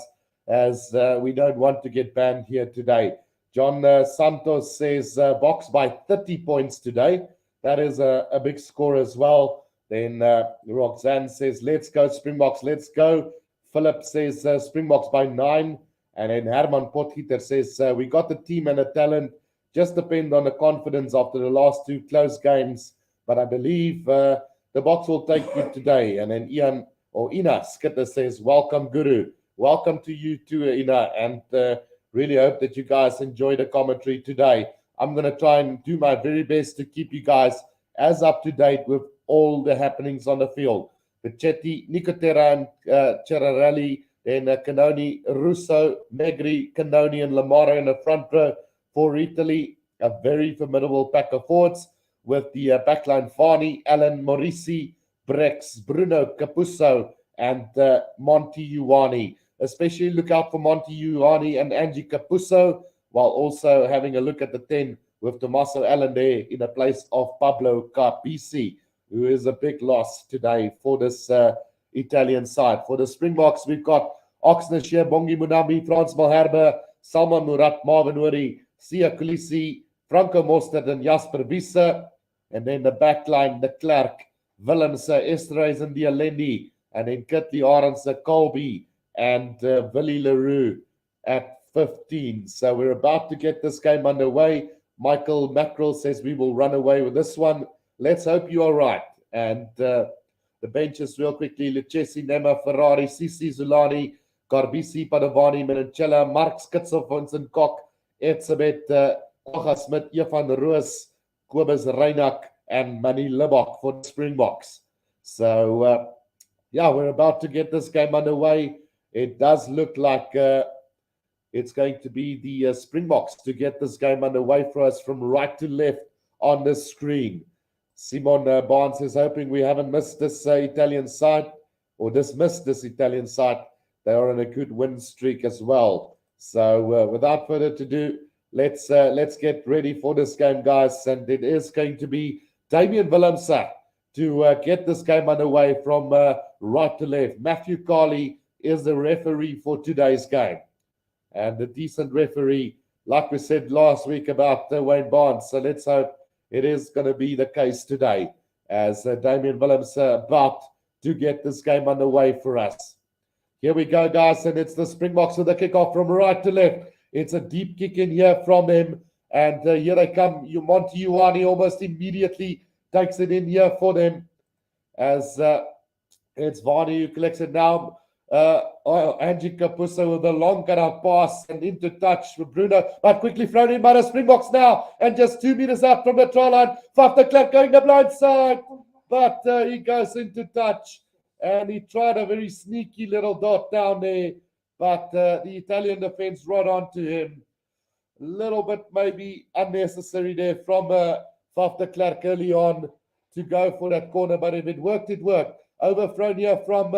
as we don't want to get banned here today. John Santos says Boks by 30 points today. That is a big score as well. Then Roxanne says, let's go Springboks, let's go. Philip says Springboks by 9. And then Herman Potgieter says, we got the team and the talent. Just depend on the confidence after the last 2 close games. But I believe the Boks will take it today. And then Ina Skitter says, welcome, Guru. Welcome to you too, Ina. And really hope that you guys enjoy the commentary today. I'm going to try and do my very best to keep you guys as up to date with all the happenings on the field. Pichetti, Nicotera, and Cherarelli, then Canoni, Russo, Negri, Canoni, and Lamara in the front row for Italy. A very formidable pack of forwards with the backline Fani, Alan Morisi, Brex, Bruno Capuzzo, and Monty Ioane. Especially look out for Monty Ioane and Angie Capuzzo, while also having a look at the 10 with Tommaso Allen there in the place of Pablo Capisi, who is a big loss today for this Italian side. For the Springboks, we've got Oxnashire, Bongi Munambi, Frans Malherbe, Salman Murat, Marvin Uri, Sia Kulisi, Franco Mostert, and Jasper Wiese. And then the backline, de Klerk, Willems, Esterhuis, and Dialendi. And then Kitley Arends, Colby, and Willie Leroux at 15. So we're about to get this game underway. Michael Mackerel says we will run away with this one. Let's hope you are right. And the benches real quickly. Lucchesi, Nema, Ferrari, Sisi, Zulani, Garbisi, Padovani, Menancella, Mark Skitsel, Vincent Kok, Etzebeth, Kocha Smith, Evan Roos, Kobus Reinak, and Manny Libok for the Springboks. So, yeah, we're about to get this game underway. It does look like it's going to be the Springboks to get this game underway for us from right to left on the screen. Simon Barnes is hoping we haven't missed this Italian side or dismissed this Italian side. They are on a good win streak as well. So without further ado, let's get ready for this game, guys. And it is going to be Damian Willems to get this game underway from right to left. Matthew Carley is the referee for today's game. And the decent referee, like we said last week about Wayne Barnes. So let's hope it is going to be the case today as Damian Willems about to get this game underway for us. Here we go, guys, and it's the Springboks with the kickoff from right to left. It's a deep kick in here from them, and here they come. Monty Ioane almost immediately takes it in here for them as it's Varney who collects it now. Angie Capuzzo with a long cutout pass and into touch with Bruno, but quickly thrown in by the Springboks now, and just 2 meters out from the try line. Faf de Klerk going the blind side, but he goes into touch, and he tried a very sneaky little dot down there, but the Italian defense right onto him. A little bit maybe unnecessary there from Faf de Klerk early on to go for that corner, but if it worked, it worked. Overthrown here from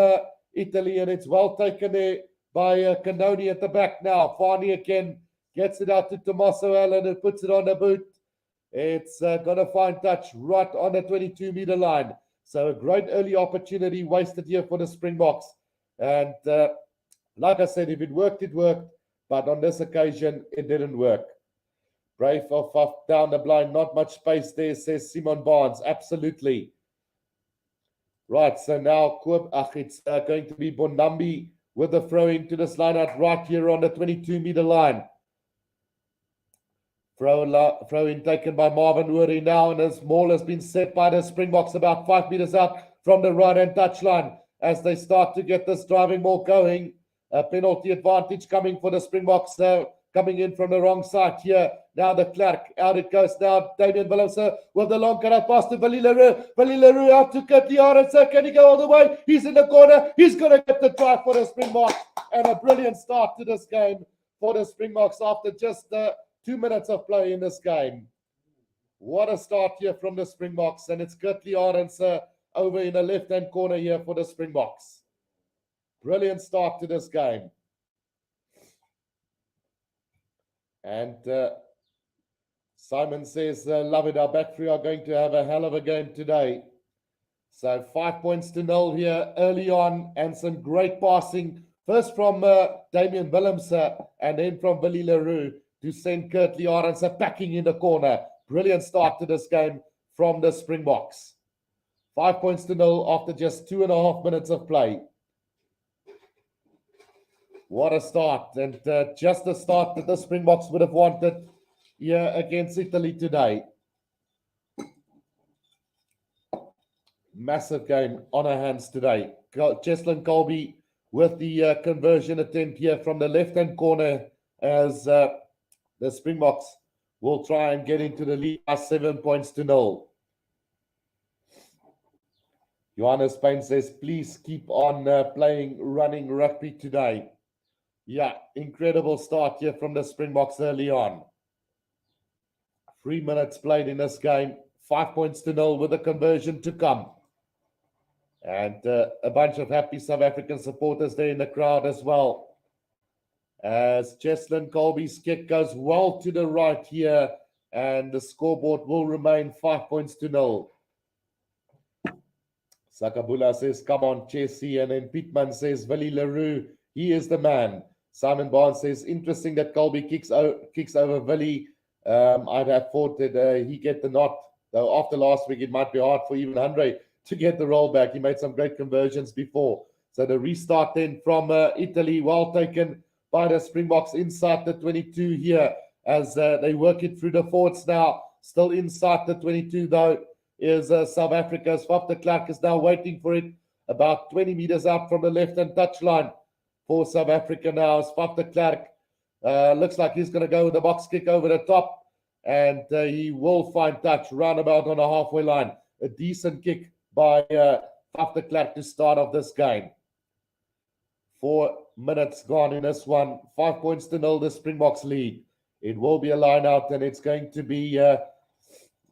Italy, and it's well taken there by Canoni at the back now. Fani again gets it out to Tommaso Allen and puts it on the boot. It's going to find touch right on the 22-meter line. So a great early opportunity wasted here for the Springboks. And like I said, if it worked, it worked. But on this occasion, it didn't work. Brave off down the blind. Not much space there, says Simon Barnes. Absolutely. Right, so now it's going to be Bonambi with the throw into this line out right here on the 22-meter line. Throw in taken by Marvin Uri now, and as Maul has been set by the Springboks about 5 meters out from the right-hand touchline as they start to get this driving ball going. A penalty advantage coming for the Springboks, coming in from the wrong side here. Now the Klerk, out it goes now. Damian Willems with the long cutout pass to Willie Leroux. Willie Leroux out to Kitley Arends. Can he go all the way? He's in the corner. He's going to get the try for the Springboks. And a brilliant start to this game for the Springboks after just 2 minutes of play in this game. What a start here from the Springboks. And it's Kitley Arends over in the left-hand corner here for the Springboks. Brilliant start to this game. And Simon says, love it, our back three are going to have a hell of a game today. So 5 points to 0 here early on, and some great passing. First from Damian Willems and then from Willie Leroux to send Kitley Arends packing in the corner. Brilliant start to this game from the Springboks. 5 points to 0 after just 2.5 minutes of play. What a start, and just the start that the Springboks would have wanted here against Italy today. Massive game on our hands today. Cheslin Colby with the conversion attempt here from the left-hand corner as the Springboks will try and get into the lead by 7 points to 0. Johannes Payne says, please keep on running rugby today. Yeah, incredible start here from the Springboks early on. 3 minutes played in this game, 5 points to 0 with a conversion to come. And a bunch of happy South African supporters there in the crowd as well. As Cheslin Colby's kick goes well to the right here, and the scoreboard will remain 5 points to 0. Sakabula says, come on, Chessie. And then Pittman says, Willie Leroux, he is the man. Simon Barnes says, interesting that Colby kicks over Willie. I'd have thought that he get the nod. Though after last week, it might be hard for even Andre to get the roll back. He made some great conversions before. So the restart then from Italy, well taken by the Springboks inside the 22 here as they work it through the forwards now. Still inside the 22 though is South Africa's Faf de Klerk is now waiting for it about 20 meters out from the left-hand touchline for South Africa now. As Faf de Klerk looks like he's going to go with the box kick over the top, and he will find touch roundabout on the halfway line. A decent kick by Faf de Klerk to start off this game. 4 minutes gone in this one. 5 points to 0, the Springboks lead. It will be a line out, and it's going to be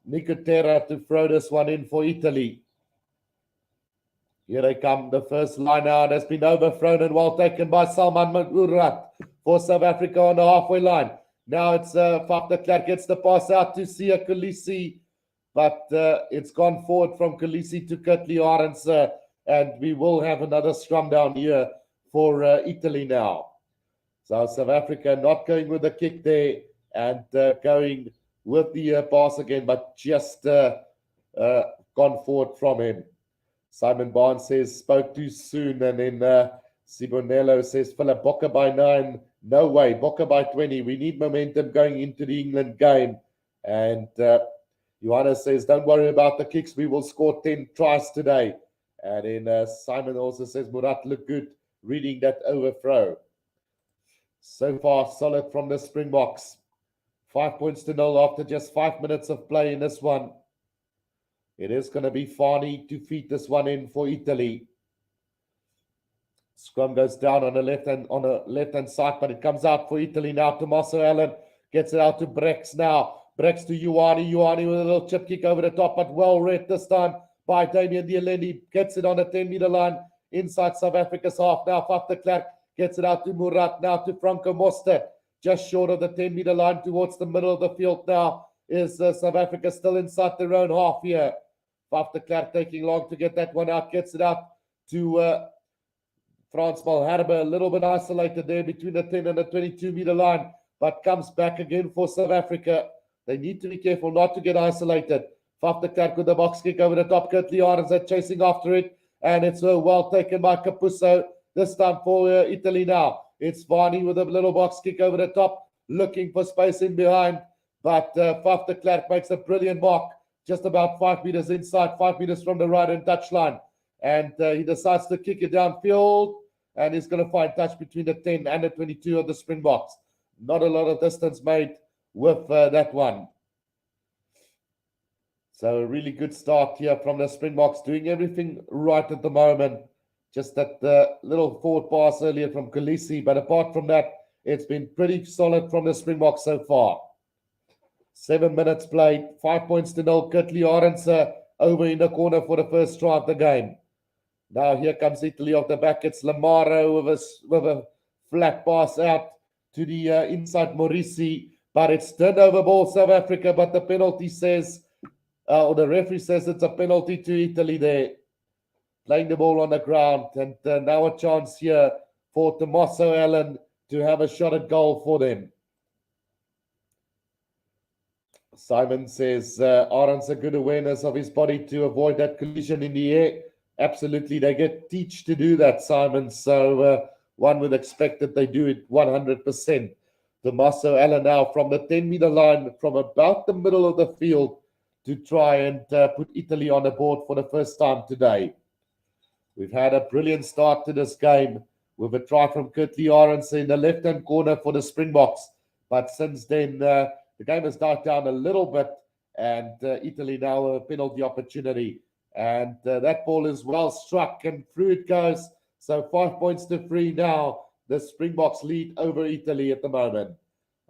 Nicotera to throw this one in for Italy. Here they come. The first line out has been overthrown and well taken by Salman Murat for South Africa on the halfway line. Now it's Faf de Klerk gets the pass out to Sia Khaleesi, but it's gone forward from Khaleesi to Kurtley Arends, and we will have another scrum down here for Italy now. So South Africa not going with the kick there and going with the pass again, but just gone forward from him. Simon Barnes says, spoke too soon. And then Sibonello says, Philip, Bokke by 9. No way, Bokke by 20. We need momentum going into the England game. And Johannes says, don't worry about the kicks. We will score 10 tries today. And then Simon also says, Murat looked good reading that overthrow. So far, solid from the Springboks. 5 points to 0 after just 5 minutes of play in this one. It is going to be Fani to feed this one in for Italy. Scrum goes down on the left-hand side, but it comes out for Italy now. Tommaso Allen gets it out to Brex now. Brex to Ioane. Ioane with a little chip kick over the top, but well read this time by Damian Dielendi. Gets it on the 10-meter line inside South Africa's half. Now Faf de Klerk gets it out to Murat. Now to Franco Mostert. Just short of the 10-meter line towards the middle of the field now is South Africa still inside their own half here. Faf de Klerk taking long to get that one out. Gets it out to Frans Malherbe. A little bit isolated there between the 10 and the 22-meter line, but comes back again for South Africa. They need to be careful not to get isolated. Faf de Klerk with the box kick over the top. Kurtley Arends are chasing after it, and it's well taken by Capuzzo. This time for Italy now. It's Varney with a little box kick over the top, looking for space in behind. But Faf de Klerk makes a brilliant mark, just about 5 meters inside, 5 meters from the right-hand touchline. And he decides to kick it downfield, and he's going to find touch between the 10 and the 22 of the Springboks. Not a lot of distance made with that one. So a really good start here from the Springboks, doing everything right at the moment. Just that little forward pass earlier from Khaleesi. But apart from that, it's been pretty solid from the Springboks so far. 7 minutes played, 5 points to 0. Kurtley Arends over in the corner for the first try of the game. Now here comes Italy off the back. It's Lamaro with a flat pass out to the inside Morisi. But it's turnover ball South Africa. But the penalty says, or the referee says it's a penalty to Italy there. Playing the ball on the ground, and now a chance here for Tommaso Allen to have a shot at goal for them. Simon says Arends a good awareness of his body to avoid that collision in the air. Absolutely, they get teach to do that, Simon. So one would expect that they do it 100%. Tommaso Allen now from the 10-meter line, from about the middle of the field, to try and put Italy on the board for the first time today. We've had a brilliant start to this game with a try from Kurtley Arends in the left-hand corner for the Springboks. But since then, the game has died down a little bit, and Italy now a penalty opportunity. And that ball is well struck, and through it goes. So 5 points to 3 now. The Springboks lead over Italy at the moment.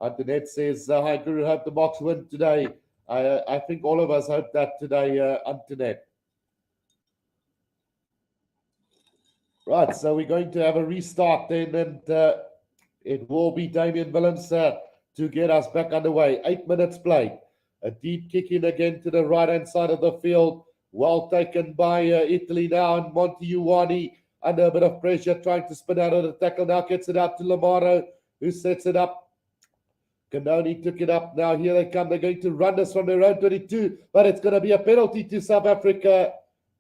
Antoinette says, hi, Guru, hope the Boks win today. I think all of us hope that today, Antoinette. Right, so we're going to have a restart then, and it will be Damian Willems to get us back underway. 8 minutes played. A deep kick in again to the right-hand side of the field. Well taken by Italy now, and Monty Ioane under a bit of pressure, trying to spin out of the tackle. Now gets it out to Lamaro, who sets it up. Canoni took it up. Now here they come. They're going to run this from their own 22, but it's going to be a penalty to South Africa,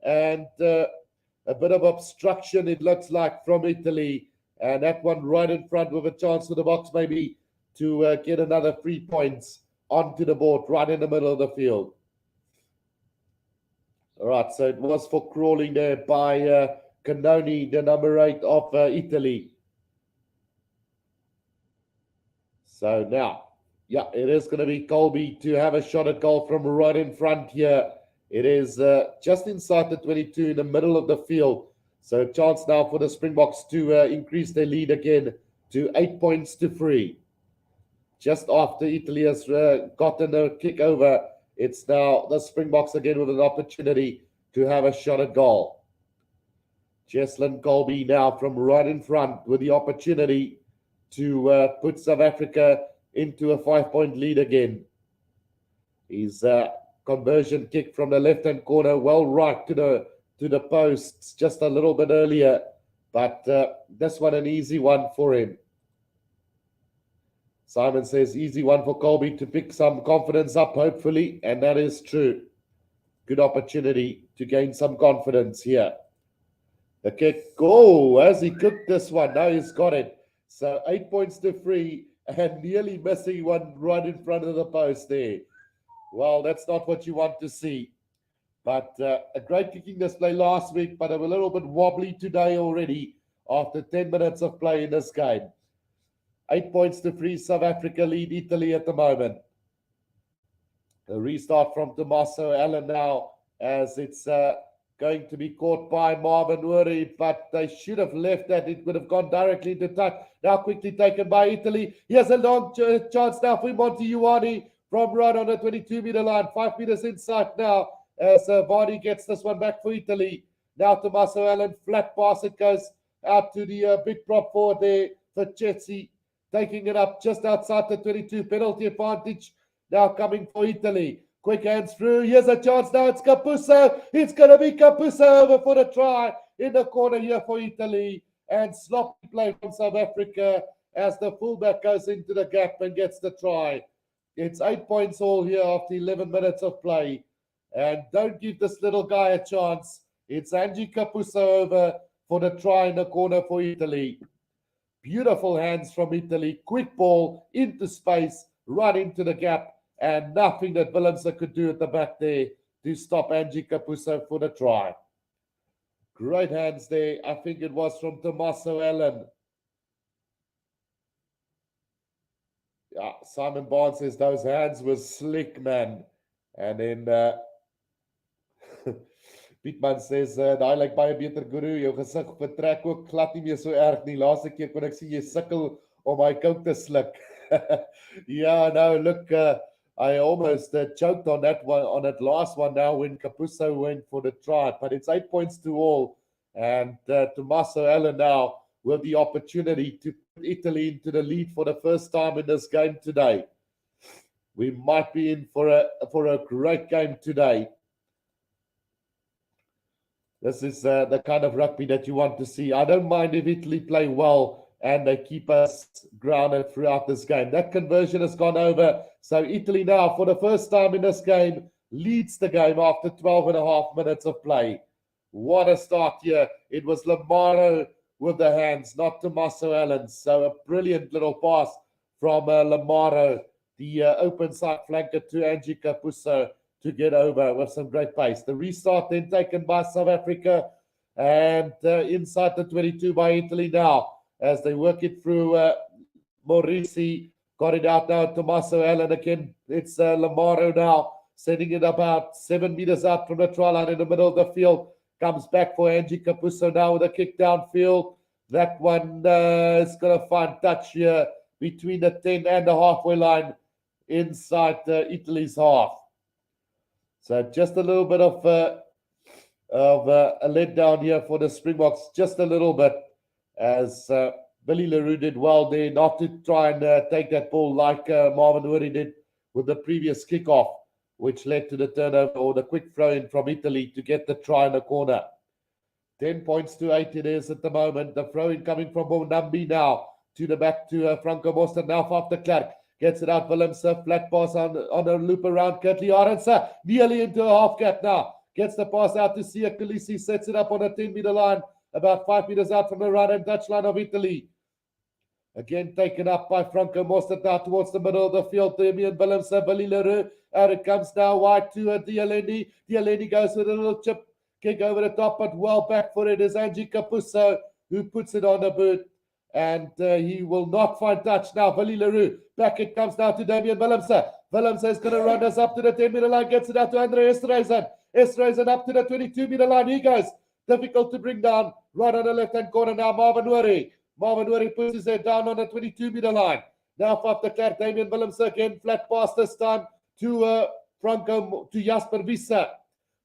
and a bit of obstruction, it looks like, from Italy. And that one right in front with a chance for the Boks maybe to get another 3 points onto the board right in the middle of the field. All right, so it was for crawling there by Canoni, the number 8 of Italy. So now, yeah, it is going to be Colby to have a shot at goal from right in front here. It is just inside the 22 in the middle of the field. So a chance now for the Springboks to increase their lead again to 8 points to 3. Just after Italy has gotten a kick over, it's now the Springboks again with an opportunity to have a shot at goal. Jesslyn Colby now from right in front with the opportunity to put South Africa into a 5-point lead again. His conversion kick from the left-hand corner, well right to the posts just a little bit earlier, but this one an easy one for him. Simon says easy one for Colby to pick some confidence up, hopefully, and that is true. Good opportunity to gain some confidence here. The kick, has he cooked this one? Now he's got it. So 8 points to 3 and nearly missing one right in front of the post there. Well, that's not what you want to see. But a great kicking display last week, but a little bit wobbly today already after 10 minutes of play in this game. 8 points to 3, South Africa lead Italy at the moment. A restart from Tommaso Allen now, as it's going to be caught by Marvin Uri, but they should have left that. It would have gone directly into touch. Now quickly taken by Italy. Here's a long chance now for Monty Ioane from right on the 22-meter line. 5 meters inside now as Vardy gets this one back for Italy. Now Tommaso Allen, flat pass. It goes out to the big prop forward there for Chetsi, taking it up just outside the 22. Penalty advantage now coming for Italy. Quick hands through. Here's a chance now. It's Capuzzo. It's going to be Capuzzo over for the try in the corner here for Italy. And sloppy play from South Africa as the fullback goes into the gap and gets the try. It's 8 points all here after 11 minutes of play. And don't give this little guy a chance. It's Angie Capuzzo over for the try in the corner for Italy. Beautiful hands from Italy. Quick ball into space, right into the gap. And nothing that Willems could do at the back there to stop Angie Capuzzo for the try. Great hands there. I think it was from Tommaso Allen. Yeah, Simon Barnes says those hands were slick, man. And then Pietman says, daai lyk baie beter, Guru. Jou gesig vertrek ook glad nie meer so erg nie. Laaste keer kon ek sien jy sukkel om my coke te sluk. Yeah, no, look, I almost choked on that one, on that last one now when Capuzzo went for the try. But it's 8 points to all. And Tommaso Allen now with the opportunity to put Italy into the lead for the first time in this game today. We might be in for a great game today. This is the kind of rugby that you want to see. I don't mind if Italy play well and they keep us grounded throughout this game. That conversion has gone over. So Italy now, for the first time in this game, leads the game after 12 and a half minutes of play. What a start here. It was Lamaro with the hands, not Tommaso Allen. So a brilliant little pass from Lamaro, the open side flanker to Angie Capuzzo to get over with some great pace. The restart then taken by South Africa and inside the 22 by Italy now as they work it through Maurici Got it out now, Tommaso Allen again. It's Lamaro now, sending it about 7 meters out from the try line in the middle of the field. Comes back for Angie Capuzzo now with a kick downfield. That one is going to find touch here between the 10 and the halfway line inside Italy's half. So just a little bit of a letdown here for the Springboks, just a little bit, as Billy LaRue did well there not to try and take that ball like Marvin Uri did with the previous kickoff, which led to the turnover or the quick throw in from Italy to get the try in the corner. 10 points to 8 it is at the moment. The throw in coming from Bonambi now to the back to Franco Mostert. Now after Clark gets it out. Willemse, flat pass on a loop around Kurtley Arendse, nearly into a half cat now. Gets the pass out to Sia Khaleesi, sets it up on a 10-meter line, about 5 meters out from the right-hand touchline of Italy. Again taken up by Franco Mostert now towards the middle of the field. Damian Willemse, Billy LaRue. Out it comes now wide to Dialendi. Dialendi goes with a little chip kick over the top, but well back for it is Angie Capuzzo, who puts it on the boot. And he will not find touch now. Billy LaRue. Back it comes now to Damian Willemse. Willemse is going to run us up to the 10-meter line. Gets it out to Andre Esterhuizen. Esterhuizen up to the 22-meter line. He goes. Difficult to bring down. Right on the left-hand corner now. Marvin Uri. Marvin Uri puts his head down on the 22-meter line. Now off the clear. Damian Willemse again. Flat pass this time to Jasper Wiese.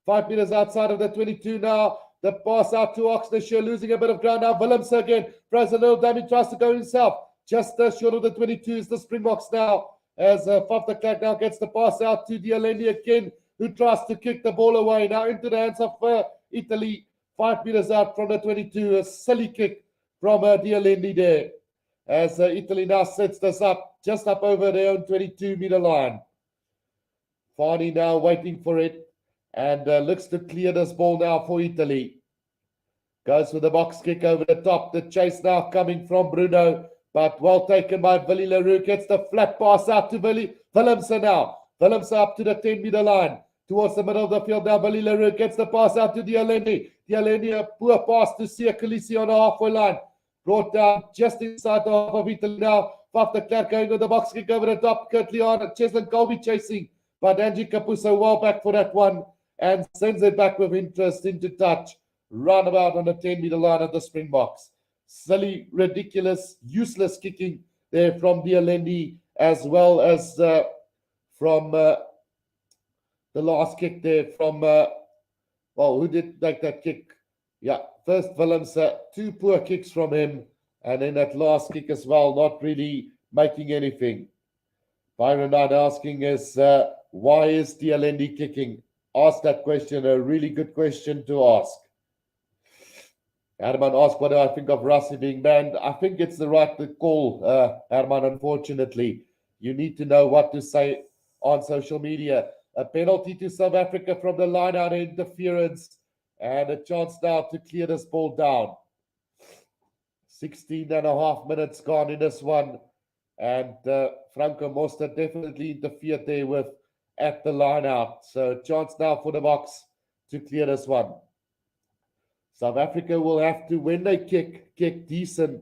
5 meters outside of the 22 now. The pass out to Oxnashire, losing a bit of ground now. Willemse again throws a little dummy, tries to go himself. Just short of the 22 is the Springboks now. As Faf de Klerk now gets the pass out to Dialendi again, who tries to kick the ball away. Now into the hands of Italy. 5 meters out from the 22. A silly kick from Dialendi there. As Italy now sets this up, just up over their own 22-meter line. Farney now waiting for it. And looks to clear this ball now for Italy. Goes with the box kick over the top. The chase now coming from Bruno. But well taken by Billy LaRue. Gets the flat pass out to Willemse now. Willemse up to the 10-meter line. Towards the middle of the field now. Billy LaRue gets the pass out to Dialendi. Dialendi, a poor pass to Sia Khaleesi on the halfway line. Brought down just inside the half of Italy now. Faf de Klerk going with the box kick over the top. Kurtley Arendse, Cheslin Colby chasing. But Angie Capuzzo well back for that one. And sends it back with interest into touch. Roundabout on the 10-meter line of the Springboks. Silly, ridiculous, useless kicking there from Dialendi, as well as from the last kick there from, who did take that kick? Yeah, first Willemse, 2 poor kicks from him. And then that last kick as well, not really making anything. Byron Knight asking is, why is Dialendi kicking? Ask that question, a really good question to ask. Herman asked, what do I think of Rassie being banned? I think it's the right call, Herman, unfortunately. You need to know what to say on social media. A penalty to South Africa from the line-out interference, and a chance now to clear this ball down. 16 and a half minutes gone in this one, and Franco Mostert definitely interfered there with at the line out. So chance now for the Boks to clear this one. South Africa will have to, when they kick decent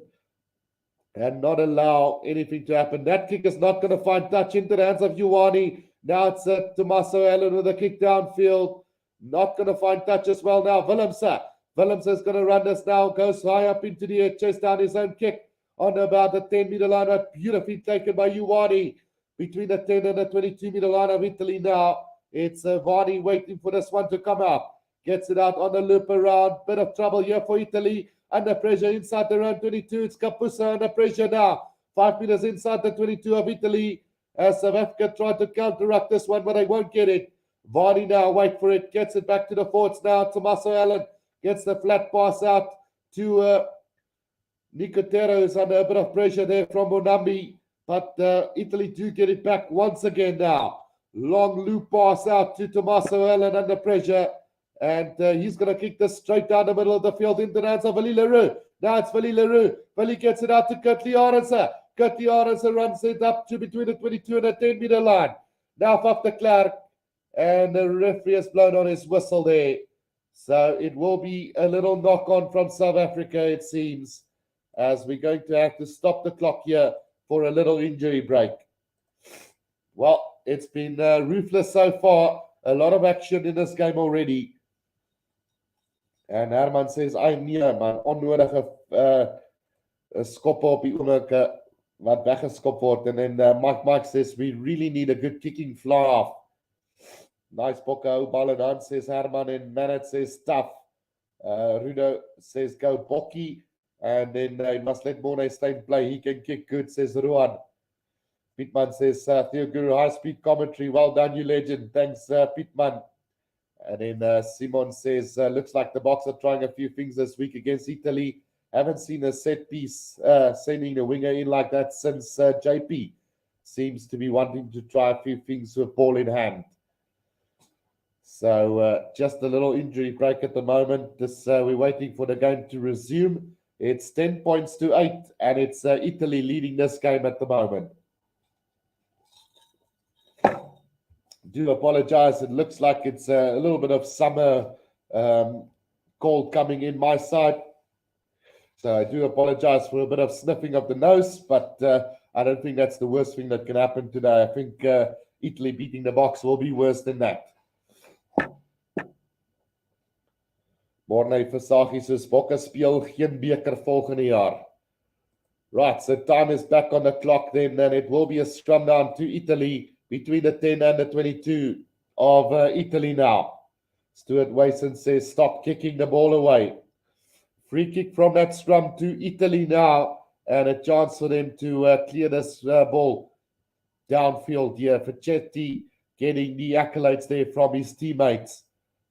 and not allow anything to happen. That kick is not going to find touch into the hands of Ioane. Now it's Tommaso Allen with a kick downfield. Not going to find touch as well now. Willemse. Willemse is going to run this now. Goes high up into the air. Chase down his own kick on about the 10-meter line. Beautifully taken by Ioane. Between the 10 and the 22-meter line of Italy now. It's Varney waiting for this one to come out. Gets it out on the loop around. Bit of trouble here for Italy. Under pressure inside the round 22. It's Capuzzo under pressure now. 5 meters inside the 22 of Italy. As South Africa tried to counteract this one, but they won't get it. Varney now, wait for it. Gets it back to the forwards now. Tommaso Allen gets the flat pass out to Nicotero, who's under a bit of pressure there from Bonambi. But Italy do get it back once again now. Long loop pass out to Tommaso Allen under pressure. And he's going to kick this straight down the middle of the field into the hands of Billy LaRue. Now it's Billy LaRue. Billy gets it out to Kurtley Arendse. Kurtley Arendse runs it up to between the 22 and the 10-meter line. Now Faf de Klerk. And the referee has blown on his whistle there. So it will be a little knock-on from South Africa, it seems, as we're going to have to stop the clock here for a little injury break. Well, it's been ruthless so far. A lot of action in this game already. En Herman says, "Ai nee man, onnodige skoppe op die oomblik wat weggeskop word." En then Mike says, "We really need a good kicking fly off." Nice Bokko ball in hand, says Herman, and Manet says tough. Rudo says go Bokkie, and then they must let Mornay Steyn play. He can kick good, says Ruan. Pietman says, Theo Guru, high speed commentary. Well done, you legend. Thanks, Pietman. And then Simon says, looks like the Boks are trying a few things this week against Italy. Haven't seen a set piece sending a winger in like that since JP. Seems to be wanting to try a few things with ball in hand. So just a little injury break at the moment. We're waiting for the game to resume. It's 10 points to 8, and it's Italy leading this game at the moment. Do apologize. It looks like it's a little bit of summer cold coming in my side. So I do apologize for a bit of sniffing of the nose, but I don't think that's the worst thing that can happen today. I think Italy beating the Boks will be worse than that. Mornay Versaghi soos Bokke speel geen beker volgende jaar. Right, so time is back on the clock then, and it will be a scrum down to Italy between the 10 and the 22 of Italy now. Stuart Wason says, stop kicking the ball away. Free kick from that scrum to Italy now, and a chance for them to clear this ball downfield here. Facchetti getting the accolades there from his teammates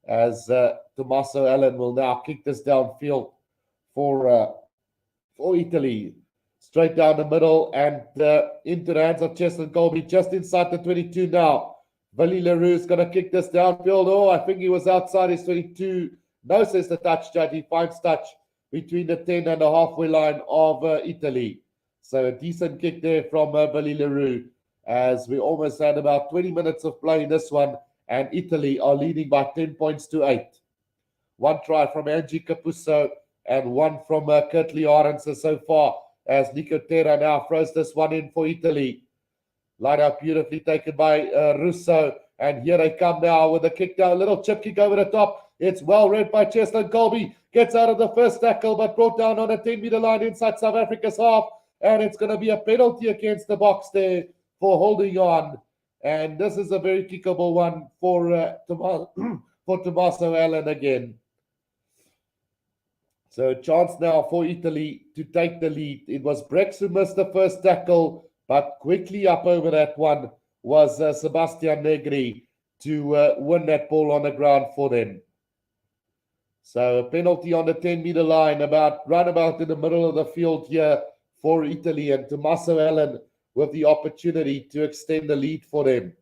as Tommaso Allen will now kick this downfield for Italy. Straight down the middle and into the hands of Cheslin Colby, just inside the 22 now. Willie LaRue is going to kick this downfield. Oh, I think he was outside his 22. No, says the touch judge. He finds touch between the 10 and the halfway line of Italy. So a decent kick there from Willie LaRue, as we almost had about 20 minutes of play in this one, and Italy are leading by 10 points to 8. One try from Angie Capuzzo and one from Kurtley Arendse so far, as Nico Terra now throws this one in for Italy. Line up beautifully taken by Russo, and here they come now with a kick down, a little chip kick over the top. It's well read by Cheslin Colby, gets out of the first tackle, but brought down on a 10-meter line inside South Africa's half, and it's going to be a penalty against the Boks there for holding on. And this is a very kickable one for Tommaso Allen again. So a chance now for Italy to take the lead. It was Brex who missed the first tackle, but quickly up over that one was Sebastian Negri to win that ball on the ground for them. So a penalty on the 10-meter line, right about in the middle of the field here for Italy, and Tommaso Allen with the opportunity to extend the lead for them.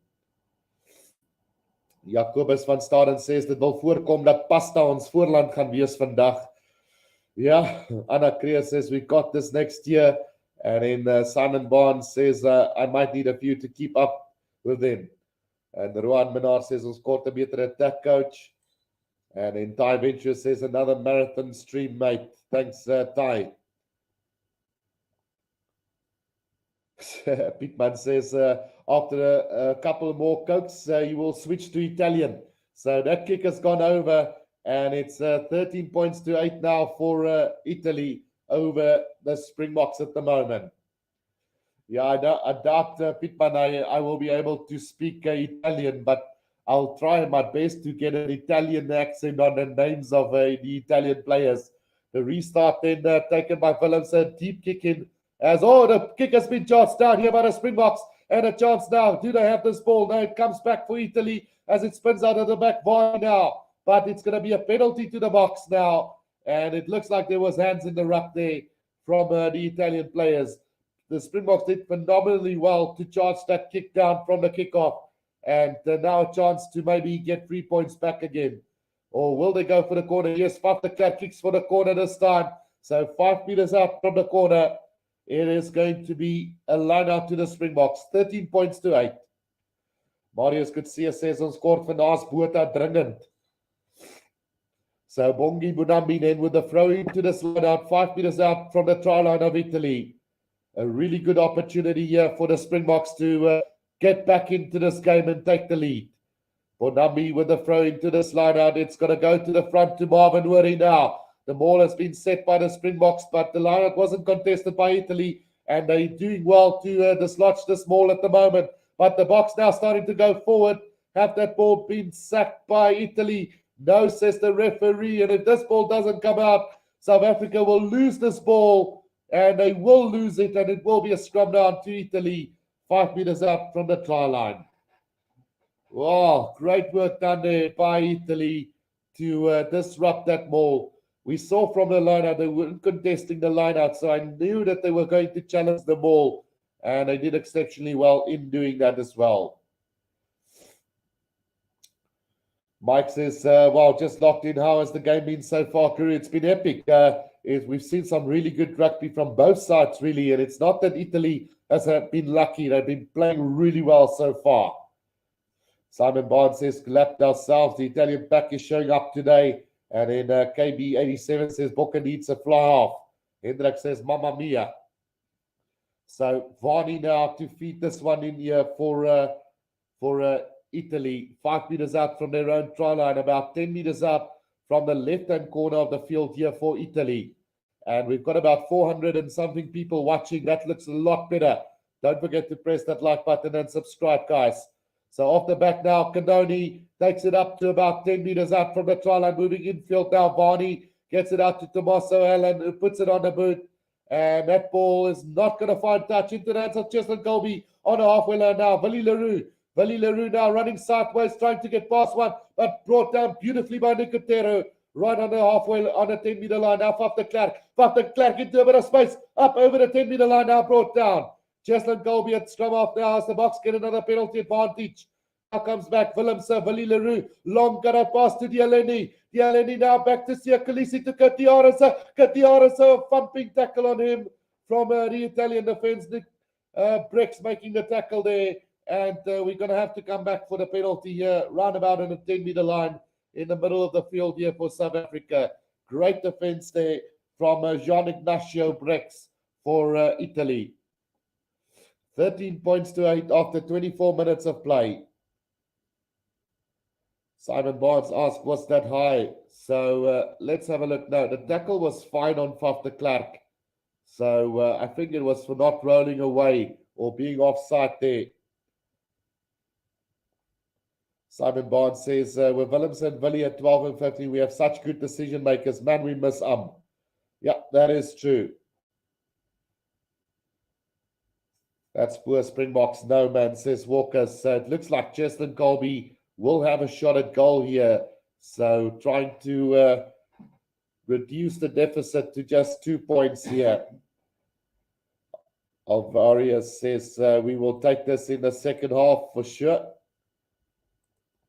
Jacobus van Staden says dit wil voorkom dat Pasta ons voorland gaan wees vandag. Yeah, Anna Kreer says we got this next year. And then Simon Barnes says I might need a few to keep up with them. And Rohan Minnar says ons kort 'n beter attack coach. And then Ty Venture says another marathon stream, mate. Thanks, Ty. Pietman says after a couple more cokes, you will switch to Italian. So that kick has gone over, and it's 13 points to 8 now for Italy over the Springboks at the moment. Yeah, I doubt, Pietman, I will be able to speak Italian, but I'll try my best to get an Italian accent on the names of the Italian players. The restart then taken by Willemse, deep kick in. The kick has been charged down here by the Springboks, and a chance now. Do they have this ball? No, it comes back for Italy as it spins out of the back bar now. But it's going to be a penalty to the Boks now, and it looks like there was hands in the ruck there from the Italian players. The Springboks did phenomenally well to charge that kick down from the kickoff, and now a chance to maybe get 3 points back again. Or will they go for the corner? Yes, Faf de Klerk kicks for the corner this time. So 5 meters out from the corner. It is going to be a line out to the Springboks. 13 points to 8. Marius Kutsia says ons kort vandaag Bota dringend. So Bongi Bunambi then with the throw into the slide out, 5 meters out from the try line of Italy. A really good opportunity here for the Springboks to get back into this game and take the lead. Bonambi with the throw into this line out. It's going to go to the front to Marvin Worry now. The ball has been set by the Springboks, but the line out wasn't contested by Italy, and they're doing well to dislodge this ball at the moment. But the Boks now starting to go forward. Have that ball been sacked by Italy? No, says the referee. And if this ball doesn't come out, South Africa will lose this ball, and they will lose it, and it will be a scrum down to Italy, 5 meters out from the try line. Wow, great work done there by Italy to disrupt that ball. We saw from the line out they weren't contesting the line out, so I knew that they were going to challenge the ball, and they did exceptionally well in doing that as well. Mike says, well, just locked in. How has the game been so far, crew? It's been epic. We've seen some really good rugby from both sides, really, and it's not that Italy has been lucky. They've been playing really well so far. Simon Barnes says, clapped ourselves. The Italian pack is showing up today. And then KB87 says, Bokke needs a fly off. Hendrik says, Mamma Mia. So Varney now to feed this one in here for Italy. 5 meters out from their own try line, about 10 meters out from the left-hand corner of the field here for Italy. And we've got about 400 and something people watching. That looks a lot better. Don't forget to press that like button and subscribe, guys. So off the back now, Canoni takes it up to about 10 meters out from the try line, moving infield now. Varney gets it out to Tommaso Allen, who puts it on the boot. And that ball is not going to find touch into the hands of Cheslin Colby on a halfway line now. Willie Leroux now running sideways, trying to get past one, but brought down beautifully by Nicotero. Right on the halfway, on the 10-meter line now, Faf de Klerk into a bit of space, up over the 10-meter line now, brought down. Cheslin Colby at scrum off now as the Boks get another penalty advantage. Now comes back Willemse, Willie Leroux, long got a pass to Dialeni. Dialeni now back to Sia Khaleesi to Katiarasa. Katiarasa, a thumping tackle on him from the Italian defense. Nick Brex making the tackle there. And we're going to have to come back for the penalty here, roundabout on the 10-meter line in the middle of the field here for South Africa. Great defense there from Jean Ignacio Brex for Italy. 13 points to 8 after 24 minutes of play. Simon Barnes asked, was that high? So let's have a look now. The tackle was fine on Faf de Klerk. So I think it was for not rolling away or being offside there. Simon Barnes says, with Willems and Willie at 12 and 15, we have such good decision makers. Man, we miss Yeah, that is true. That's poor Springboks. No, man, says Walker. So it looks like Cheslin Colby will have a shot at goal here. So trying to reduce the deficit to just 2 points here. Alvarius says, we will take this in the second half for sure.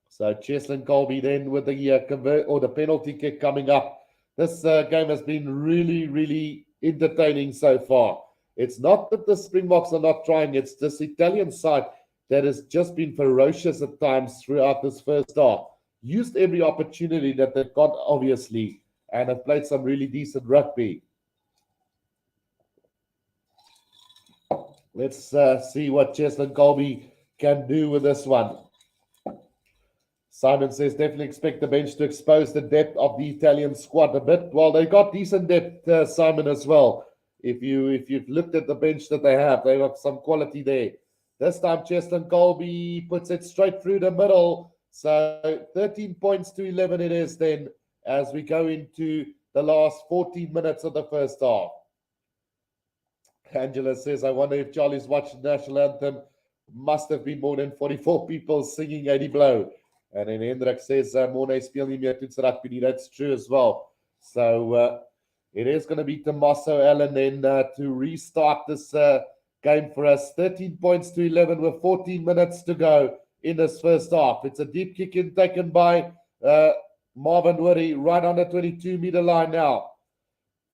So Cheslin Colby then with the penalty kick coming up. This game has been really, really entertaining so far. It's not that the Springboks are not trying. It's this Italian side that has just been ferocious at times throughout this first half. Used every opportunity that they've got, obviously, and have played some really decent rugby. Let's see what Cheslin Colby can do with this one. Simon says, definitely expect the bench to expose the depth of the Italian squad a bit. Well, they got decent depth, Simon, as well. If you've looked at the bench that they have, they've got some quality there. This time, Cheslin Colby puts it straight through the middle. So 13 points to 11 it is then as we go into the last 14 minutes of the first half. Angela says, I wonder if Charlie's watched the national anthem. Must have been more than 44 people singing Eddie Blow. And then Hendrik says, Morne speel nie meer toets rugby nie. That's true as well. So it is going to be Tommaso Allen then to restart this game for us. 13 points to 11 with 14 minutes to go in this first half. It's a deep kick in taken by Marvin Worry right on the 22-meter line now.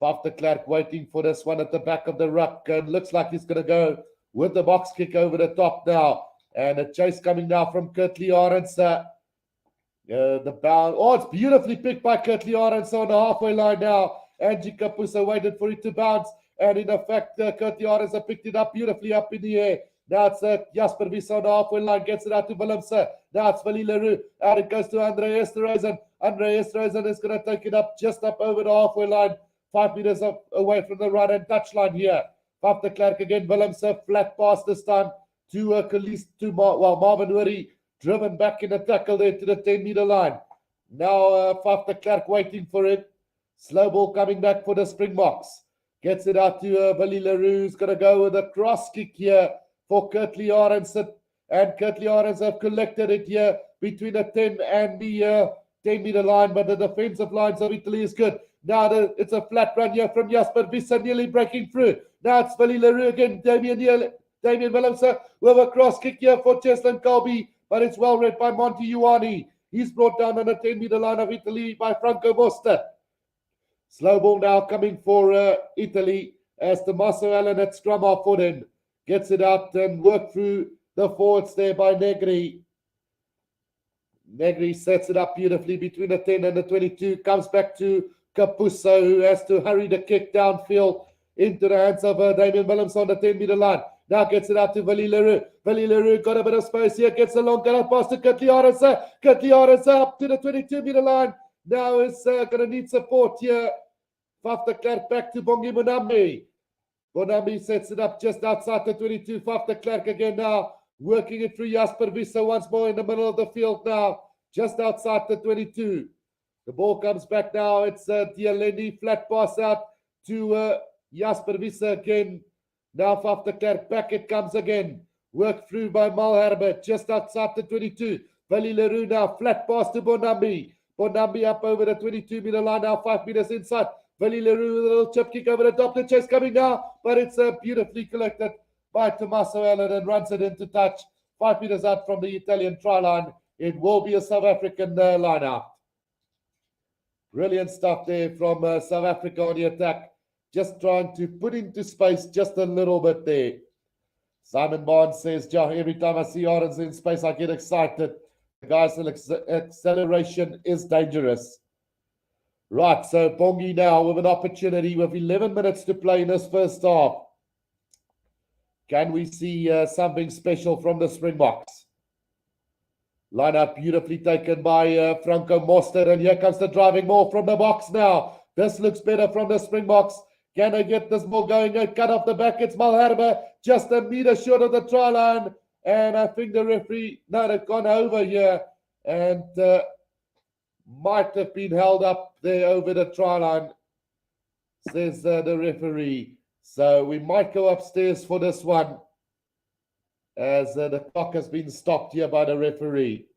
Faf de Klerk waiting for this one at the back of the ruck. And looks like he's going to go with the box kick over the top now. And a chase coming now from Kurtley Arendse. The bound. Oh, it's beautifully picked by Kurtley Arendse on the halfway line now. Angie Kapusa waited for it to bounce. And in effect, Kurt Jarens have picked it up beautifully up in the air. Now it's Jasper Wiese on the halfway line, gets it out to Willemse. Now it's Willie Leroux. Out it goes to Andre Esterhuizen. Andre Esterhuizen is going to take it up just up over the halfway line, 5 meters up away from the right hand touchline here. Van der Klerk again, Willemse flat pass this time to Marvin Uri, driven back in the tackle there to the 10-meter line. Now Van der Klerk waiting for it. Slow ball coming back for the Springboks. Gets it out to Willie Leroux, who's going to go with a cross kick here for Kurtley Arends. And Kurtley Arends have collected it here between the 10 and the 10-meter line, but the defensive lines of Italy is good. Now it's a flat run here from Jasper Wiese, nearly breaking through. Now it's Willie Leroux again, Damien Willemse with a cross kick here for Cheslin Colby, but it's well read by Monty Ioane. He's brought down on the 10-meter line of Italy by Franco Mosta. Slow ball now coming for Italy as Tommaso Allen at scrum half for them. Gets it out and work through the forwards there by Negri. Negri sets it up beautifully between the 10 and the 22. Comes back to Kapuso, who has to hurry the kick downfield into the hands of Damien Willemse on the 10-meter line. Now gets it out to Willie Leroux. Willie Leroux got a bit of space here. Gets a long cut pass to Kurtley Arends. Kurtley Arends up to the 22-meter line. Now is going to need support here. Van der Klerk back to Bongi Bonambi. Bonambi sets it up just outside the 22. Van der Klerk again now. Working it through Jasper Wiese once more in the middle of the field now. Just outside the 22. The ball comes back now. It's Dialendi. Flat pass out to Jasper Wiese again. Now Van der Klerk. Back it comes again. Worked through by Malherbe. Just outside the 22. Willie Leroux now. Flat pass to Bonambi. Bonambi up over the 22-meter line now. 5 meters inside. Willie Leroux with a little chip kick over the top. The chase coming now. But it's beautifully collected by Tommaso Allen and runs it into touch. 5 meters out from the Italian try line. It will be a South African line out. Brilliant stuff there from South Africa on the attack. Just trying to put into space just a little bit there. Simon Barnes says, every time I see Arends in space, I get excited. The guy's acceleration is dangerous. Right, so Bongi now with an opportunity with 11 minutes to play in this first half. Can we see something special from the Springboks? Line up beautifully taken by Franco Mosta, and here comes the driving ball from the box now. This looks better from the Springboks. Can they get this ball going? Cut off the back. It's Malherbe just a meter short of the try line. And I think the referee, no, they've gone over here and might have been held up there over the try line, says the referee. So we might go upstairs for this one as the clock has been stopped here by the referee.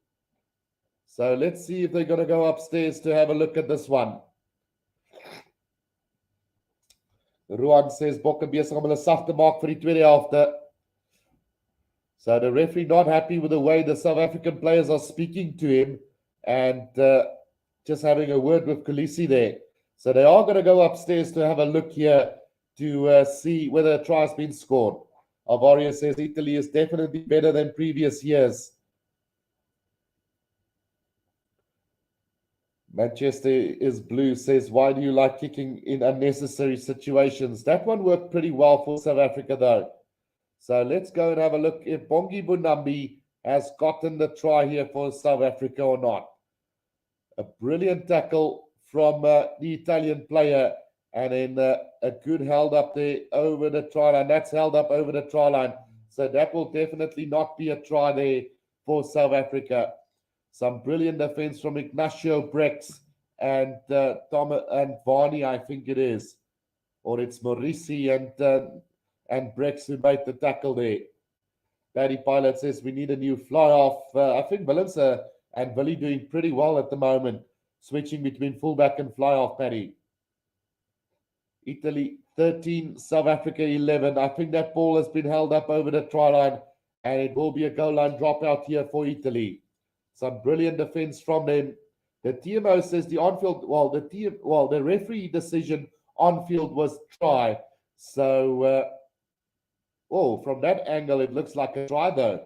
So let's see if they're going to go upstairs to have a look at this one. Ruan says Bokke besig om hulle sag te maak vir die tweede helfte. So the referee not happy with the way the South African players are speaking to him and just having a word with Kolisi there. So they are going to go upstairs to have a look here to see whether a try has been scored. Alvario says Italy is definitely better than previous years. Manchester is Blue says, why do you like kicking in unnecessary situations? That one worked pretty well for South Africa though. So let's go and have a look if Bongi Bonambi has gotten the try here for South Africa or not. A brilliant tackle from the Italian player and then a good held up there over the try line. That's held up over the try line. So that will definitely not be a try there for South Africa. Some brilliant defense from Ignacio Brex and Tom and Varney, I think it is. Or it's Maurici and Brex who made the tackle there. Paddy Pilot says we need a new fly-off. I think Willemse and Willie doing pretty well at the moment, switching between fullback and fly-off, Paddy. Italy 13, South Africa 11. I think that ball has been held up over the try line, and it will be a goal line dropout here for Italy. Some brilliant defense from them. The TMO says the on-field, the referee decision on-field was try. So, from that angle, it looks like a try though.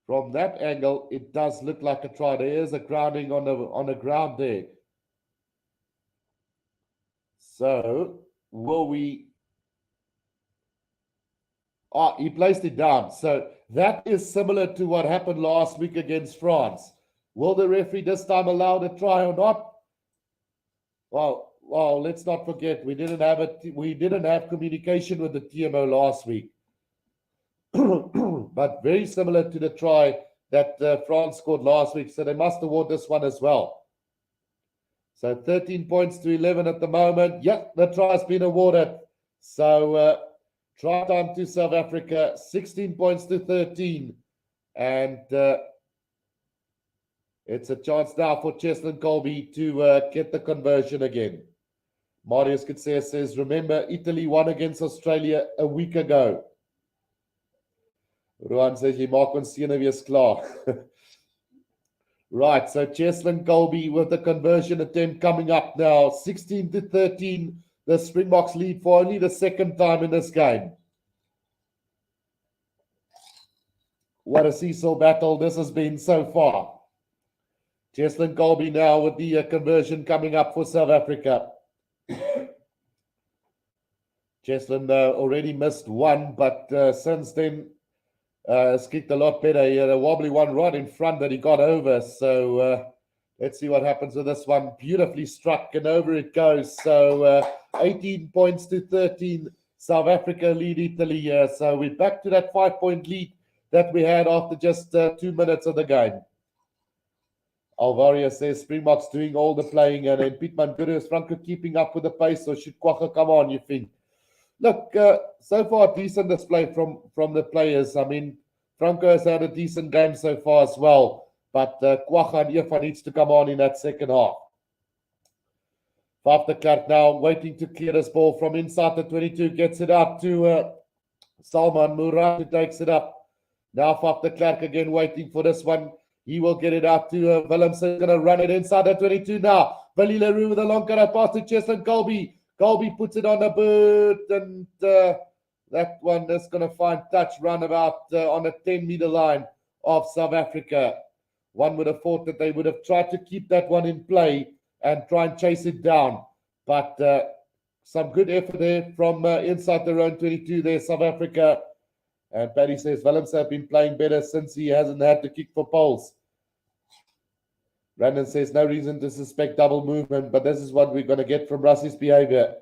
From that angle, it does look like a try. There is a grounding on the ground there. So will we? He placed it down. So that is similar to what happened last week against France. Will the referee this time allow the try or not? Well, let's not forget we didn't have communication with the TMO last week, but very similar to the try that France scored last week. So they must award this one as well. So 13 points to 11 at the moment. Yep, the try has been awarded. So try time to South Africa, 16 points to 13. And it's a chance now for Cheslin Colby to get the conversion again. Marius Kutsia says, remember, Italy won against Australia a week ago. Rohan says, jy maak ons sene wees klaar. Right, so Cheslin Colby with the conversion attempt coming up now. 16 to 13. The Springboks lead for only the second time in this game. What a seesaw battle this has been so far. Cheslin Colby now with the conversion coming up for South Africa. Cheslin already missed one, but since then has kicked a lot better. He had a wobbly one right in front that he got over. So let's see what happens with this one. Beautifully struck and over it goes. So 18 points to 13. South Africa lead Italy here. So we're back to that 5-point lead that we had after just 2 minutes of the game. Alvaria says Springboks doing all the playing, and then Pietman Guru is Franco keeping up with the pace, or should Kwagga come on, you think? Look, so far decent display from the players. I mean, Franco has had a decent game so far as well, but Kwagga and Irfan needs to come on in that second half. Faf de Klerk now waiting to clear this ball from inside the 22, gets it out to Salman Murat, who takes it up. Now Faf de Klerk again waiting for this one. He will get it out to Willemse, going to run it inside the 22 now. Billy Leroux with a long cut pass to Cheslin Colby. Colby puts it on the boot, and that one is going to find touch roundabout on the 10-meter line of South Africa. One would have thought that they would have tried to keep that one in play and try and chase it down. But some good effort there from inside their own 22 there, South Africa. And Paddy says Willemse have been playing better since he hasn't had to kick for poles. Brandon says no reason to suspect double movement, but this is what we're going to get from Rassie's behavior.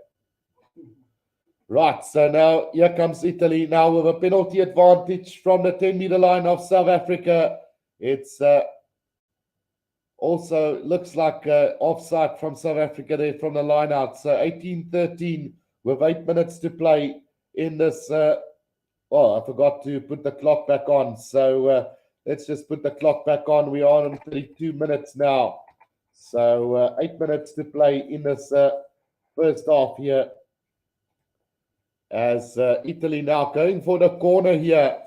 Right, so now here comes Italy now with a penalty advantage from the 10-meter line of South Africa. It's also looks like offside from South Africa there from the line out. So 18-13 with 8 minutes to play in this. I forgot to put the clock back on. So let's just put the clock back on. We are on 32 minutes now. So 8 minutes to play in this first half here. As Italy now going for the corner here.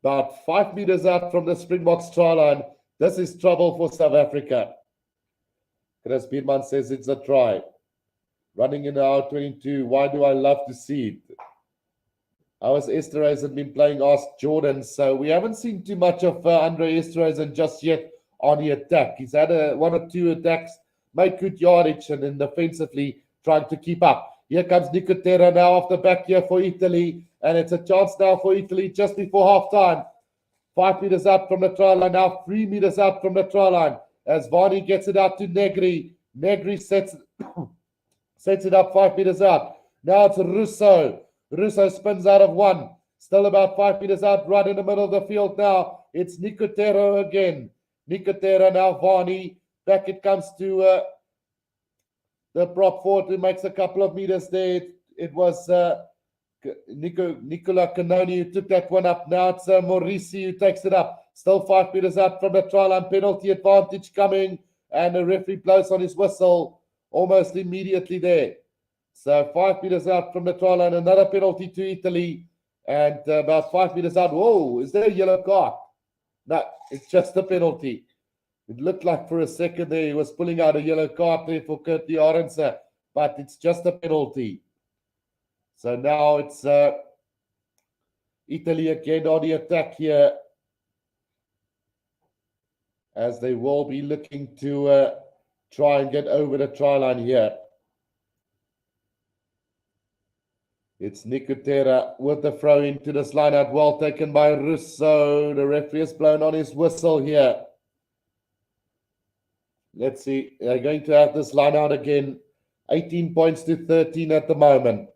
About 5 meters out from the Springboks try line. This is trouble for South Africa. Chris Bierman says it's a try. Running in our 22. Why do I love to see it? Ours Esterhuizen been playing Ask Jordan, so we haven't seen too much of Andre Esterhuizen just yet on the attack. He's had one or two attacks, made good yardage, and then defensively trying to keep up. Here comes Nicotera now off the back here for Italy, and it's a chance now for Italy just before half-time. 5 meters out from the try line, now 3 meters out from the try line, as Varney gets it out to Negri. Negri sets it up 5 meters out. Now it's Russo. Russo spins out of one. Still about 5 meters out, right in the middle of the field now. It's Nicotero again. Nicotero now, Varney. Back it comes to the prop forward who makes a couple of meters there. It was Nicola Canoni who took that one up. Now it's Maurici who takes it up. Still 5 meters out from the try line. Penalty advantage coming. And the referee blows on his whistle almost immediately there. So 5 meters out from the try line, another penalty to Italy. And about 5 meters out, whoa, is there a yellow card? No, it's just a penalty. It looked like for a second there he was pulling out a yellow card there for Kurt de Arendse, but it's just a penalty. So now it's Italy again on the attack here, as they will be looking to try and get over the try line here. It's Nicotera with the throw into this line out. Well taken by Russo. The referee has blown on his whistle here. Let's see. They're going to have this line out again. 18 points to 13 at the moment.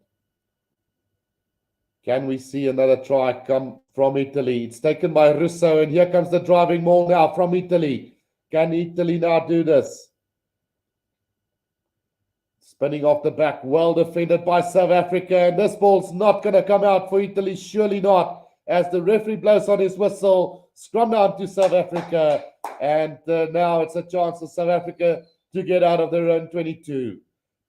Can we see another try come from Italy? It's taken by Russo, and here comes the driving maul now from Italy. Can Italy now do this? Spinning off the back, well defended by South Africa, and this ball's not going to come out for Italy, surely not, as the referee blows on his whistle. Scrum down to South Africa, and now it's a chance for South Africa to get out of their own 22.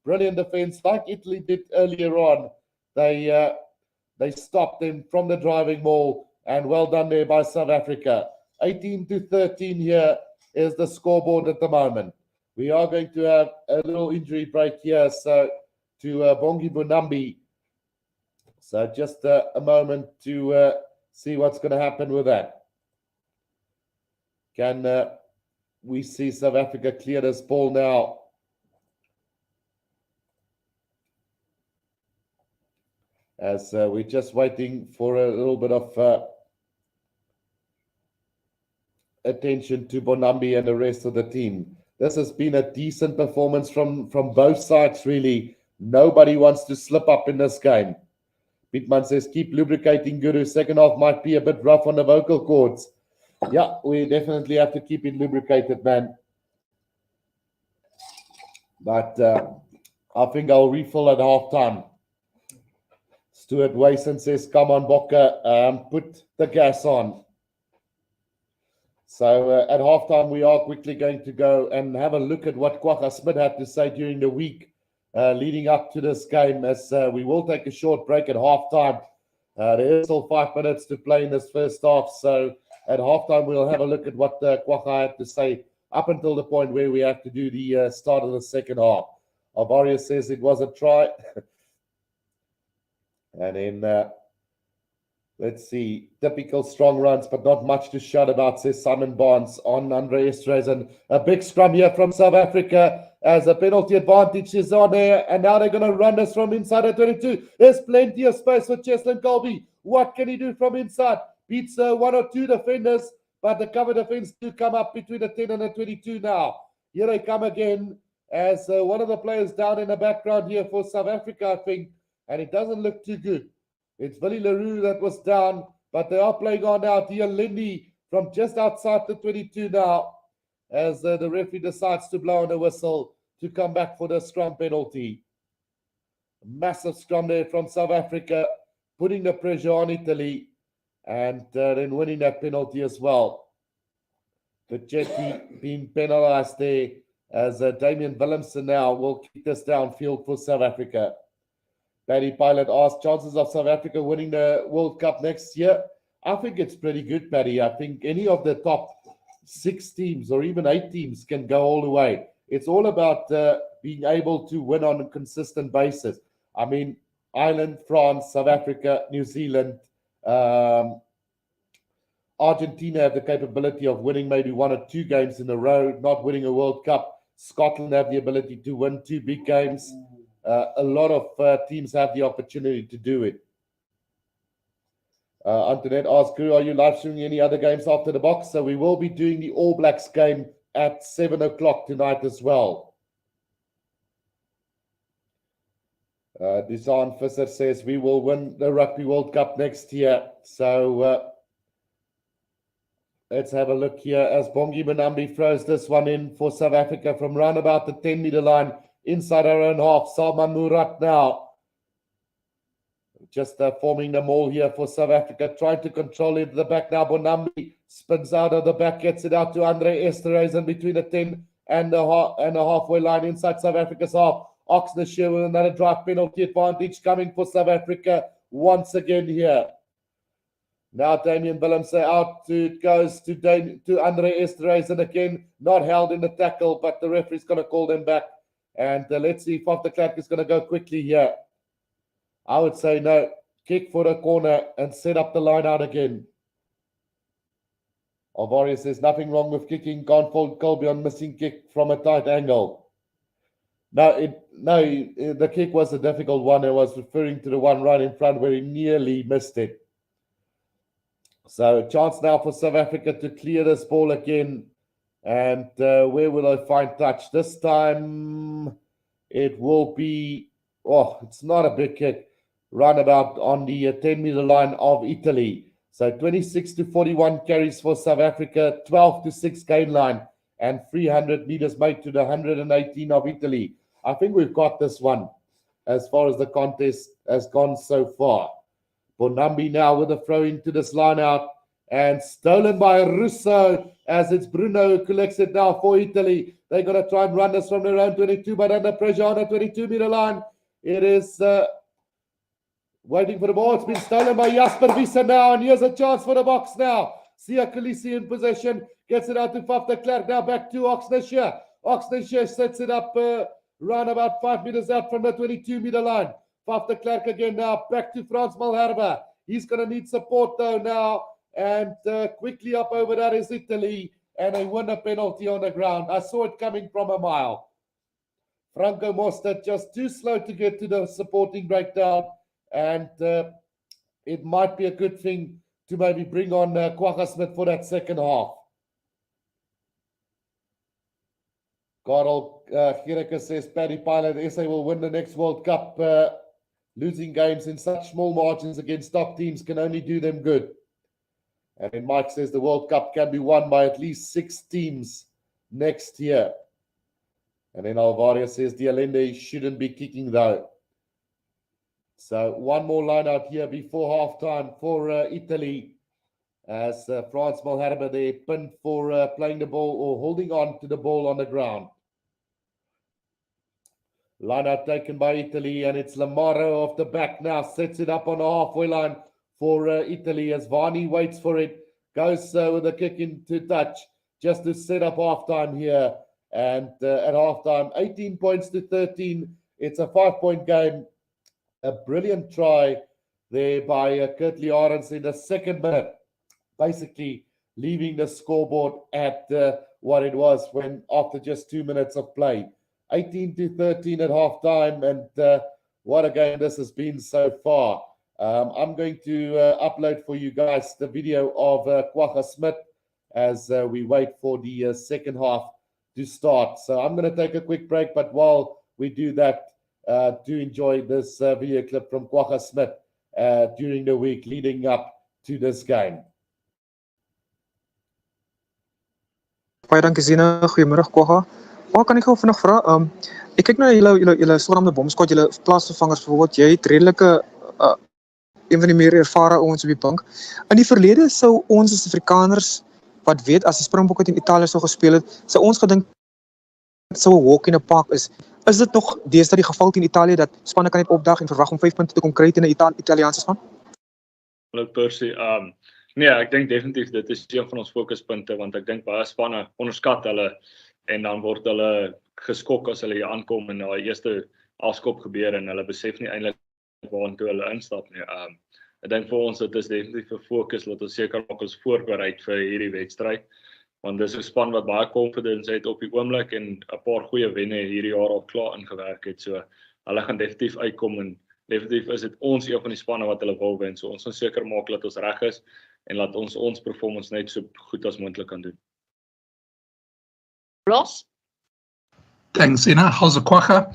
Brilliant defense, like Italy did earlier on. They stopped them from the driving maul, and well done there by South Africa. 18 to 13 here is the scoreboard at the moment. We are going to have a little injury break here, so to Bongi Bunambi. So just a moment to see what's going to happen with that. Can we see South Africa clear this ball now? As we're just waiting for a little bit of attention to Bonambi and the rest of the team. This has been a decent performance from both sides, really. Nobody wants to slip up in this game. Pietman says, keep lubricating, Guru. Second half might be a bit rough on the vocal cords. Yeah, we definitely have to keep it lubricated, man. But I think I'll refill at halftime. Stuart Wason says, come on, Bokke, put the gas on. So at halftime, we are quickly going to go and have a look at what Kwagga Smith had to say during the week leading up to this game, as we will take a short break at halftime. There is still 5 minutes to play in this first half. So at halftime, we'll have a look at what Kwagga had to say up until the point where we have to do the start of the second half. Alvario says it was a try. And then let's see, typical strong runs, but not much to shout about, says Simon Barnes on Andre Esterhuizen. A big scrum here from South Africa as a penalty advantage is on there. And now they're going to run this from inside the 22. There's plenty of space for Cheslin Colby. What can he do from inside? Beats one or two defenders, but the cover defense do come up between the 10 and the 22 now. Here they come again as one of the players down in the background here for South Africa, I think. And it doesn't look too good. It's Willie Leroux that was down, but they are playing on now. Dion Lindy from just outside the 22 now, as the referee decides to blow on the whistle to come back for the scrum penalty. Massive scrum there from South Africa, putting the pressure on Italy, and then winning that penalty as well. Jetty being penalized there, as Damian Willemsen now will kick this downfield for South Africa. Paddy Pilot asked, chances of South Africa winning the World Cup next year? I think it's pretty good, Paddy. I think any of the top 6 teams or even 8 teams can go all the way. It's all about being able to win on a consistent basis. I mean, Ireland, France, South Africa, New Zealand, Argentina have the capability of winning maybe 1 or 2 games in a row, not winning a World Cup. Scotland have the ability to win 2 big games. A lot of teams have the opportunity to do it. Antoinette asked, Guru, are you live streaming any other games after the box? So we will be doing the All Blacks game at 7 o'clock tonight as well. Desan Visser says we will win the Rugby World Cup next year. So let's have a look here as Bongi Benambi throws this one in for South Africa from round about the 10-meter line. Inside our own half, Salman Murat now. Just forming the maul here for South Africa, trying to control it at the back now. Bonambi spins out of the back, gets it out to Andre Esterhuizen between the 10 and the halfway line inside South Africa's half. Oxnashire with another drive penalty advantage coming for South Africa once again here. Now Damian Willemse out, it goes to Andre Esterhuizen again, not held in the tackle, but the referee's going to call them back. And let's see if Van der Klerk is going to go quickly here. I would say no. Kick for the corner and set up the line out again. Alvario says nothing wrong with kicking. Can't fault Colby on missing kick from a tight angle. The kick was a difficult one. I was referring to the one right in front where he nearly missed it. So a chance now for South Africa to clear this ball again. And where will I find touch? This time it will be, it's not a big kick. Roundabout on the 10-meter line of Italy. So 26-41 carries for South Africa, 12-6 gain line, and 300 meters made to the 118 of Italy. I think we've got this one as far as the contest has gone so far. Bonambi now with a throw into this line out and stolen by Russo as it's Bruno who collects it now for Italy. They're going to try and run this from their own 22, but under pressure on the 22-meter line. It is waiting for the ball. It's been stolen by Jasper Wiese now, and here's a chance for the Boks now. Sia Khaleesi in possession, gets it out to Faf de Klerk, now back to Oxnashire. Oxnashire sets it up round about 5 meters out from the 22-meter line. Faf de Klerk again now, back to Frans Malherbe. He's going to need support though now, and quickly up over that is Italy, and they win a penalty on the ground. I saw it coming from a mile. Franco Mostert just too slow to get to the supporting breakdown, and it might be a good thing to maybe bring on Kwagga Smith for that second half. Karel Gericke says Paddy Pilot, SA will win the next World Cup. Losing games in such small margins against top teams can only do them good. And then Mike says the World Cup can be won by at least 6 teams next year. And then Alvario says the Allende shouldn't be kicking though. So one more line out here before halftime for Italy, as Frans Malherbe there pinned for playing the ball or holding on to the ball on the ground. Line out taken by Italy, and it's Lamaro off the back now, sets it up on the halfway line for Italy as Varney waits for it, goes with a kick into touch just to set up halftime here. And at halftime, 18 points to 13. It's a 5-point game. A brilliant try there by Kurtley Arends in the second minute, basically leaving the scoreboard at what it was when after just 2 minutes of play. 18 to 13 at halftime, and what a game this has been so far. I'm going to upload for you guys the video of Kwagga Smith as we wait for the second half to start. So I'm going to take a quick break, but while we do that, do enjoy this video clip from Kwagga Smith during the week leading up to this game. Baie dankie Zina, goeiemôre Kwagga. Waar kan ek gou vinnig vra? Ek kyk na julle sogenaamde bomsquad, julle plaasvervangers byvoorbeeld. Jy het redelike een van die meer ervare ouens op die bank. In die verlede sou ons as Afrikaners wat weet as die Springbokke teen Italië sou gespeel het, sou ons gedink sou 'n walk in 'n park is. Is dit nog deesdae die geval teen Italië dat spanne kan net opdag en verwag om 5 punte te kom kry teen 'n Italiaanse span? Hallo Percy. Nee, ek dink definitief dit is een van ons fokuspunte, want ek dink baie spanne onderskat hulle en dan word hulle geskok as hulle hier aankom en daai eerste afskop gebeur en hulle besef nie eintlik waartoe hulle instap nie. Ek dink vir ons dit is definitief 'n fokus dat ons seker maak ons voorberei vir hierdie wedstryd, want dis 'n span wat baie confidence het op die oomblik en 'n paar goeie wenne hierdie jaar al klaar ingewerk het. So hulle gaan definitief uitkom en definitief is dit ons een van die spanne wat hulle wil wen. So ons gaan seker maak dat ons reg is en laat ons performance net so goed as moontlik kan doen. Ross? Thanks, Ina. How's it, Kwagga?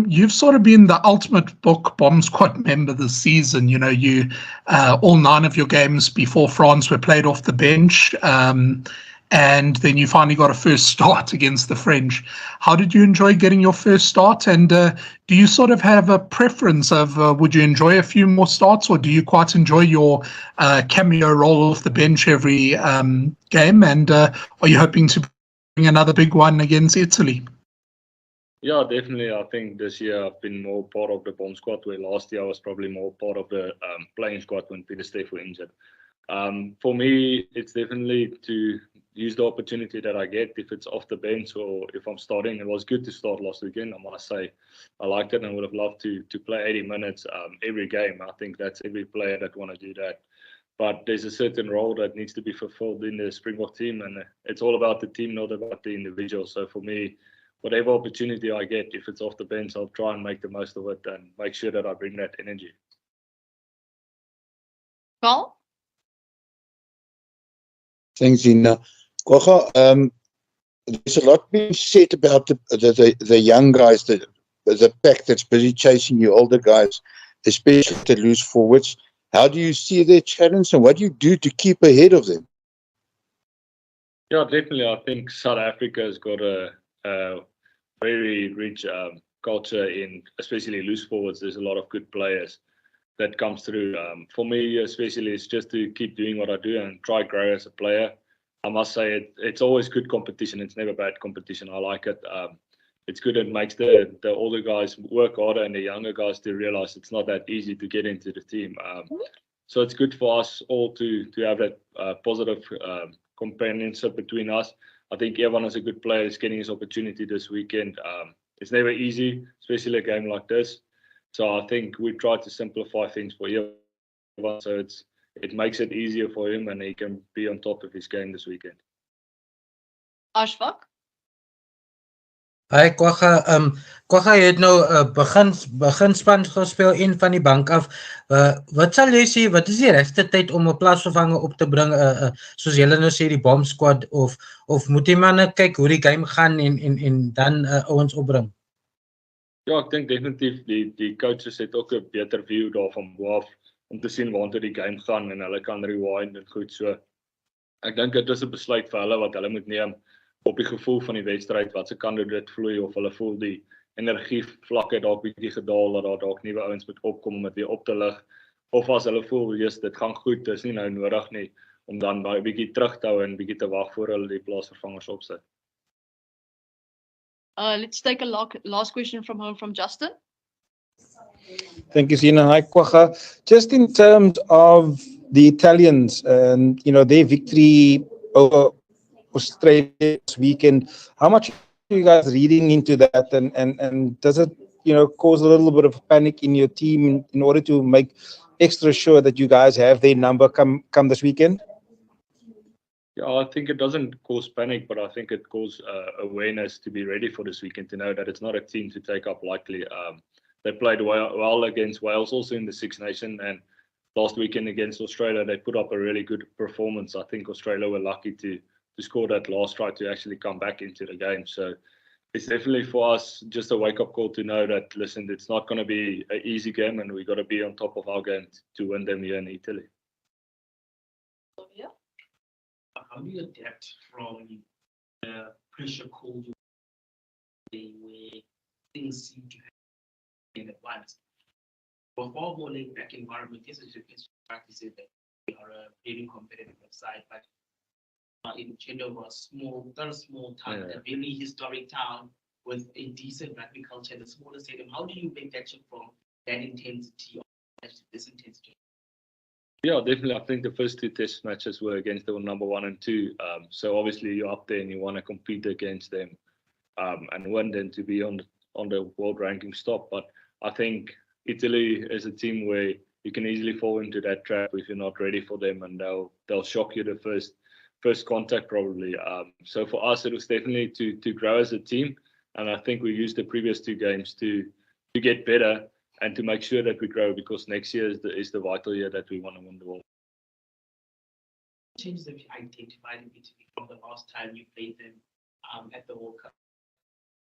You've sort of been the ultimate book bomb squad member this season. You know, you all 9 of your games before France were played off the bench, and then you finally got a first start against the French. How did you enjoy getting your first start? And do you sort of have a preference of would you enjoy a few more starts, or do you quite enjoy your cameo role off the bench every game? And are you hoping to bring another big one against Italy? Yeah, definitely. I think this year I've been more part of the bomb squad, where last year I was probably more part of the playing squad when Peter Steph was injured. For me, it's definitely to use the opportunity that I get if it's off the bench or if I'm starting. It was good to start last weekend, I must say. I liked it and I would have loved to play 80 minutes every game. I think that's every player that want to do that. But there's a certain role that needs to be fulfilled in the Springbok team, and it's all about the team, not about the individual. So for me, whatever opportunity I get, if it's off the bench, I'll try and make the most of it and make sure that I bring that energy. Carl? Thanks, Ina. Kwagga, there's a lot being said about the young guys, the pack that's busy chasing you older guys, especially the loose forwards. How do you see their challenge and what do you do to keep ahead of them? Yeah, definitely. I think South Africa has got a very rich culture in, especially loose forwards. There's a lot of good players that comes through. For me, especially, it's just to keep doing what I do and try grow as a player. I must say it's always good competition. It's never bad competition. I like it. It's good. It makes the older guys work harder and the younger guys to realize it's not that easy to get into the team. So it's good for us all to have that positive companionship between us. I think everyone is a good player is getting his opportunity this weekend. It's never easy, especially a game like this. So I think we try to simplify things for everyone. So it makes it easier for him and he can be on top of his game this weekend. Ashfaq? Hi Kwagga, Kwagga het nou beginspan gespeel een van die bank af. Wat sal jy sê, wat is die regte tyd om 'n plaasvervanger op te bring, soos julle nou sê die bomb squad of moet jy maar net kyk hoe die game gaan en dan ouens opbring? Ja, ek dink definitief die coaches het ook 'n beter view daarvan boaf om te sien waartoe die game gaan en hulle kan rewind en goed so. Ek dink dit is 'n besluit vir hulle wat hulle moet neem op die gevoel van die wedstryd, wat se kant dit vloei of hulle voel die energie vlakke dalk bietjie gedaal dat daar dalk nuwe ouens moet opkom om dit weer op te lig of as hulle voel jy's dit gaan goed, dis nie nou nodig nie om dan baie bietjie terug te hou en bietjie te wag voor hulle die plaasvervangers opsit. Let's take a last question from home from Justin. Thank you, Sina. Hi, Kwagga. Just in terms of the Italians and their victory over Australia this weekend, how much are you guys reading into that, and does it cause a little bit of panic in your team in order to make extra sure that you guys have their number come this weekend? Yeah, I think it doesn't cause panic, but I think it causes awareness to be ready for this weekend, to know that it's not a team to take up lightly. They played well against Wales also in the Six Nations, and last weekend against Australia, they put up a really good performance. I think Australia were lucky to score that last try to actually come back into the game. So it's definitely for us just a wake-up call to know that, listen, it's not going to be an easy game and we've got to be on top of our game to win them here in Italy. How do you adapt from the pressure cold where things seem to happen at once? For far more laid back environment, yes, it's practices that we are a very competitive side, but in Chile was not a small town, a very historic town with a decent rugby culture, the smaller stadium. How do you make that shift from that intensity to this intensity? Yeah, definitely. I think the first two test matches were against the number 1 and 2. So obviously you're up there and you want to compete against them and win them to be on the world ranking stop. But I think Italy is a team where you can easily fall into that trap if you're not ready for them, and they'll shock you the first contact probably. So for us, it was definitely to grow as a team, and I think we used the previous 2 games to get better and to make sure that we grow, because next year is the vital year that we want to win the world. Changes that you identified in Italy from the last time you played them at the World Cup.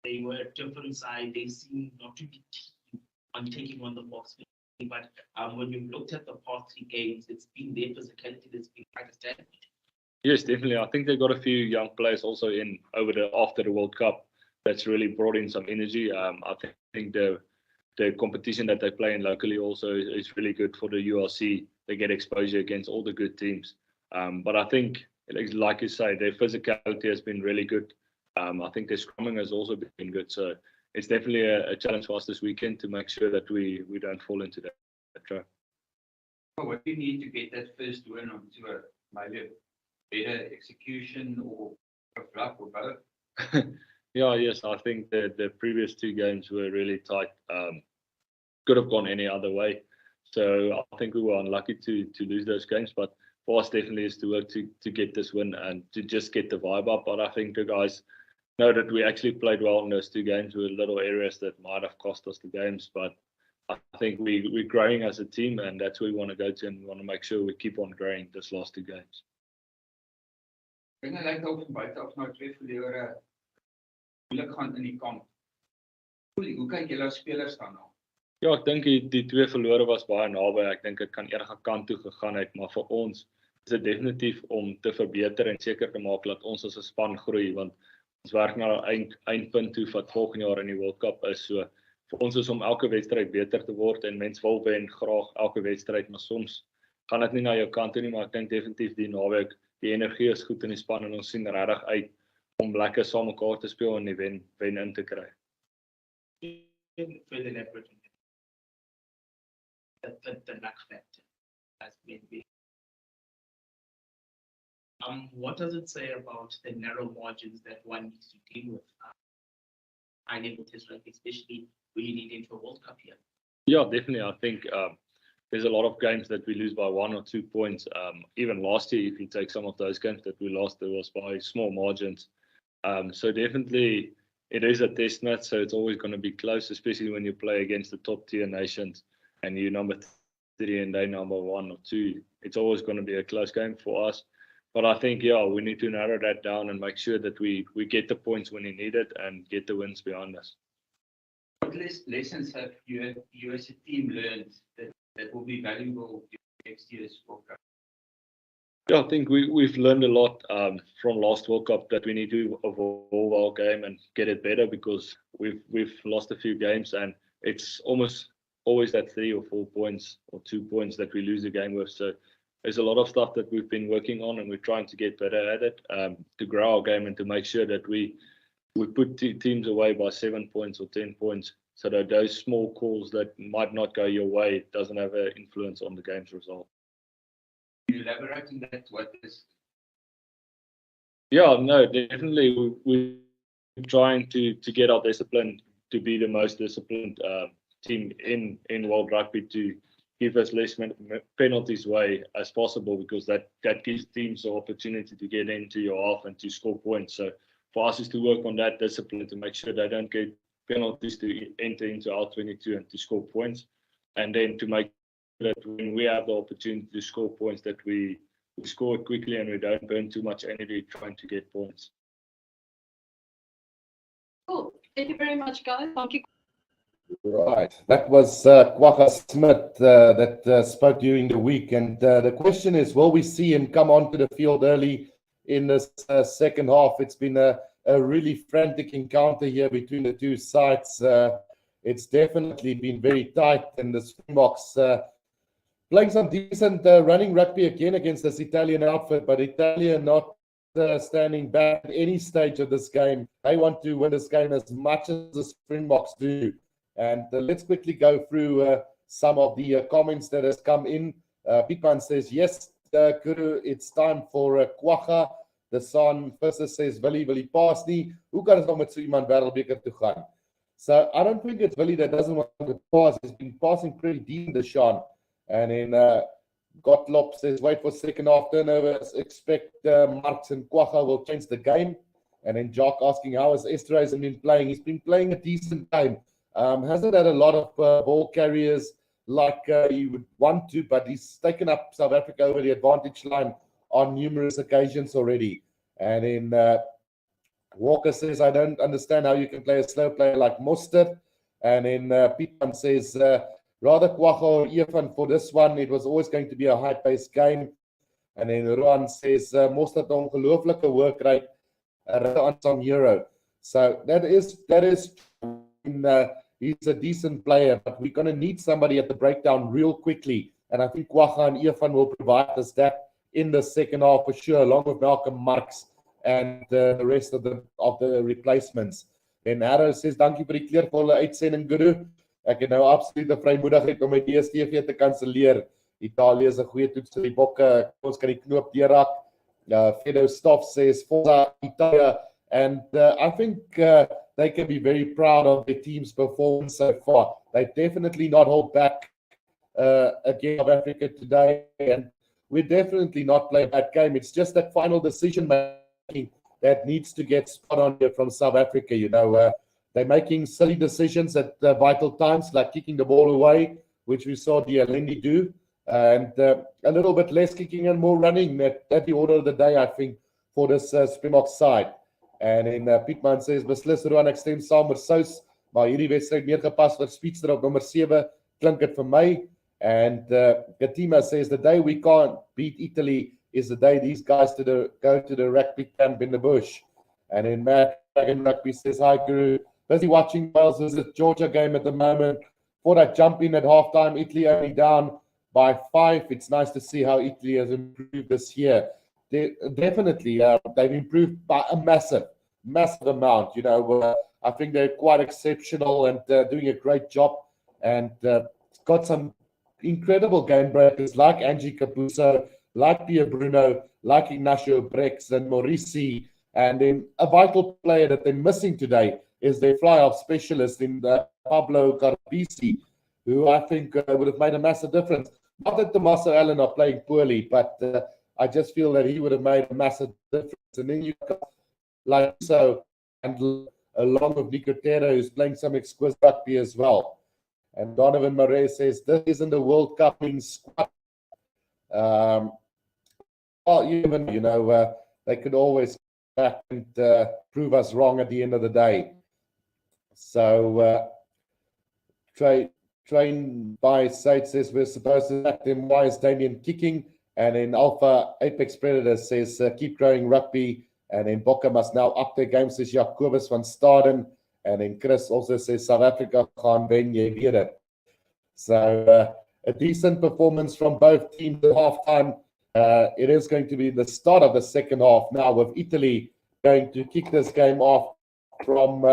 They were a different side. They seemed not to be keen on taking on the box. But when you looked at the past 3 games, it's been their physicality that's been quite a standard. Yes, definitely. I think they got a few young players also in after the World Cup that's really brought in some energy. I think the competition that they play in locally also is really good for the URC. They get exposure against all the good teams. But I think, like you say, their physicality has been really good. I think their scrumming has also been good. So it's definitely a challenge for us this weekend to make sure that we don't fall into that trap. What do you need to get that first win on tour? Maybe better execution or luck or both? Yes. I think the previous 2 games were really tight. Could have gone any other way. So I think we were unlucky to lose those games. But for us, definitely is to work to get this win and to just get the vibe up. But I think the guys know that we actually played well in those 2 games with little areas that might have cost us the games, but I think we're growing as a team, and that's where we want to go to, and we want to make sure we keep on growing this last 2 games. Dinge lyk dalk van buite af nou 2 verlore moeilik gaan in die kamp. Hoe kyk julle as spelers dan nou? Ja, ek dink die 2 verlore was baie naby. Ek dink dit kan enige kant toe gegaan het, maar vir ons is dit definitief om te verbeter en seker te maak dat ons as 'n span groei, want ons werk na 'n eindpunt toe wat volgende jaar in die World Cup is. So vir ons is om elke wedstryd beter te word, en mens wil wen graag elke wedstryd, maar soms gaan dit nie na jou kant toe nie, maar ek dink definitief die naweek, die energie is goed in die span en ons sien regtig uit om lekker saam mekaar te speel en die wen in te kry. Further elaborate the luck factor has been big. What does it say about the narrow margins that one needs to deal with high level test rugby, especially when you need into a World Cup here? Yeah, definitely. I think there's a lot of games that we lose by 1 or 2 points. Even last year, if you take some of those games that we lost, it was by small margins. So definitely it is a test match, so it's always going to be close, especially when you play against the top tier nations and you're number 3 and they number 1 or 2. It's always going to be a close game for us. But I think, yeah, we need to narrow that down and make sure that we get the points when we need it and get the wins behind us. What lessons have you as a team learned that will be valuable next year's World Cup? Yeah, I think we've learned a lot from last World Cup, that we need to evolve our game and get it better, because we've lost a few games and it's almost always that 3 or 4 points or 2 points that we lose the game with. So there's a lot of stuff that we've been working on, and we're trying to get better at it, to grow our game and to make sure that we put teams away by 7 points or 10 points, so that those small calls that might not go your way doesn't have an influence on the game's result. Can you elaborate on that? What is? Yeah, no, definitely we're trying to get our discipline to be the most disciplined team in World Rugby, to give as less penalties away as possible, because that gives teams the opportunity to get into your half and to score points. So for us is to work on that discipline to make sure they don't get penalties to enter into our 22 and to score points, and then to make sure that when we have the opportunity to score points, that we score it quickly and we don't burn too much energy trying to get points. Cool. Thank you very much, guys. Thank you. Right, that was Kwagga Smith that spoke during the week, and the question is, will we see him come onto the field early in this second half? It's been a really frantic encounter here between the 2 sides. It's definitely been very tight, and the Springboks playing some decent running rugby again against this Italian outfit, but Italia not standing back at any stage of this game. They want to win this game as much as the Springboks do. And let's quickly go through some of the comments that has come in. Pipan says, yes, Guru, it's time for Kwagga. The son first says, Willie pass nie. Hoe kan ons nou met so iemand wêreldbeker toe gaan? So I don't think it's Willie that doesn't want to pass. He's been passing pretty decent, Deshaun. And then Gottlob says, wait for second half turnovers. Expect Marks and Kwagga will change the game. And then Jock asking, how has Esterhuizen been playing? He's been playing a decent game. Hasn't had a lot of ball carriers like you would want to, but he's taken up South Africa over the advantage line on numerous occasions already. And then Walker says, I don't understand how you can play a slow player like Mostert. And then Pipan says, rather Kwagga or Evan for this one. It was always going to be a high-paced game. And then Rohan says, Mostert ongelooflike work rate on some hero. So that is he's a decent player, but we're going to need somebody at the breakdown real quickly. And I think Kwagga and Evan will provide us that in the second half for sure, along with Malcolm Marks and the rest of the replacements. En Arrow says, dankie vir die kleurvolle uitsending, Guru. Ek het nou absolute vrymoedigheid om my DStv te kanselleer. Italië is 'n goeie toets vir die bokke. Ons kan die knoop deurraak. Fedo Stoff says, Forza Italia. And I think they can be very proud of their team's performance so far. They definitely not hold back against South Africa today, and we definitely not play a bad game. It's just that final decision making that needs to get spot on here from South Africa. They're making silly decisions at vital times, like kicking the ball away, which we saw Dialendi do, and a little bit less kicking and more running at the order of the day, I think, for this Springboks side. En Pietman sê is beslis Roan, ek stem saam met Sous, maar hierdie wedstryd meer gepas vir Spietster op nommer 7, klink dit vir my. And Gatima says the day we can't beat Italy is the day these guys go to the rugby camp in the bush. And then Matt Dragon Rugby says, hi Guru, busy watching Wales visit Georgia game at the moment. Thought I'd jump in at halftime, Italy only down by 5. It's nice to see how Italy has improved this year. Definitely, they've improved by a massive amount. I think they're quite exceptional and doing a great job, and got some incredible game breakers like Angie Capuso, like Pierre Bruno, like Ignacio Brex and Maurici, and then a vital player that they're missing today is their fly-off specialist in Pablo Garbisi, who I think would have made a massive difference. Not that Tommaso Allen are playing poorly, but I just feel that he would have made a massive difference. And then you got like so, and along with Nicotero, who's playing some exquisite rugby as well. And Donovan Murray says, this isn't a World Cup in squad. Well, they could always come back and prove us wrong at the end of the day. So, Train by Sate says, we're supposed to act them. Why is Damien kicking? And then Alpha Apex Predator says, keep growing rugby. And then Bokke must now up their game, says Jacobus van Staden. And then Chris also says, South Africa gaan wen, jy weet it. So a decent performance from both teams at halftime. It is going to be the start of the second half now, with Italy going to kick this game off from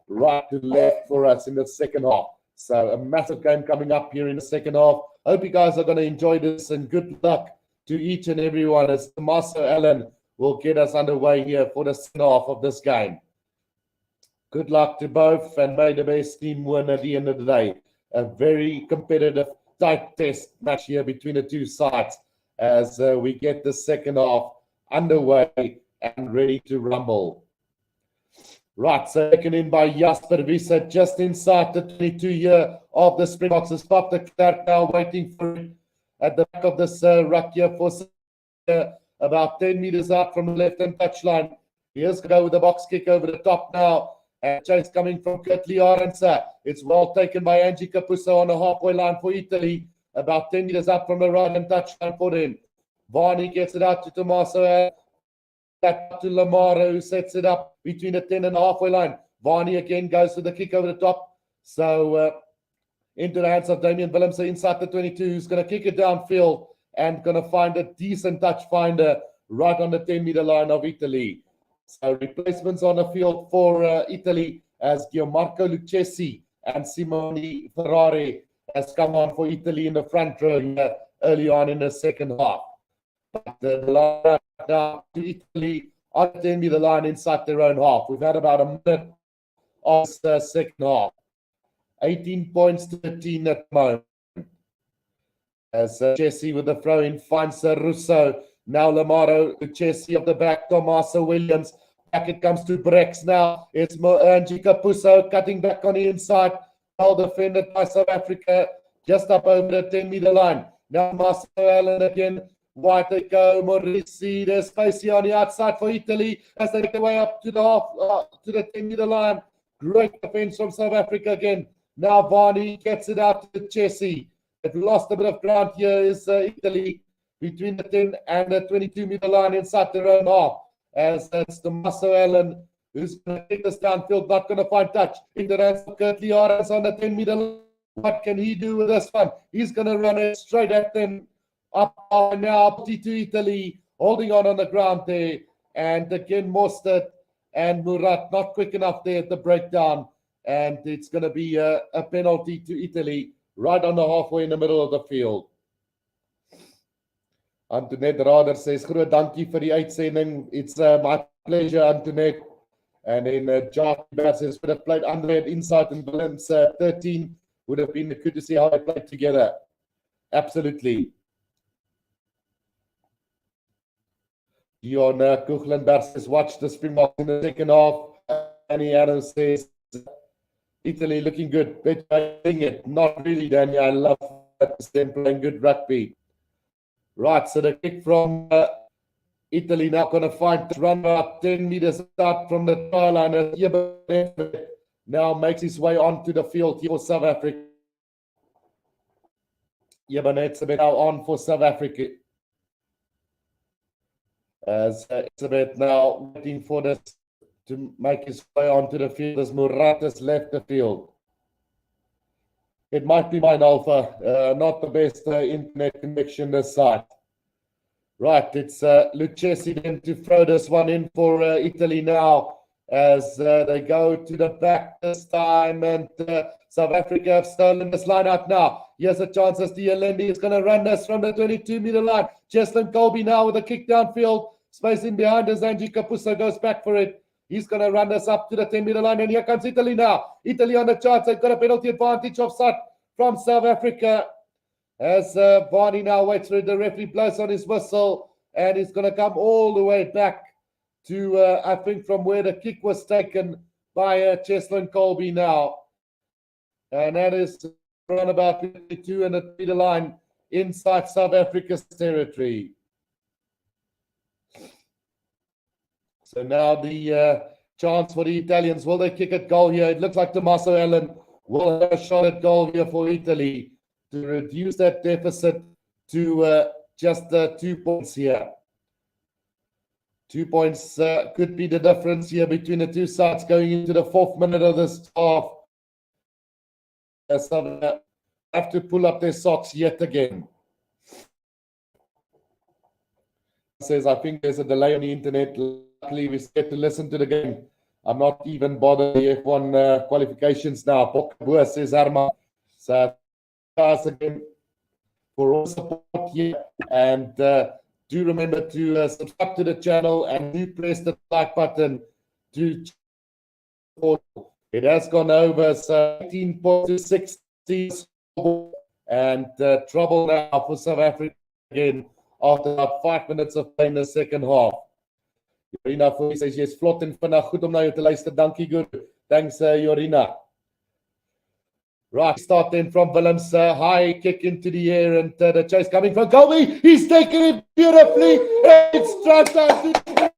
right to left for us in the second half. So a massive game coming up here in the second half. Hope you guys are going to enjoy this, and good luck to each and everyone as Tommaso Allen will get us underway here for the second half of this game. Good luck to both, and may the best team win at the end of the day. A very competitive, tight test match here between the two sides as we get the second half underway and ready to rumble. Right, so taken in by Jasper Wiese just inside the 22 year of the Springboks. Has popped the Klerk now, waiting for it at the back of this ruck here for about 10 meters out from the left-hand touchline. Here's going to go with the box kick over the top now. And chase coming from Kurtley Arendse. It's well taken by Angie Capuso on the halfway line for Italy. About 10 meters up from the right-hand touchline for them. Varney gets it out to Tommaso. Back to Lamara, who sets it up between the 10 and the halfway line. Varney again goes to the kick over the top. So into the hands of Damian Willemse inside the 22, who's going to kick it downfield and going to find a decent touch finder right on the 10-meter line of Italy. So replacements on the field for Italy as Gianmarco Lucchesi and Simone Ferrari has come on for Italy in the front row early on in the second half. But the line now to Italy on the 10-meter line inside their own half. We've had about a minute of the second half. 18 points to 13 at the moment. As Jesse with the throw in finds Russo. Now Lamaro, Lucchesi of the back, Tommaso Williams. Back it comes to Brex now. It's Angie Capuso cutting back on the inside. Well defended by South Africa. Just up over the 10-meter line. Now Marcel Allen again. White they go, Maurici, there's space here on the outside for Italy as they make their way up to the half, to the 10-meter line. Great defense from South Africa again. Now Varney gets it out to Chessie. They've lost a bit of ground here is Italy between the 10 and the 22-meter line inside their own half. As it's Tommaso Allen who's going to take this downfield, not going to find touch. In the hands of Kurtley Arendse on the 10-meter line. What can he do with this one? He's going to run it straight at them. Up now to Italy, holding on the ground there. And again, Mostert and Murat not quick enough there at the breakdown. And it's going to be a penalty to Italy right on the halfway in the middle of the field. Antoinette Rader says, groot dankie vir die uitsending. It's my pleasure, Antoinette. And then Jacques says, would have played Andre at inside and Williams 13. Would have been good to see how they played together. Absolutely. Dion Kuchlenberg says, watch the Springboks in the second half. Danny Adams says, Italy looking good. Better doing it. Not really, Danny. I love them playing good rugby. Right, so the kick from Italy now going to find run about 10 meters out from the try line. Now makes his way onto the field here for South Africa. Yebanetsabet now on for South Africa. As Elizabeth now waiting for this to make his way onto the field as Muratas left the field. It might be mine, Alpha. Not the best internet connection this side. Right, it's Lucchesi then to throw this one in for Italy now as they go to the back this time, and South Africa have stolen this line out now. Here's a chance as Dialendi is going to run this from the 22-meter line. Cheslin Colby now with a kick downfield. Space in behind as Angie Capuso goes back for it. He's going to run this up to the 10-meter line, and here comes Italy now. Italy on the charts. They've got a penalty advantage offside from South Africa as Varney now waits for it. The referee blows on his whistle, and he's going to come all the way back to, I think, from where the kick was taken by Cheslin Colby now. And that is around about 52 and the meter line inside South Africa's territory. So now the chance for the Italians. Will they kick at goal here? It looks like Tommaso Allen will have a shot at goal here for Italy to reduce that deficit to just 2 points here. 2 points could be the difference here between the two sides going into the 4th minute of this half. So have to pull up their socks yet again. Says, I think there's a delay on the internet. Luckily, we get to listen to the game. I'm not even bothered the F1 qualifications now. Boer says, Arma. So, thanks again for all support here. And do remember to subscribe to the channel and do press the like button to support. It has gone over 18 points to 16, and trouble now for South Africa again after about 5 minutes of play in the second half. Jorina says, yes, vlot en vinnig. Goed om na jou te luister. Dankie, good. Thanks, Jorina. Right, start then from Willem's high kick into the air, and the chase coming from Colby. He's taken it beautifully. It's struck out.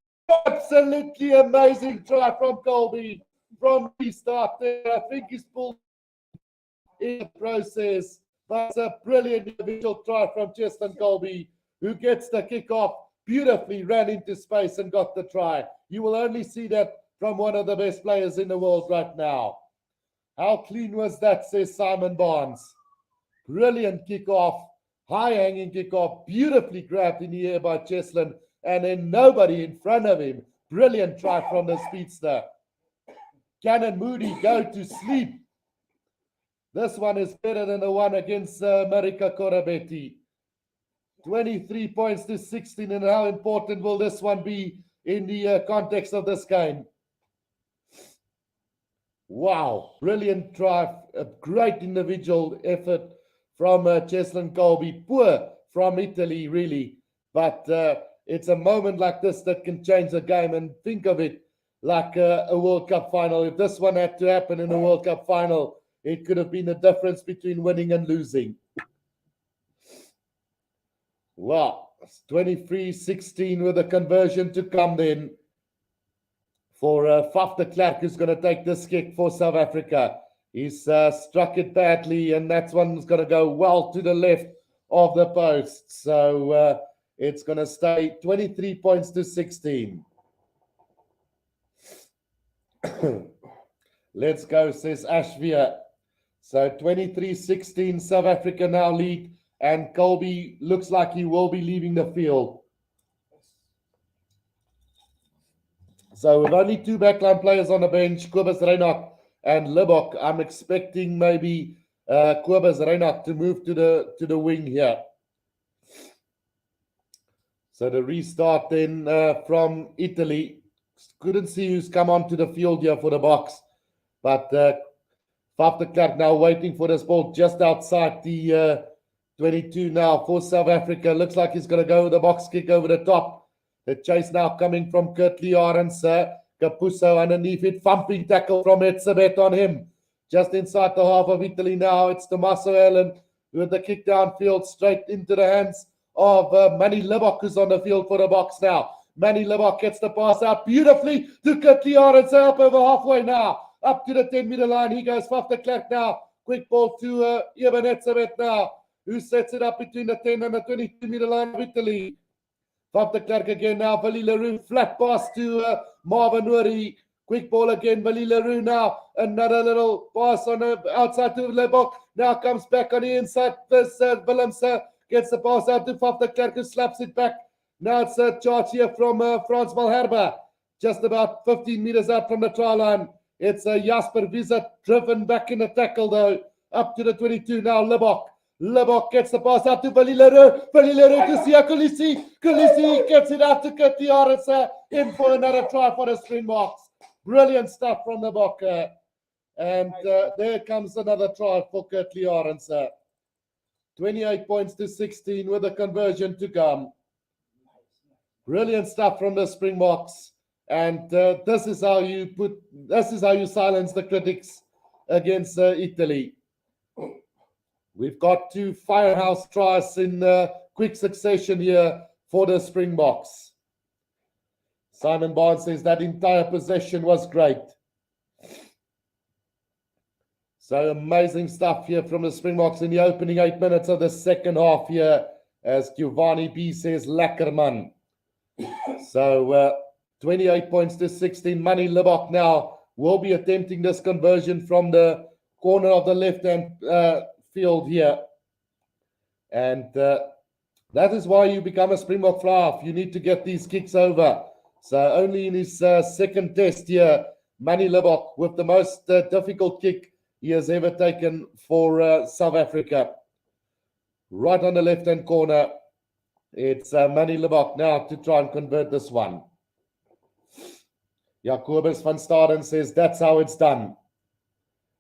Absolutely amazing try from Colby. From the start there, I think he's pulled in the process. But it's a brilliant individual try from Cheslin Colby, who gets the kick off beautifully, ran into space and got the try. You will only see that from one of the best players in the world right now. How clean was that, says Simon Barnes. Brilliant kickoff, high-hanging kickoff, beautifully grabbed in the air by Cheslin, and then nobody in front of him. Brilliant try from the speedster. Cannon Moody go to sleep. This one is better than the one against Marika Corabetti. 23 points to 16, and how important will this one be in the context of this game? Wow, brilliant try, a great individual effort from Cheslin Colby. Poor from Italy, really. But it's a moment like this that can change the game, and think of it like a World Cup final. If this one had to happen in a World Cup final, it could have been the difference between winning and losing. Wow, 23-16 with a conversion to come then for Faf de Klerk, who's going to take this kick for South Africa. He's struck it badly, and that one's going to go well to the left of the post. So it's going to stay 23 points to 16. Let's go, says Ashvia. So 23-16, South Africa now lead, and Colby looks like he will be leaving the field. So with only two backline players on the bench, Kobus Reinhardt and Libok, I'm expecting maybe Kobus Reinhardt to move to the wing here. So the restart then from Italy. Couldn't see who's come onto the field here for the box, but Faf de Klerk now waiting for this ball just outside the 22 now for South Africa. Looks like he's going to go with a box kick over the top. The chase now coming from Kurtley Arends. Capuzzo underneath it. Thumping tackle from Etzebeth on him. Just inside the half of Italy now. It's Tommaso Allen with the kick downfield straight into the hands of Manny Lebok, who's on the field for the Boks now. Manny Lebok gets the pass out beautifully to Kurtley Arends. Up over halfway now. Up to the 10-meter line. He goes Faf de Klerk now. Quick ball to Eben Etzebeth now, who sets it up between the 10 and the 22-meter line of Italy. Faf de Klerk again now. Vali Leroux, flat pass to Marvin Nuri. Quick ball again. Vali Leroux now. Another little pass on the outside to Lebok. Now comes back on the inside. This Willems gets the pass out to Faf de Klerk, who slaps it back. Now it's a charge here from Frans Malherbe. Just about 15 meters out from the try line. It's Jasper Wiese driven back in the tackle though. Up to the 22 now. Lebok. Lebok gets the pass out to Vali Leroux. Vali Leroux to Sia Kulisi. Kulisi gets it out to Kurtley Arends. In for another try for the Springboks. Brilliant stuff from the Bok. And there comes another try for Kurtley Arends. 28 points to 16 with a conversion to come. Brilliant stuff from the Springboks. And this is how you silence the critics against Italy. We've got 2 firehouse tries in quick succession here for the Springboks. Simon Barnes says that entire possession was great. So amazing stuff here from the Springboks in the opening 8 minutes of the second half here, as Giovanni B says, lekker man. So 28 points to 16. Manny Lebok now will be attempting this conversion from the corner of the left-hand field here. And that is why you become a Springbok fly-off. You need to get these kicks over. So only in his second test here, Manny Lebok with the most difficult kick he has ever taken for South Africa. Right on the left-hand corner, it's Manny Lebok now to try and convert this one. Jacobus van Staden says that's how it's done.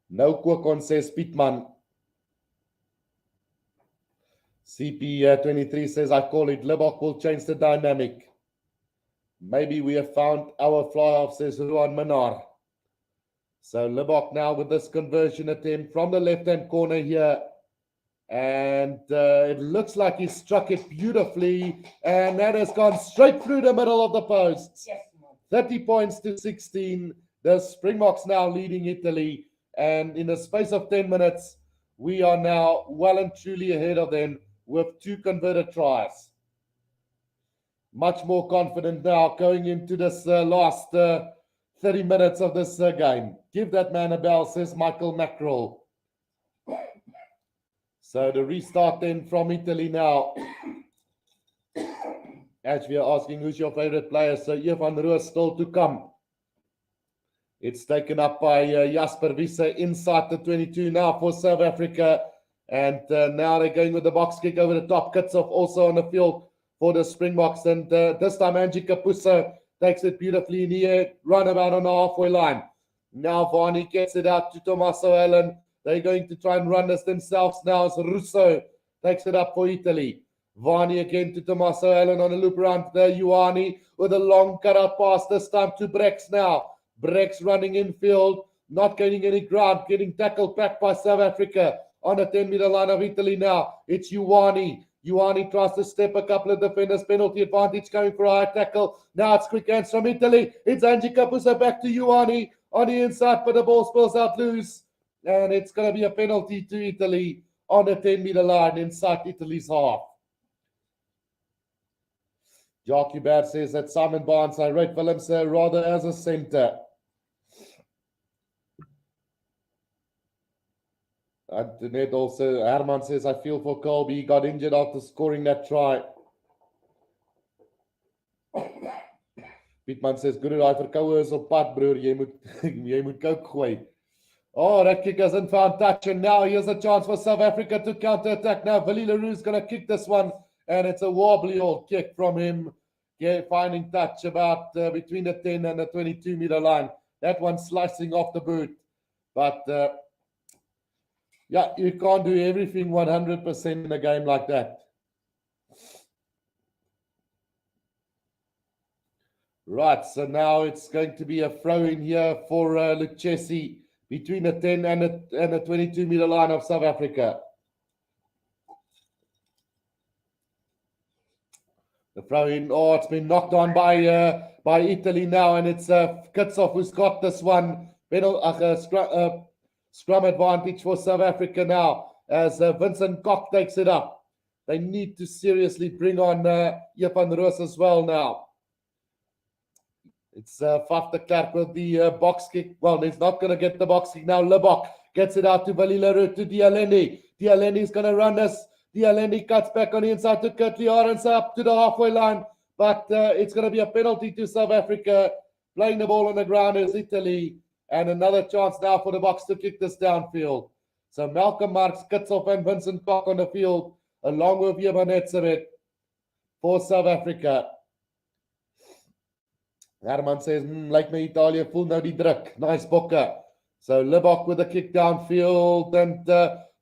No Kwokon says Pietman. CP23 says I call it Lebok will change the dynamic. Maybe we have found our fly-off, says Ruan Manar. So Lebok now with this conversion attempt from the left-hand corner here. And it looks like he struck it beautifully. And that has gone straight through the middle of the posts. Yes. 30 points to 16. The Springboks now leading Italy. And in the space of 10 minutes, we are now well and truly ahead of them with 2 converted tries. Much more confident now going into this last 30 minutes of this game. Give that man a bell, says Michael Mackerel. So the restart then from Italy now. As we are asking who's your favorite player, so Evan Roos still to come. It's taken up by Jasper Wiese inside the 22 now for South Africa. And now they're going with the box kick over the top. Kitshoff also on the field for the Springboks. And this time Angie Capuzzo takes it beautifully in the air, runabout on the halfway line. Now Varney gets it out to Tommaso Allen. They're going to try and run this themselves now as Russo takes it up for Italy. Varney again to Tommaso Allen on a loop around there. Ioane with a long cutout pass, this time to Brex now. Brex running infield, not gaining any ground, getting tackled back by South Africa on the 10-meter line of Italy now. It's Ioane. Ioane tries to step a couple of defenders. Penalty advantage coming for a high tackle. Now it's quick hands from Italy. It's Angie Capuzzo back to Ioane on the inside, but the ball spills out loose. And it's going to be a penalty to Italy on the 10-meter line inside Italy's half. Jacques Hubert says that Simon Barnes, I rate Willems rather as a centre. And also, Herman says, I feel for Colby. He got injured after scoring that try. Pietman says, good daai verkoue is op pad, broer. Jy moet coke gooi. Oh, that kick hasn't found touch. And now here's a chance for South Africa to counter-attack. Now, Vali Leroux is going to kick this one. And it's a wobbly old kick from him. Yeah, finding touch about between the 10 and the 22-meter line. That one slicing off the boot. But, yeah, you can't do everything 100% in a game like that. Right, so now it's going to be a throw in here for Lucchesi between the 10 and the 22-meter line of South Africa. The throw in, oh, it's been knocked on by Italy now, and it's Kitshoff who's got this one. Scrum advantage for South Africa now as Vincent Kok takes it up. They need to seriously bring on Van Roos as well now. It's Faf de Klerk with the box kick. Well, he's not going to get the box kick now. Lebok gets it out to Valileru to Dialeni. Dialeni's going to run this. Dialeni cuts back on the inside to Kurtley Arends up to the halfway line. But it's going to be a penalty to South Africa. Playing the ball on the ground is Italy. And another chance now for the Boks to kick this downfield. So Malcolm Marx, Kitshoff and Vincent Kok on the field, along with Jebanetsevet for South Africa. Herman says, like my Italië, voel nou die druk. Nice bokke. So Lebok with a kick downfield and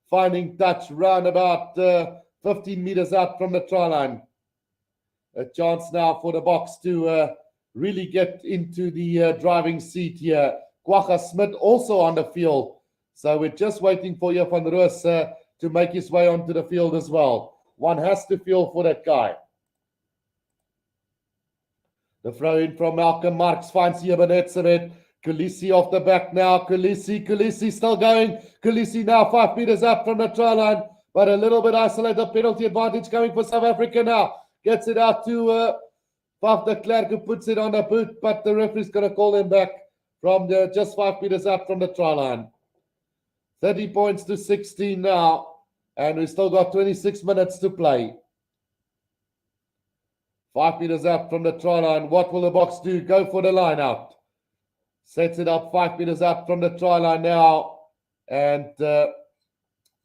finding touch round about 15 meters out from the try line. A chance now for the Boks to really get into the driving seat here. Kwagga Smith also on the field. So we're just waiting for Van Roos to make his way onto the field as well. One has to feel for that guy. The throw in from Malcolm Marx finds Jebanetsevet. Kulisi off the back now. Kulisi still going. Kulisi now 5 meters up from the try line. But a little bit isolated penalty advantage coming for South Africa now. Gets it out to Faf de Klerk who puts it on the boot. But the referee's going to call him back from just 5 meters up from the try line. 30 points to 16 now. And we've still got 26 minutes to play. 5 meters up from the try line. What will the Boks do? Go for the line out. Sets it up 5 meters up from the try line now. And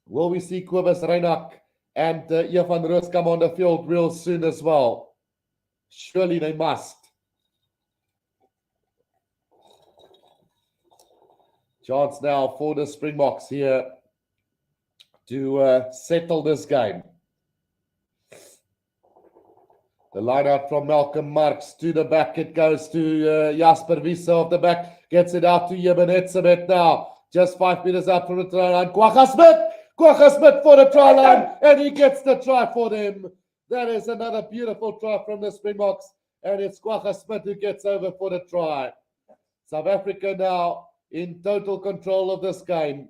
will we see Kobus Reinach and Van Roos come on the field real soon as well? Surely they must. Chance now for the Springboks here to settle this game. The line out from Malcolm Marx to the back. It goes to Jasper Wiese off the back. Gets it out to Jebanetsevet now. Just 5 meters out from the try line. Kwagga Smith for the try line. And he gets the try for them. That is another beautiful try from the Springboks. And it's Kwagga Smith who gets over for the try. South Africa now in total control of this game.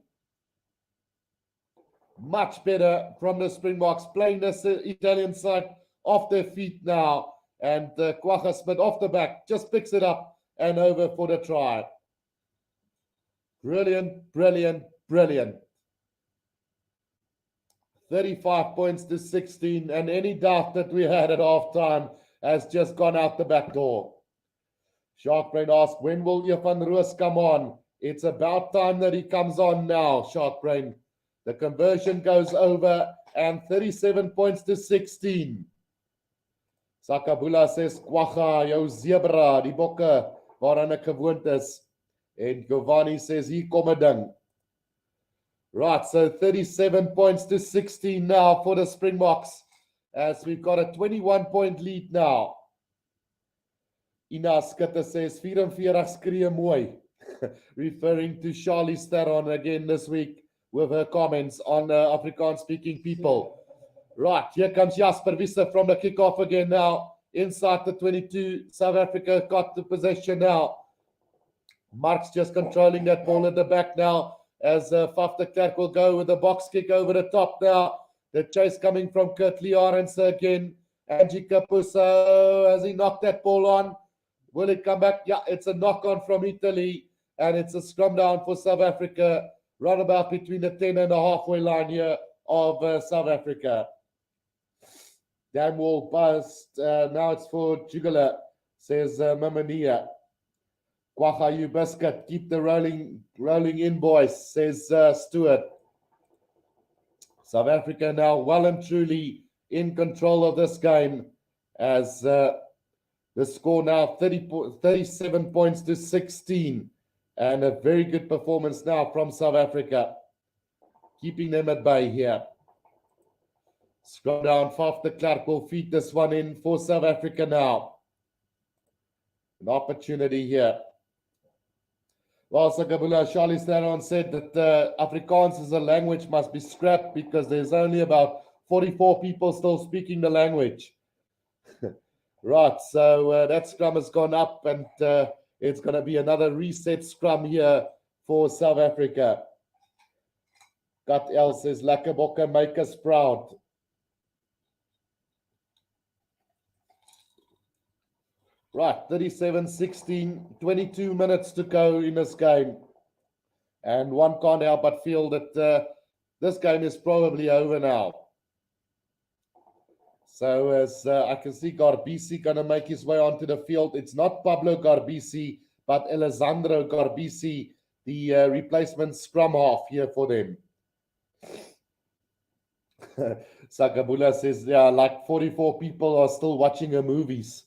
Much better from the Springboks. Playing this Italian side off their feet now, and Kwagga Smith off the back just picks it up and over for the try. Brilliant, brilliant, brilliant. 35 points to 16, and any doubt that we had at halftime has just gone out the back door. Sharkbrain asked, when will Van Roos come on? It's about time that he comes on now, Sharkbrain. The conversion goes over, and 37 points to 16. Sakabula says, Kwagga, jou zebra, die bokke waaraan ek gewoond is. En Giovanni says, hier kom 'n ding. Right, so 37 points to 16 now for the Springboks, as we've got a 21-point lead now. Ina Skutte says, 44 skree mooi, referring to Charlie Sterron again this week with her comments on Afrikaans-speaking people. Right, here comes Jasper Wiese from the kickoff again now. Inside the 22, South Africa got the possession now. Marx just controlling that ball at the back now as Faf de Klerk will go with a box kick over the top now. The chase coming from Kurtley Arends again. Angie Kapuso, has he knocked that ball on? Will it come back? Yeah, it's a knock on from Italy, and it's a scrum down for South Africa, right about between the 10 and the halfway line here of South Africa. Damn wall bust. Now it's for Jugula, says Mamania. Kwagga, you biscuit. Keep the rolling in, boys, says Stuart. South Africa now well and truly in control of this game as the score now 37 points to 16. And a very good performance now from South Africa, keeping them at bay here. Scroll down, Faf de Klerk will feed this one in for South Africa now. An opportunity here. Well, Sakabula, Charlie Staron said that Afrikaans as a language must be scrapped because there's only about 44 people still speaking the language. Right, so that scrum has gone up, and it's going to be another reset scrum here for South Africa. Kat El says, Lekker bokke, make us proud. Right, 37-16, 22 minutes to go in this game. And one can't help but feel that this game is probably over now. So as I can see Garbisi going to make his way onto the field. It's not Pablo Garbisi, but Alessandro Garbisi, the replacement scrum half here for them. Sakabula says, yeah, like 44 people are still watching her movies.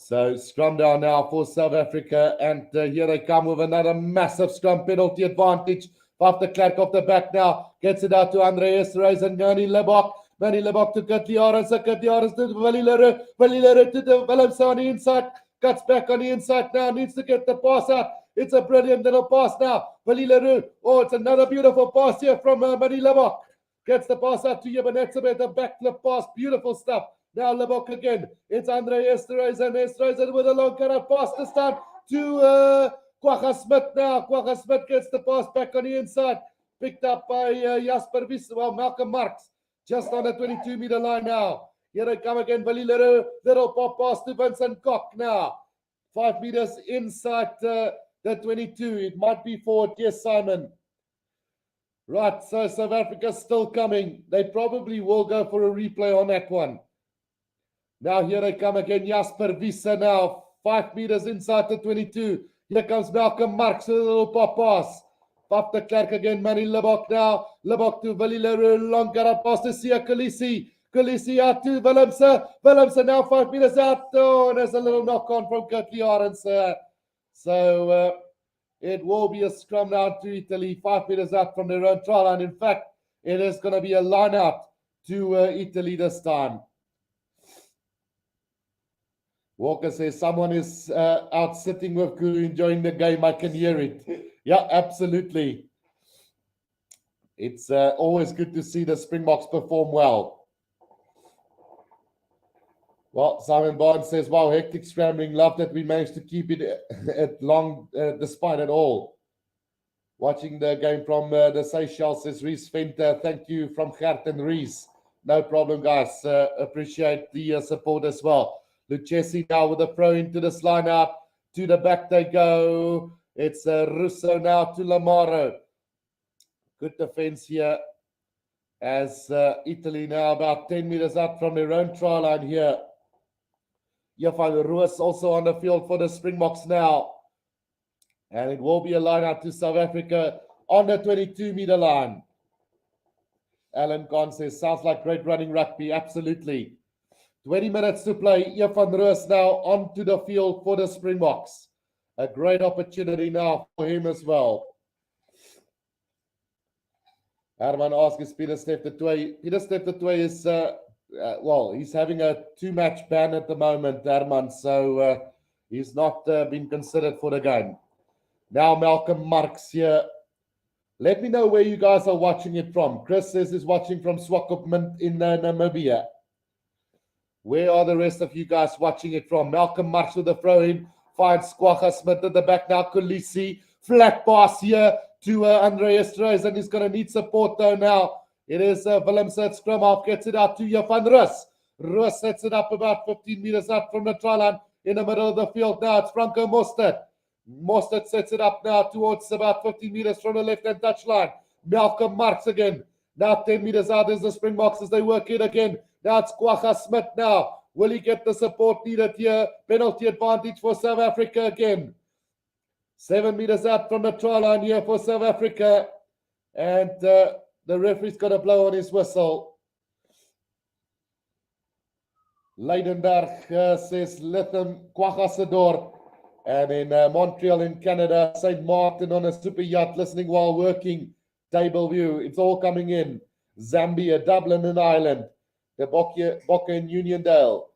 So scrum down now for South Africa, and here they come with another massive scrum penalty advantage. Off the Clark off the back now, gets it out to Andreas Reis and Manny Lebok. Manny Lebok to Katliaris, Katliaris to Valilere, Valilere to the Willems on the inside, cuts back on the inside now, needs to get the pass out. It's a brilliant little pass now. Valilere, oh, it's another beautiful pass here from Manny Lebok. Gets the pass out to Yabanetsabet, the backflip pass, beautiful stuff. Now Lebok again. It's Andre Esterhuizen with a long cut pass this time to Kwagga Smith now. Kwagga Smith gets the pass back on the inside. Picked up by Jasper Wies, well, Malcolm Marx. Just on the 22-meter line now. Here they come again. Little pop pass to Vincent Koch now. 5 meters inside the 22. It might be forward. Yes, Simon. Right, so South Africa's still coming. They probably will go for a replay on that one. Now here they come again, Jasper Wies now, 5 meters inside the 22. Here comes Malcolm Marx with a little pop pass. Pop the Clark again, Manny Lebok now. Lebok to Valilere, long cut pass to Sia Khaleesi. Khaleesi out to Willemse. Willemse now 5 meters out. Oh, there's a little knock on from Kurtley Arends. So it will be a scrum now to Italy, 5 meters out from their own try line. In fact, it is going to be a line out to Italy this time. Walker says someone is out sitting with Guru enjoying the game. I can hear it. Yeah, absolutely. It's always good to see the Springboks perform well. Well, Simon Barnes says, wow, hectic scrambling. Love that we managed to keep it at long despite it all. Watching the game from the Seychelles says Reese Venter. Thank you from Gert and Reese. No problem, guys. Appreciate the support as well. Lucchesi now with a throw into this line out. To the back they go. It's Russo now to Lamaro. Good defense here as Italy now about 10 meters out from their own try line here. Johan Roos also on the field for the Springboks now. And it will be a line out to South Africa on the 22-meter line. Alan Khan says, sounds like great running rugby. Absolutely. 20 minutes to play. Johan Roos now onto the field for the Springboks. A great opportunity now for him as well. Herman asks, is Peter Steph the Tway? Peter Steph the Tway is, well, he's having a 2-match ban at the moment, Herman, so he's not been considered for the game. Now Malcolm Marx here. Let me know where you guys are watching it from. Chris says he's watching from Swakopmund in Namibia. Where are the rest of you guys watching it from? Malcolm Marx with the throw-in. Finds Kwagga Smith at the back now. Khaleesi. Flat pass here to Andreas Reis, and he's going to need support though now. It is Willemse at scrum half. Gets it out to Johan Roos. Roos sets it up about 15 meters out from the try line in the middle of the field. Now it's Franco Mostert. Mostert sets it up now towards about 15 meters from the left-hand touchline. Malcolm Marx again. Now 10 meters out is the Springboks as they work it again. Now it's Kwagga Smith now. Will he get the support needed here? Penalty advantage for South Africa again. 7 meters out from the try line here for South Africa. And the referee's got to blow on his whistle. Leidenberg says Lytham Kwagga. And in Montreal in Canada, St. Martin on a super yacht listening while working. Table view. It's all coming in. Zambia, Dublin and Ireland. The Bokke in Uniondale.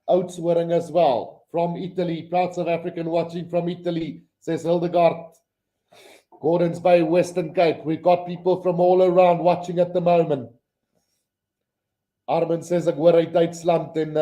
Oudtshoorn as well. from Italy. Proud South African watching from Italy, says Hildegard. Gordons Bay, Western Cape. We've got people from all around watching at the moment. Armin says ek hoor uit Duitsland in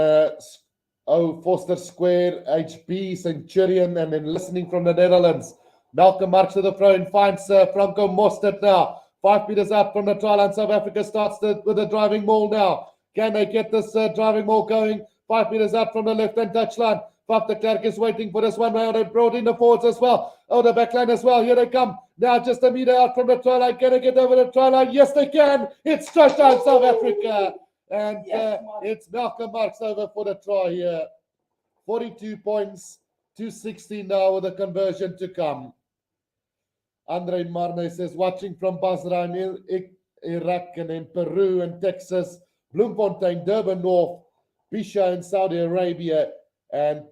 Foster Square, HB, Centurion, and then listening from the Netherlands. Malcolm marks to the throw and finds Franco Mostert now. 5 meters out from the try line. South Africa starts with the driving maul now. Can they get this driving maul going? 5 meters out from the left-hand touchline. Faf de Klerk is waiting for this one. Now they brought in the forwards as well. Oh, the backline as well. Here they come. Now just a meter out from the try line. Can they get over the try line? Yes, they can. It's touchdown South Africa. And it's Malcolm Marks over for the try here. 42 points, 260 now with a conversion to come. Andre Marne says, watching from Basra in Iraq and in Peru and Texas, Bloemfontein, Durban North, Bisha in Saudi Arabia, and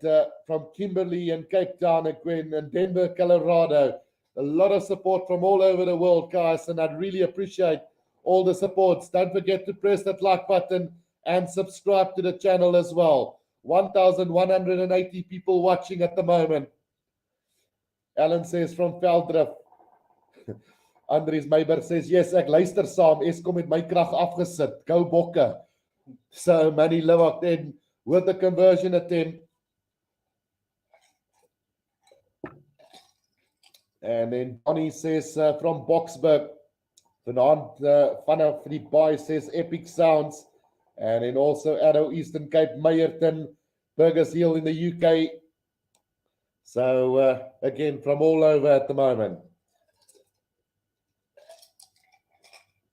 from Kimberley and Cape Town and Denver, Colorado. A lot of support from all over the world, guys, and I'd really appreciate all the supports. Don't forget to press that like button and subscribe to the channel as well. 1,180 people watching at the moment. Alan says from Veldrift. Andries Meiber says, yes, ek luister saam. Eskom het my krag afgesit. Go Bokke. So Manny Livak then with the conversion attempt. And then Bonnie says from Boksburg. Vanaand vanaf die baai says epic sounds. And then also Addo Eastern Cape, Meyerton, Burgers Hill in the UK. So again, from all over at the moment.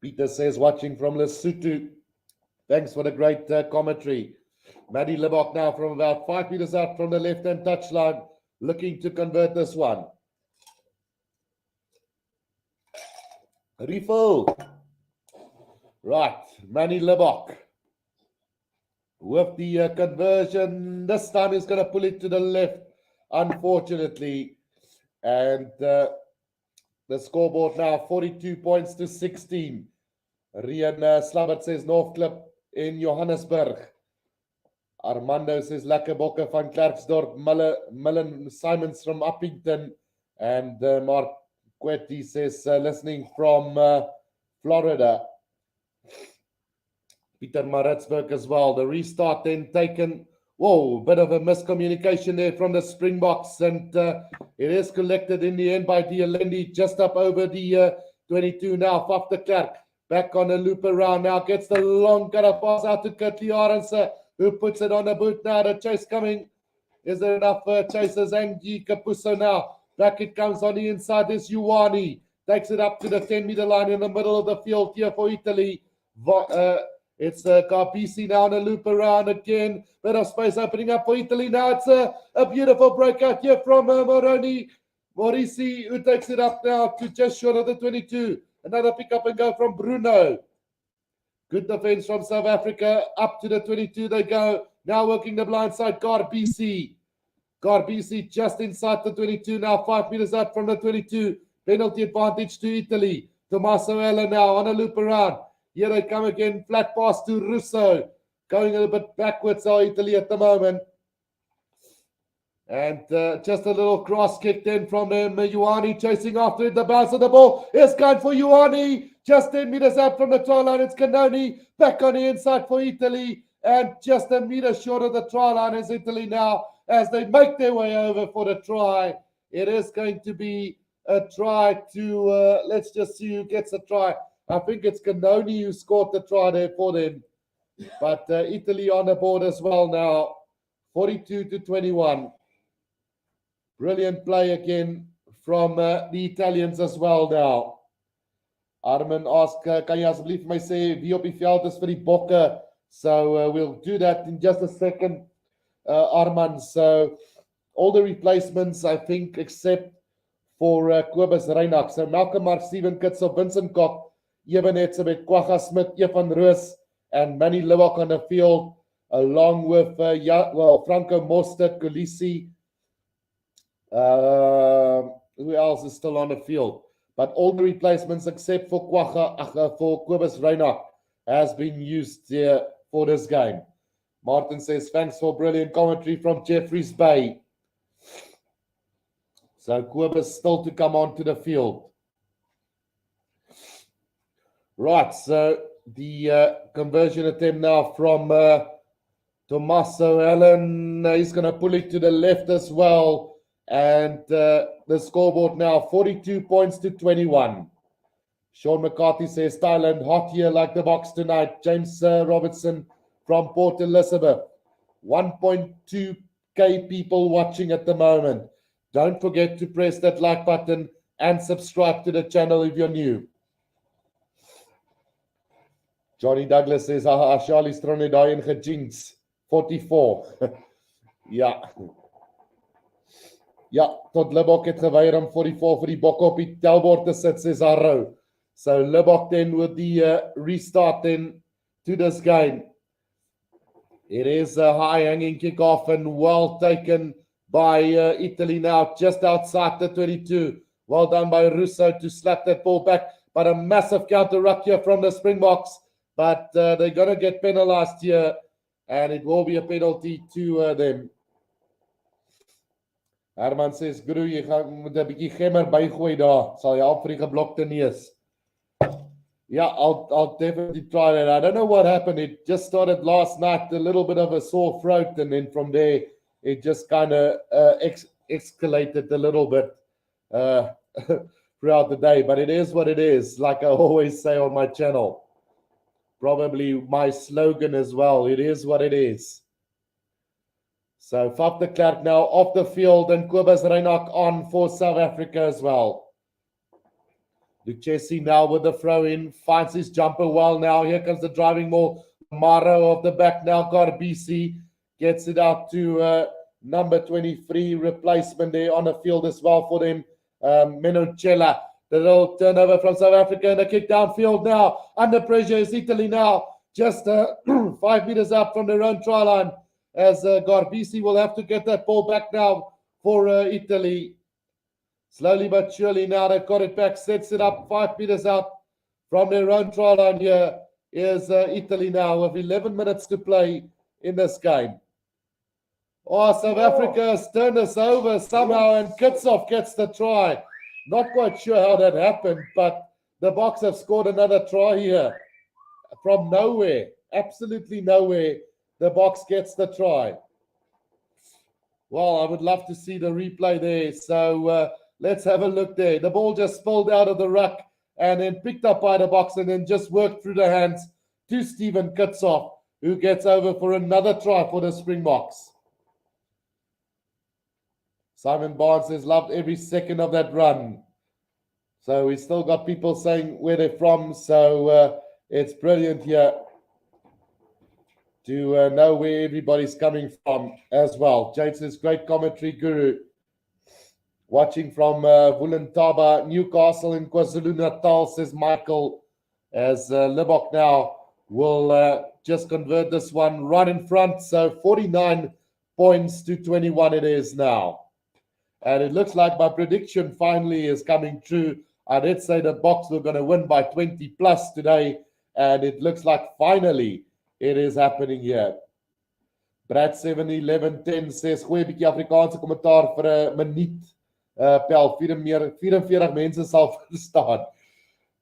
Peter says, watching from Lesotho. Thanks for the great commentary. Maddie Libok now from about 5 meters out from the left-hand touchline, looking to convert this one. Refill. Right, Manny Libok. With the conversion, this time he's going to pull it to the left, unfortunately. And the scoreboard now, 42 points to 16. Rian Slabbert says Northclip in Johannesburg. Armando says Lekker Bokke van Klerksdorp. Millen Simons from Uppington. And Mark Quetti says listening from Florida. Peter Maritzburg as well. The restart then taken. Whoa, bit of a miscommunication there from the Springboks. And it is collected in the end by Dialendi just up over the 22 now. Faf de Klerk back on a loop around now. Gets the long cut of pass out to Kurtley Arendse, who puts it on the boot now. The chase coming. Is there enough chasers? Angie Capuso now. Back it comes on the inside. This Ioane takes it up to the 10-meter line in the middle of the field here for Italy. It's Garbisi now on a loop around again. Bit of space opening up for Italy now. It's a beautiful breakout here from Moroni. Morisi, who takes it up now to just short of the 22. Another pick up and go from Bruno. Good defense from South Africa. Up to the 22 they go. Now working the blind side. Garbisi. Garbisi just inside the 22 now. 5 meters out from the 22. Penalty advantage to Italy. Tommaso Ella now on a loop around. Here they come again, flat pass to Russo. Going a little bit backwards are Italy at the moment. And just a little cross kick then from Ioane chasing after it. The bounce of the ball is going for Ioane. Just 10 meters out from the try line. It's Canoni back on the inside for Italy. And just a meter short of the try line is Italy now as they make their way over for the try. It is going to be a try to, let's just see who gets a try. I think it's Canoni who scored the try there for them. But Italy on the board as well now. 42 to 21. Brilliant play again from the Italians as well now. Armin asked, kan jy asseblief my sê wie op die veld is vir die Bokke? So we'll do that in just a second, Arman. So all the replacements, I think, except for Kobus Reinach. So Malcolm Mark, Steven Kitsel, Vincent Kok, Evan Etzebeth, Kwagga Smith, Evan Roos, and Manny Livok on the field, along with Franco Mostert, Kolisi. Who else is still on the field? But all the replacements except for for Kobus Reinach has been used here for this game. Martin says, thanks for brilliant commentary from Jeffreys Bay. So Kobus still to come onto the field. Right, so the conversion attempt now from Tommaso Allen. He's going to pull it to the left as well. And the scoreboard now, 42 points to 21. Sean McCarthy says, Thailand hot here like the Boks tonight. James Robertson from Port Elizabeth. 1.2k people watching at the moment. Don't forget to press that like button and subscribe to the channel if you're new. Johnny Douglas says, Charlie's Tronne daai en gejinx. 44. Ja. Ja, tot Libbok het geweier om 44 vir die bokke op die telbord te sit, says Arrow. So Libbok then with the restart then to this game. It is a high-hanging kickoff and well taken by Italy now, just outside the 22. Well done by Russo to slap that ball back, but a massive counter-ruck here from the Springboks. But they're going to get penalized here, and it will be a penalty to them. Herman says, Guru, jy gaan met 'n bietjie gemmer bygooi daar, sal jy help vir die geblokte neus. Yeah, I'll definitely try that. I don't know what happened. It just started last night, a little bit of a sore throat, and then from there, it just kind of escalated a little bit throughout the day. But it is what it is, like I always say on my channel. Probably my slogan as well. It is what it is. So Faf de Klerk now off the field and Kobus Reinach on for South Africa as well. Duchessis now with the throw in, finds his jumper well now. Here comes the driving ball. Maro of the back now. Garbisi gets it out to number 23 replacement there on the field as well for them. Menocella. The little turnover from South Africa and a kick downfield now. Under pressure is Italy now. Just 5 meters out from their own try line. As Garbisi will have to get that ball back now for Italy. Slowly but surely now they've got it back, sets it up 5 meters out from their own try line here. Is Italy now with 11 minutes to play in this game. Oh, South Africa has turned us over somehow and Kitshoff gets the try. Not quite sure how that happened, but the Boks have scored another try here from nowhere. Absolutely nowhere. The Boks gets the try. Well, I would love to see the replay there. So let's have a look there. The ball just spilled out of the ruck and then picked up by the Boks and then just worked through the hands to Stephen Kitshoff, who gets over for another try for the Springboks. Simon Barnes has loved every second of that run. So we still got people saying where they're from. So it's brilliant here to know where everybody's coming from as well. Jade says, great commentary, Guru. Watching from Woollentaba, Newcastle in KwaZulu-Natal, says Michael, as Libbok now will just convert this one right in front. So 49 points to 21 it is now. And it looks like my prediction finally is coming true. I did say the Boks were going to win by 20 plus today. And it looks like finally it is happening here. Brad 71110 says, goeie bietjie Afrikaanse kommentaar vir 'n minuut. Pel, 44 mense sal verstaan.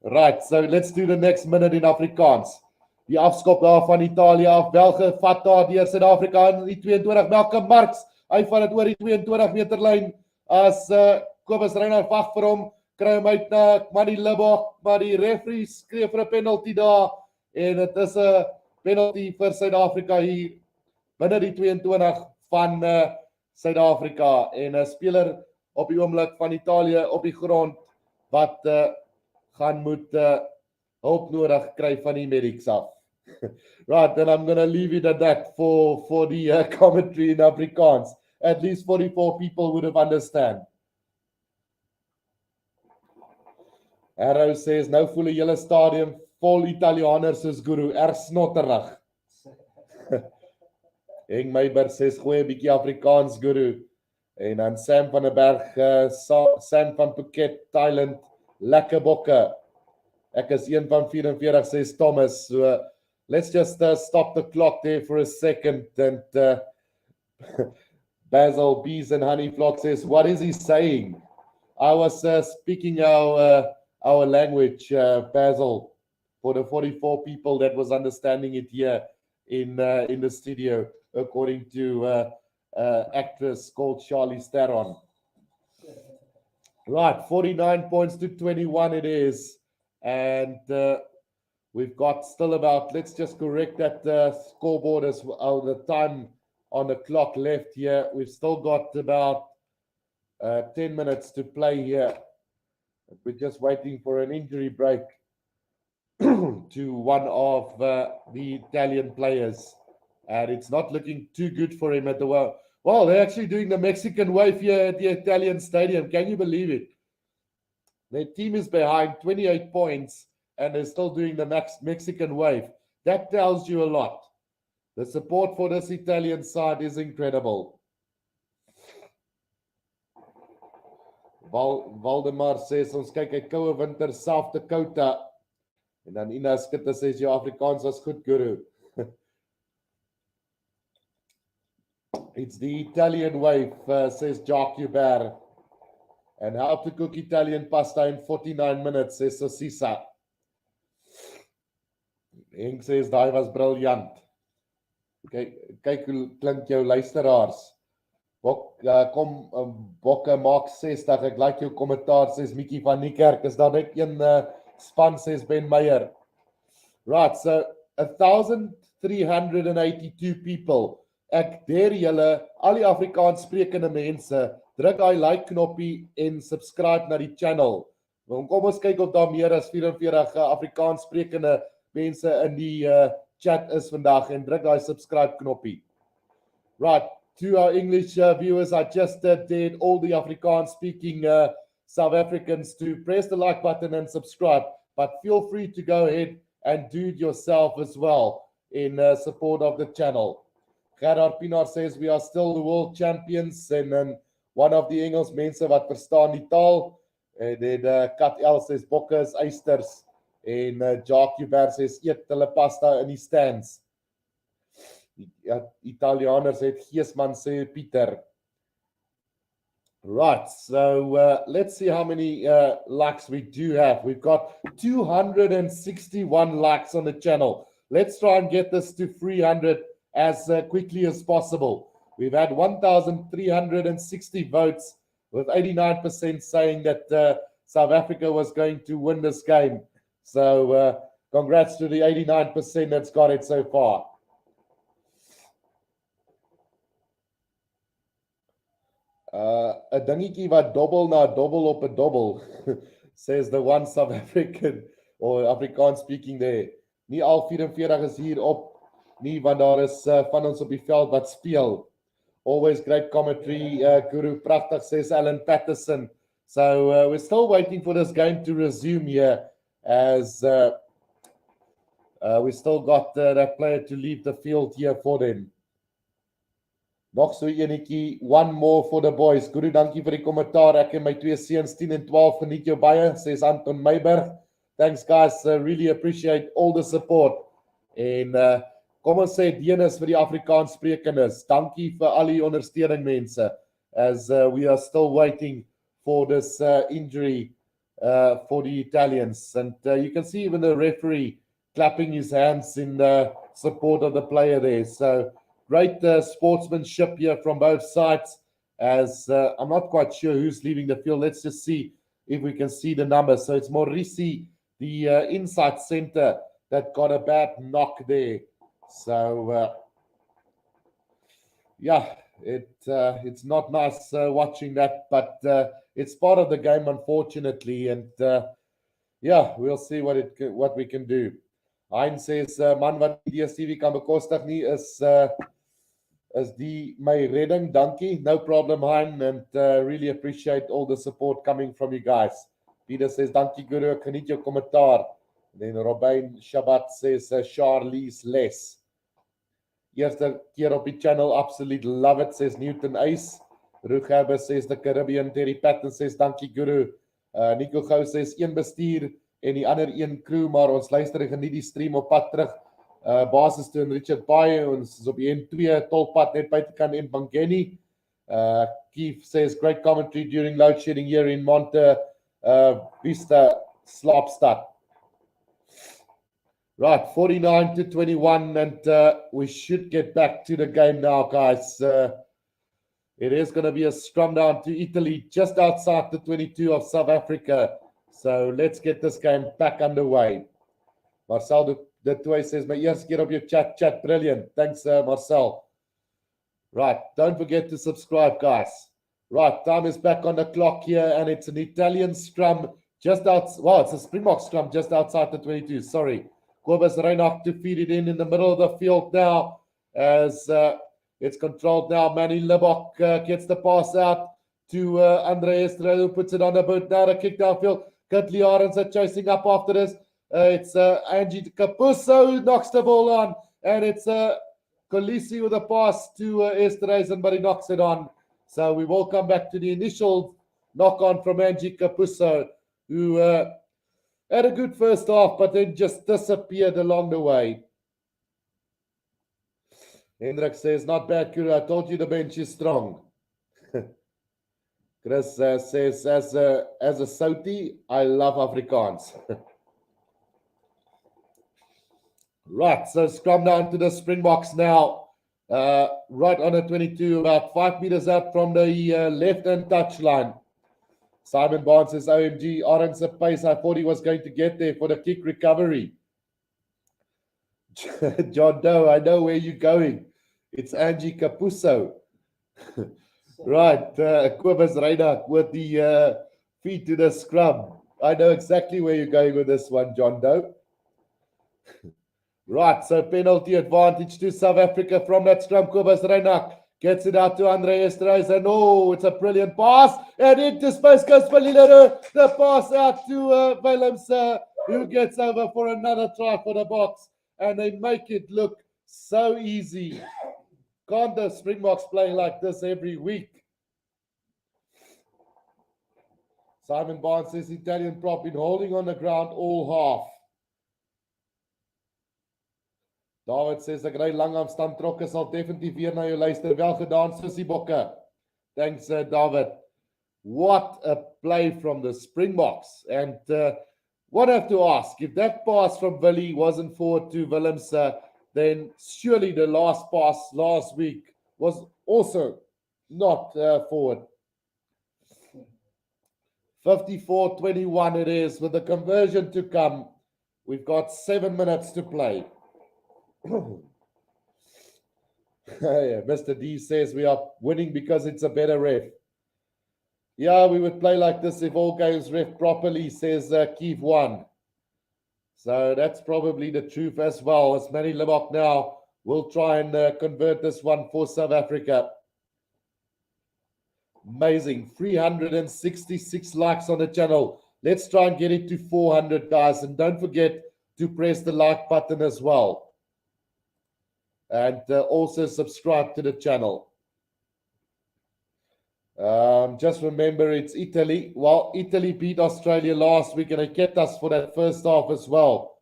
Right, so let's do the next minute in Afrikaans. Die afskop daar van Italië af. België vat daar deur Suid-Afrika in die 22. Malcolm Marx, hy vat dit oor die 22 meter lyn as Kobus Reinach wag vir hom, kry hom uit na Manny Libbok, maar die referee skreeu vir 'n penalty daar en dit is 'n penalty vir Suid-Afrika hier binne die 22 van Suid-Afrika en 'n speler op die oomblik van Italië op die grond wat gaan moet hulp nodig kry van die medics af. Right, then I'm going to leave it at that for the commentary in Afrikaans. At least 44 people would have understand. Arrow says, nou voel die hele stadium vol Italianers soos Guru, erg snotterig. Eng Meiber says, goeie bietjie Afrikaans Guru. En dan Sam van der Berg, Sam van Phuket, Thailand, lekker bokke. Ek is een van 44, says Thomas. So let's just stop the clock there for a second. And Basil Bees and Honey Flock says, what is he saying? I was speaking our language, Basil, for the 44 people that was understanding it here in the studio, according to actress called Charlize Theron. Right, 49 points to 21 it is. And we've got still about, let's just correct that scoreboard as well, the time on the clock left here. We've still got about 10 minutes to play here. We're just waiting for an injury break to one of the Italian players. And it's not looking too good for him at the well. Well, they're actually doing the Mexican wave here at the Italian stadium. Can you believe it? Their team is behind 28 points and they're still doing the Mexican wave. That tells you a lot. The support for this Italian side is incredible. Waldemar says, ons kyk uit koue winter, South Dakota. En dan Ina Skutte says, jou Afrikaans was goed, Guru. It's the Italian wave, says Jacques Hubert. And how to cook Italian pasta in 49 minutes, says Sosisa. Henk says, daai was briljant. Kyk hoe klink jou luisteraars. Bokke maak 60, ek like jou kommentaar, says Mickey van Niekerk. Is daar net een span, says Ben Meyer. Right, so 1,382 people. Ek dare julle, al die Afrikaans sprekende mense, druk daai like knoppie en subscribe na die channel. Kom ons kyk of daar meer as 44 Afrikaans sprekende mense in die chat is vandag en druk daai subscribe knoppie. Right, to our English viewers, I just dared all the Afrikaans speaking South Africans to press the like button and subscribe, but feel free to go ahead and do it yourself as well in support of the channel. Gerard Pinaar says we are still the world champions en then one of the Engels mense wat verstaan die taal en then Kat El says bokke is eisters en Jacques Hubert says eet hulle pasta in die stands. Italianers het geesman sê Pieter. Right, so let's see how many likes we do have. We've got 261 likes on the channel. Let's try and get this to 300 as quickly as possible. We've had 1,360 votes with 89% saying that South Africa was going to win this game. So congrats to the 89% that's got it so far. A dingetjie wat dobbel na dobbel op 'n dobbel, says the one South African or Afrikaans speaking there. Nie al 44 is hier op nie, want daar is van ons op die veld wat speel. Always great commentary, Guru, pragtig, says Alan Patterson. So we're still waiting for this game to resume here as we still got that player to leave the field here for them. Nog so enetjie, one more for the boys. Guru, dankie vir die kommentaar. Ek en my twee seuns 10 en 12 geniet jou baie, says Anton Meiberg. Thanks guys, really appreciate all the support. En kom ons sê Denis vir die Afrikaans sprekendes. Dankie vir al die ondersteuning mense as we are still waiting for this injury for the Italians. And you can see even the referee clapping his hands in support of the player there. So great sportsmanship here from both sides as I'm not quite sure who's leaving the field. Let's just see if we can see the numbers. So it's Maurici, the inside center, that got a bad knock there. So yeah, it's not nice watching that, but it's part of the game, unfortunately. And yeah, we'll see what we can do. Hein says, man wat die DStv kan bekostig nie is die my redding. Dankie. No problem, Hein, and really appreciate all the support coming from you guys. Peter says, dankie Guru, ek geniet jou kommentaar. Then Robin Shabbat says, Charlie's less. Eerste keer op die channel, absolute love it, says Newton Ace. Rugerber says the Caribbean. Terry Patton says, dankie Guru. Nico Gou says, een bestuur en die ander een crew, maar ons luister en geniet die stream op pad terug basis toe en Richard Baie, ons is op die N2 tolpad net buitekant in Bangeni. Keith says great commentary during load shedding here in Monte Vista, Slaapstad. Right, 49-21, and we should get back to the game now, guys. It is going to be a scrum down to Italy, just outside the 22 of South Africa. So let's get this game back underway. Marcel de Toy says, my ears get up your chat. Brilliant. Thanks, Marcel. Right, don't forget to subscribe, guys. Right, time is back on the clock here, and it's an Italian scrum just outside. Well, it's a Springbok scrum just outside the 22. Sorry. Kobus Reinach to feed it in the middle of the field now as it's controlled now. Manny Lebok gets the pass out to Andre Estrella, who puts it on the boot. Now the kick downfield. Kurtley Arends are chasing up after this. It's Angie Kapuso who knocks the ball on, and it's Kolisi with a pass to Esterhuizen, but he knocks it on. So we will come back to the initial knock on from Angie Kapuso, who had a good first half, but then just disappeared along the way. Hendrik says, not bad, Kuru. I told you the bench is strong. Chris says, as a Sauti, I love Afrikaans. Right, so scrum down to the Springboks now. Right on the 22, about 5 meters out from the left-hand touchline. Simon Barnes says, OMG, Arends a pace. I thought he was going to get there for the kick recovery. John Doe, I know where you're going. It's Angie Kapuso. Right, Kobus Reinach with the feet to the scrum. I know exactly where you're going with this one, John Doe. Right, so penalty advantage to South Africa from that scrum. Kobus Reinach gets it out to Andre Esterhuizen, and oh, it's a brilliant pass. And into space goes Palilero. The pass out to Willems, who gets over for another try for the Boks. And they make it look so easy. Can't the Springboks play like this every week? Simon Barnes says Italian prop been holding on the ground all half. David says ek ry lang afstand trokke sal definitief weer na jou luister. Wel gedaan, Sissie Bokke. Thanks, David. What a play from the Springboks. And what I have to ask, if that pass from Willie wasn't forward to Willems, then surely the last pass last week was also not forward. 54-21 it is with the conversion to come. We've got 7 minutes to play. Yeah, Mr. D says we are winning because it's a better ref. Yeah, we would play like this if all games ref properly, says Keith 1. So that's probably the truth as well, as Manny Lebok now will try and convert this one for South Africa. Amazing. 366 likes on the channel. Let's try and get it to 400, guys. And don't forget to press the like button as well. And also subscribe to the channel. Just remember, it's Italy. Well, Italy beat Australia last week, and they kept us for that first half as well.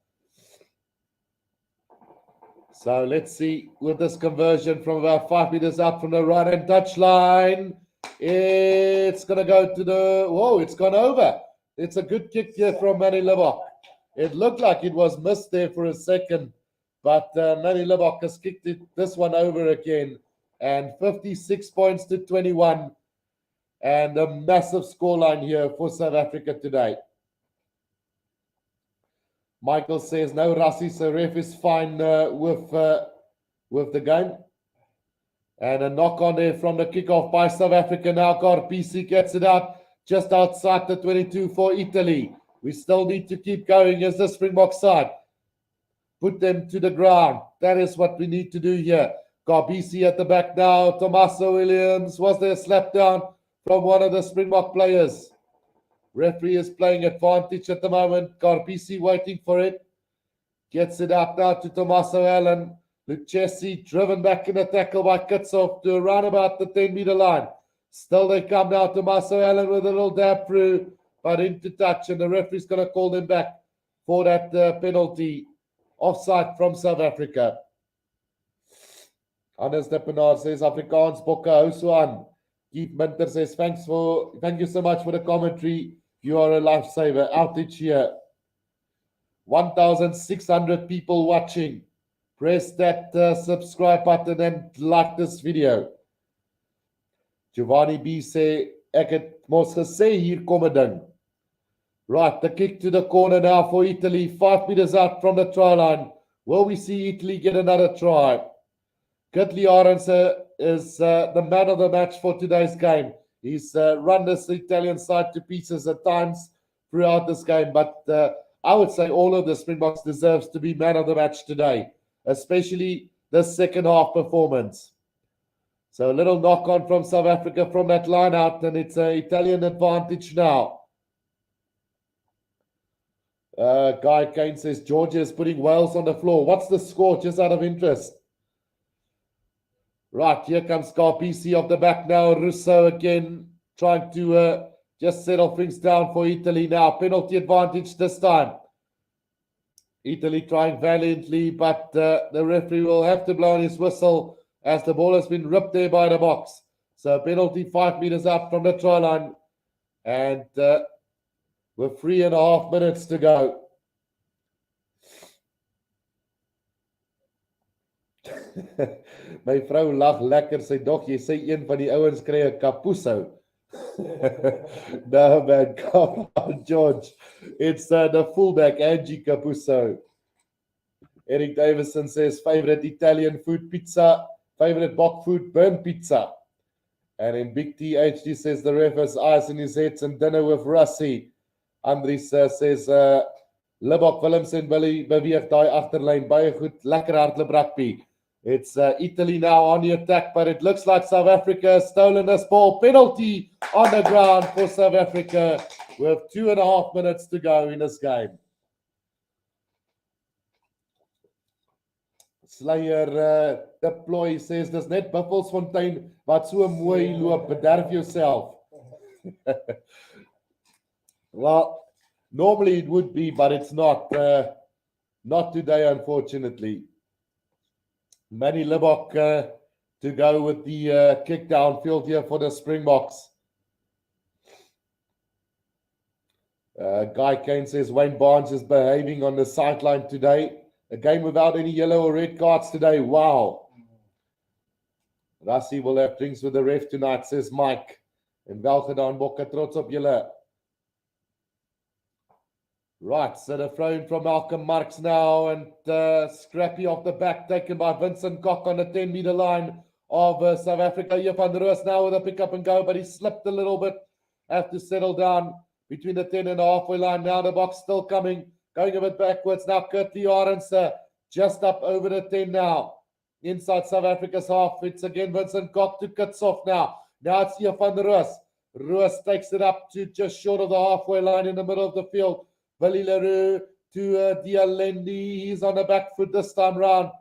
So let's see with this conversion from about 5 meters out from the right-hand touchline. It's going to go to the... Whoa, it's gone over. It's a good kick here from Manny Lebok. It looked like it was missed there for a second, but Manny Lebok has kicked this one over again. And 56 points to 21. And a massive scoreline here for South Africa today. Michael says, no, Rassie, so ref is fine with the game. And a knock on there from the kickoff by South Africa now. Garpisi gets it out just outside the 22 for Italy. We still need to keep going as the Springbok side. Put them to the ground. That is what we need to do here. Garbisi at the back now. Tommaso Williams. Was there a slap down from one of the Springbok players? Referee is playing advantage at the moment. Garbisi waiting for it. Gets it out now to Tommaso Allen. Lucchesi driven back in a tackle by Kitshoff to around about the 10-meter line. Still they come now. Tommaso Allen with a little dab through, but into touch. And the referee's going to call them back for that penalty offside from South Africa. Anders de Penaar says, Afrikaans bokke, hou so aan. Keith Minter says, thank you so much for the commentary. You are a lifesaver. Outage here. 1,600 people watching. Press that subscribe button and like this video. Giovanni B say, ek het mos gesê hier kom 'n ding. Right, the kick to the corner now for Italy. 5 meters out from the try line. Will we see Italy get another try? Kurtley Arendse is the man of the match for today's game. He's run this Italian side to pieces at times throughout this game, but I would say all of the Springboks deserves to be man of the match today, especially the second half performance. So a little knock on from South Africa from that line out, and it's an Italian advantage now. Guy Kane says Georgia is putting Wales on the floor. What's the score, just out of interest? Right, here comes Scarpisi off the back now. Russo again trying to just settle things down for Italy now. Penalty advantage this time. Italy trying valiantly, but the referee will have to blow on his whistle as the ball has been ripped there by the box. So penalty 5 meters out from the try line. And with 3.5 minutes to go. My vrou lag lekker, sy dog, jy sê een van die ouens kry 'n Capuso. No man, come on George. It's the fullback Angie Capuso. Eric Davison says favorite Italian food pizza, favorite bok food burn pizza. And in Big THD says the ref has eyes in his head and dinner with Rassie. Andries says Libok Willemsen beweeg daai agterlyn baie goed, lekker hardloop rugby. It's Italy now on the attack, but it looks like South Africa has stolen this ball. Penalty on the ground for South Africa with 2.5 minutes to go in this game. Slayer deploy says dis net Buffelsfontein wat so mooi loop, bederf yourself. Well, normally it would be, but it's not. Not today, unfortunately. Manny Libok to go with the kick downfield here for the Springboks. Guy Kane says Wayne Barnes is behaving on the sideline today. A game without any yellow or red cards today. Wow. Rassie will have drinks with the ref tonight, says Mike. En wel gedaan, Bokke, trots op julle. Right, so the throw in from Malcolm Marks now, and scrappy off the back taken by Vincent Kok on the 10-meter line of South Africa. Here van der Roos now with a pick up and go, but he slipped a little bit. Have to settle down between the 10 and the halfway line. Now the box still coming, going a bit backwards. Now Kurtley Arendse just up over the 10 now. Inside South Africa's half, it's again Vincent Kok to Kitshoff now. Now it's here van der Roos. Roos takes it up to just short of the halfway line in the middle of the field. Willie Leroux to Dialendi. He's on the back foot this time round.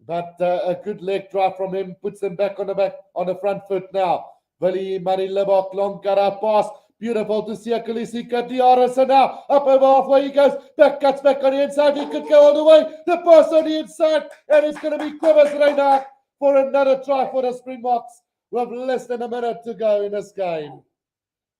But a good leg drive from him puts him back on the front foot now. Willie Murray Libok, long cut pass. Beautiful to see Akalisi Kadiarasa now. Up over halfway he goes. Back cuts back on the inside. He could go all the way. The pass on the inside. And it's going to be Quivers Reinhardt for another try for the Springboks with less than a minute to go in this game.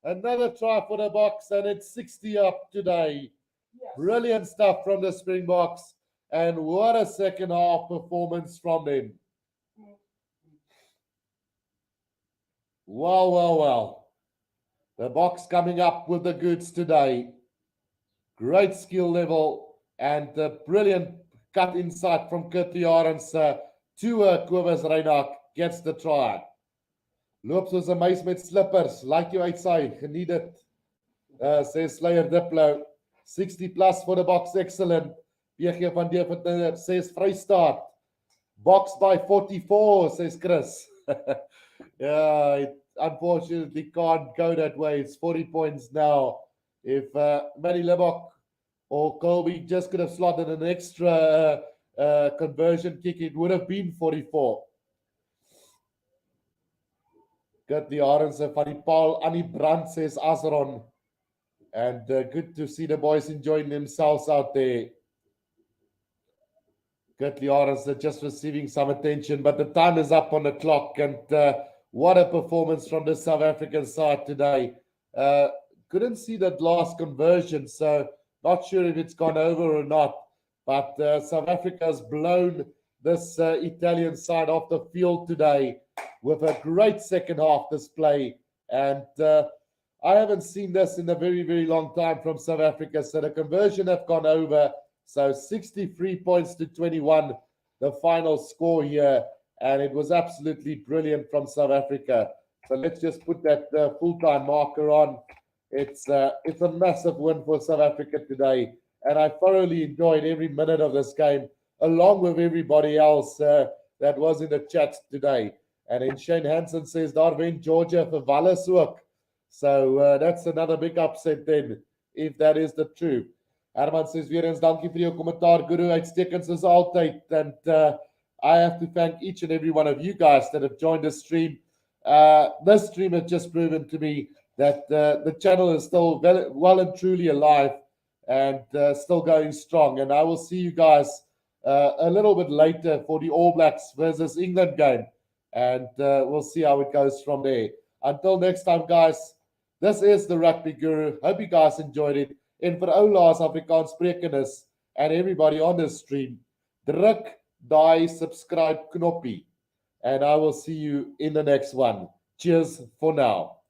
Another try for the Boks, and it's 60 up today. Yes. Brilliant stuff from the Springboks, and what a second half performance from them. Well. The Boks coming up with the goods today. Great skill level, and a brilliant cut inside from Kurtley Arendse to Quivers Reinhardt gets the try. Loop soos 'n meis met slippers. Like jou uitsaai. Geniet dit. Says Slayer Diplo. 60 plus for the Boks. Excellent. PG van Deventer says Vrystaat. Boks by 44, says Chris. Yeah, it unfortunately can't go that way. It's 40 points now. If Manny Libok or Colby just could have slotted an extra conversion kick, it would have been 44. Kurtley Arendse van die Paul Annie Brand says Azron. And good to see the boys enjoying themselves out there. Kurtley Arons just receiving some attention, but the time is up on the clock, and what a performance from the South African side today. Couldn't see that last conversion, so not sure if it's gone over or not, but South Africa has blown this Italian side off the field today with a great second half display, and I haven't seen this in a very, very long time from South Africa. So the conversion have gone over. So 63 points to 21, the final score here. And it was absolutely brilliant from South Africa. So let's just put that full-time marker on. It's a massive win for South Africa today. And I thoroughly enjoyed every minute of this game, along with everybody else that was in the chat today. And then Shane Hansen says, daar wen Georgia vir Wallis ook. So that's another big upset then, if that is the truth. Herman says, weer eens dankie vir jou kommentaar, Guru, uitstekend soos altyd. And I have to thank each and every one of you guys that have joined the stream. This stream has just proven to me that the channel is still well and truly alive and still going strong. And I will see you guys a little bit later for the All Blacks versus England game. And we'll see how it goes from there. Until next time, guys, this is the Rugby Guru. Hope you guys enjoyed it. En vir ou laas Afrikaans sprekendes and everybody on this stream, druk daai subscribe knoppie. And I will see you in the next one. Cheers for now.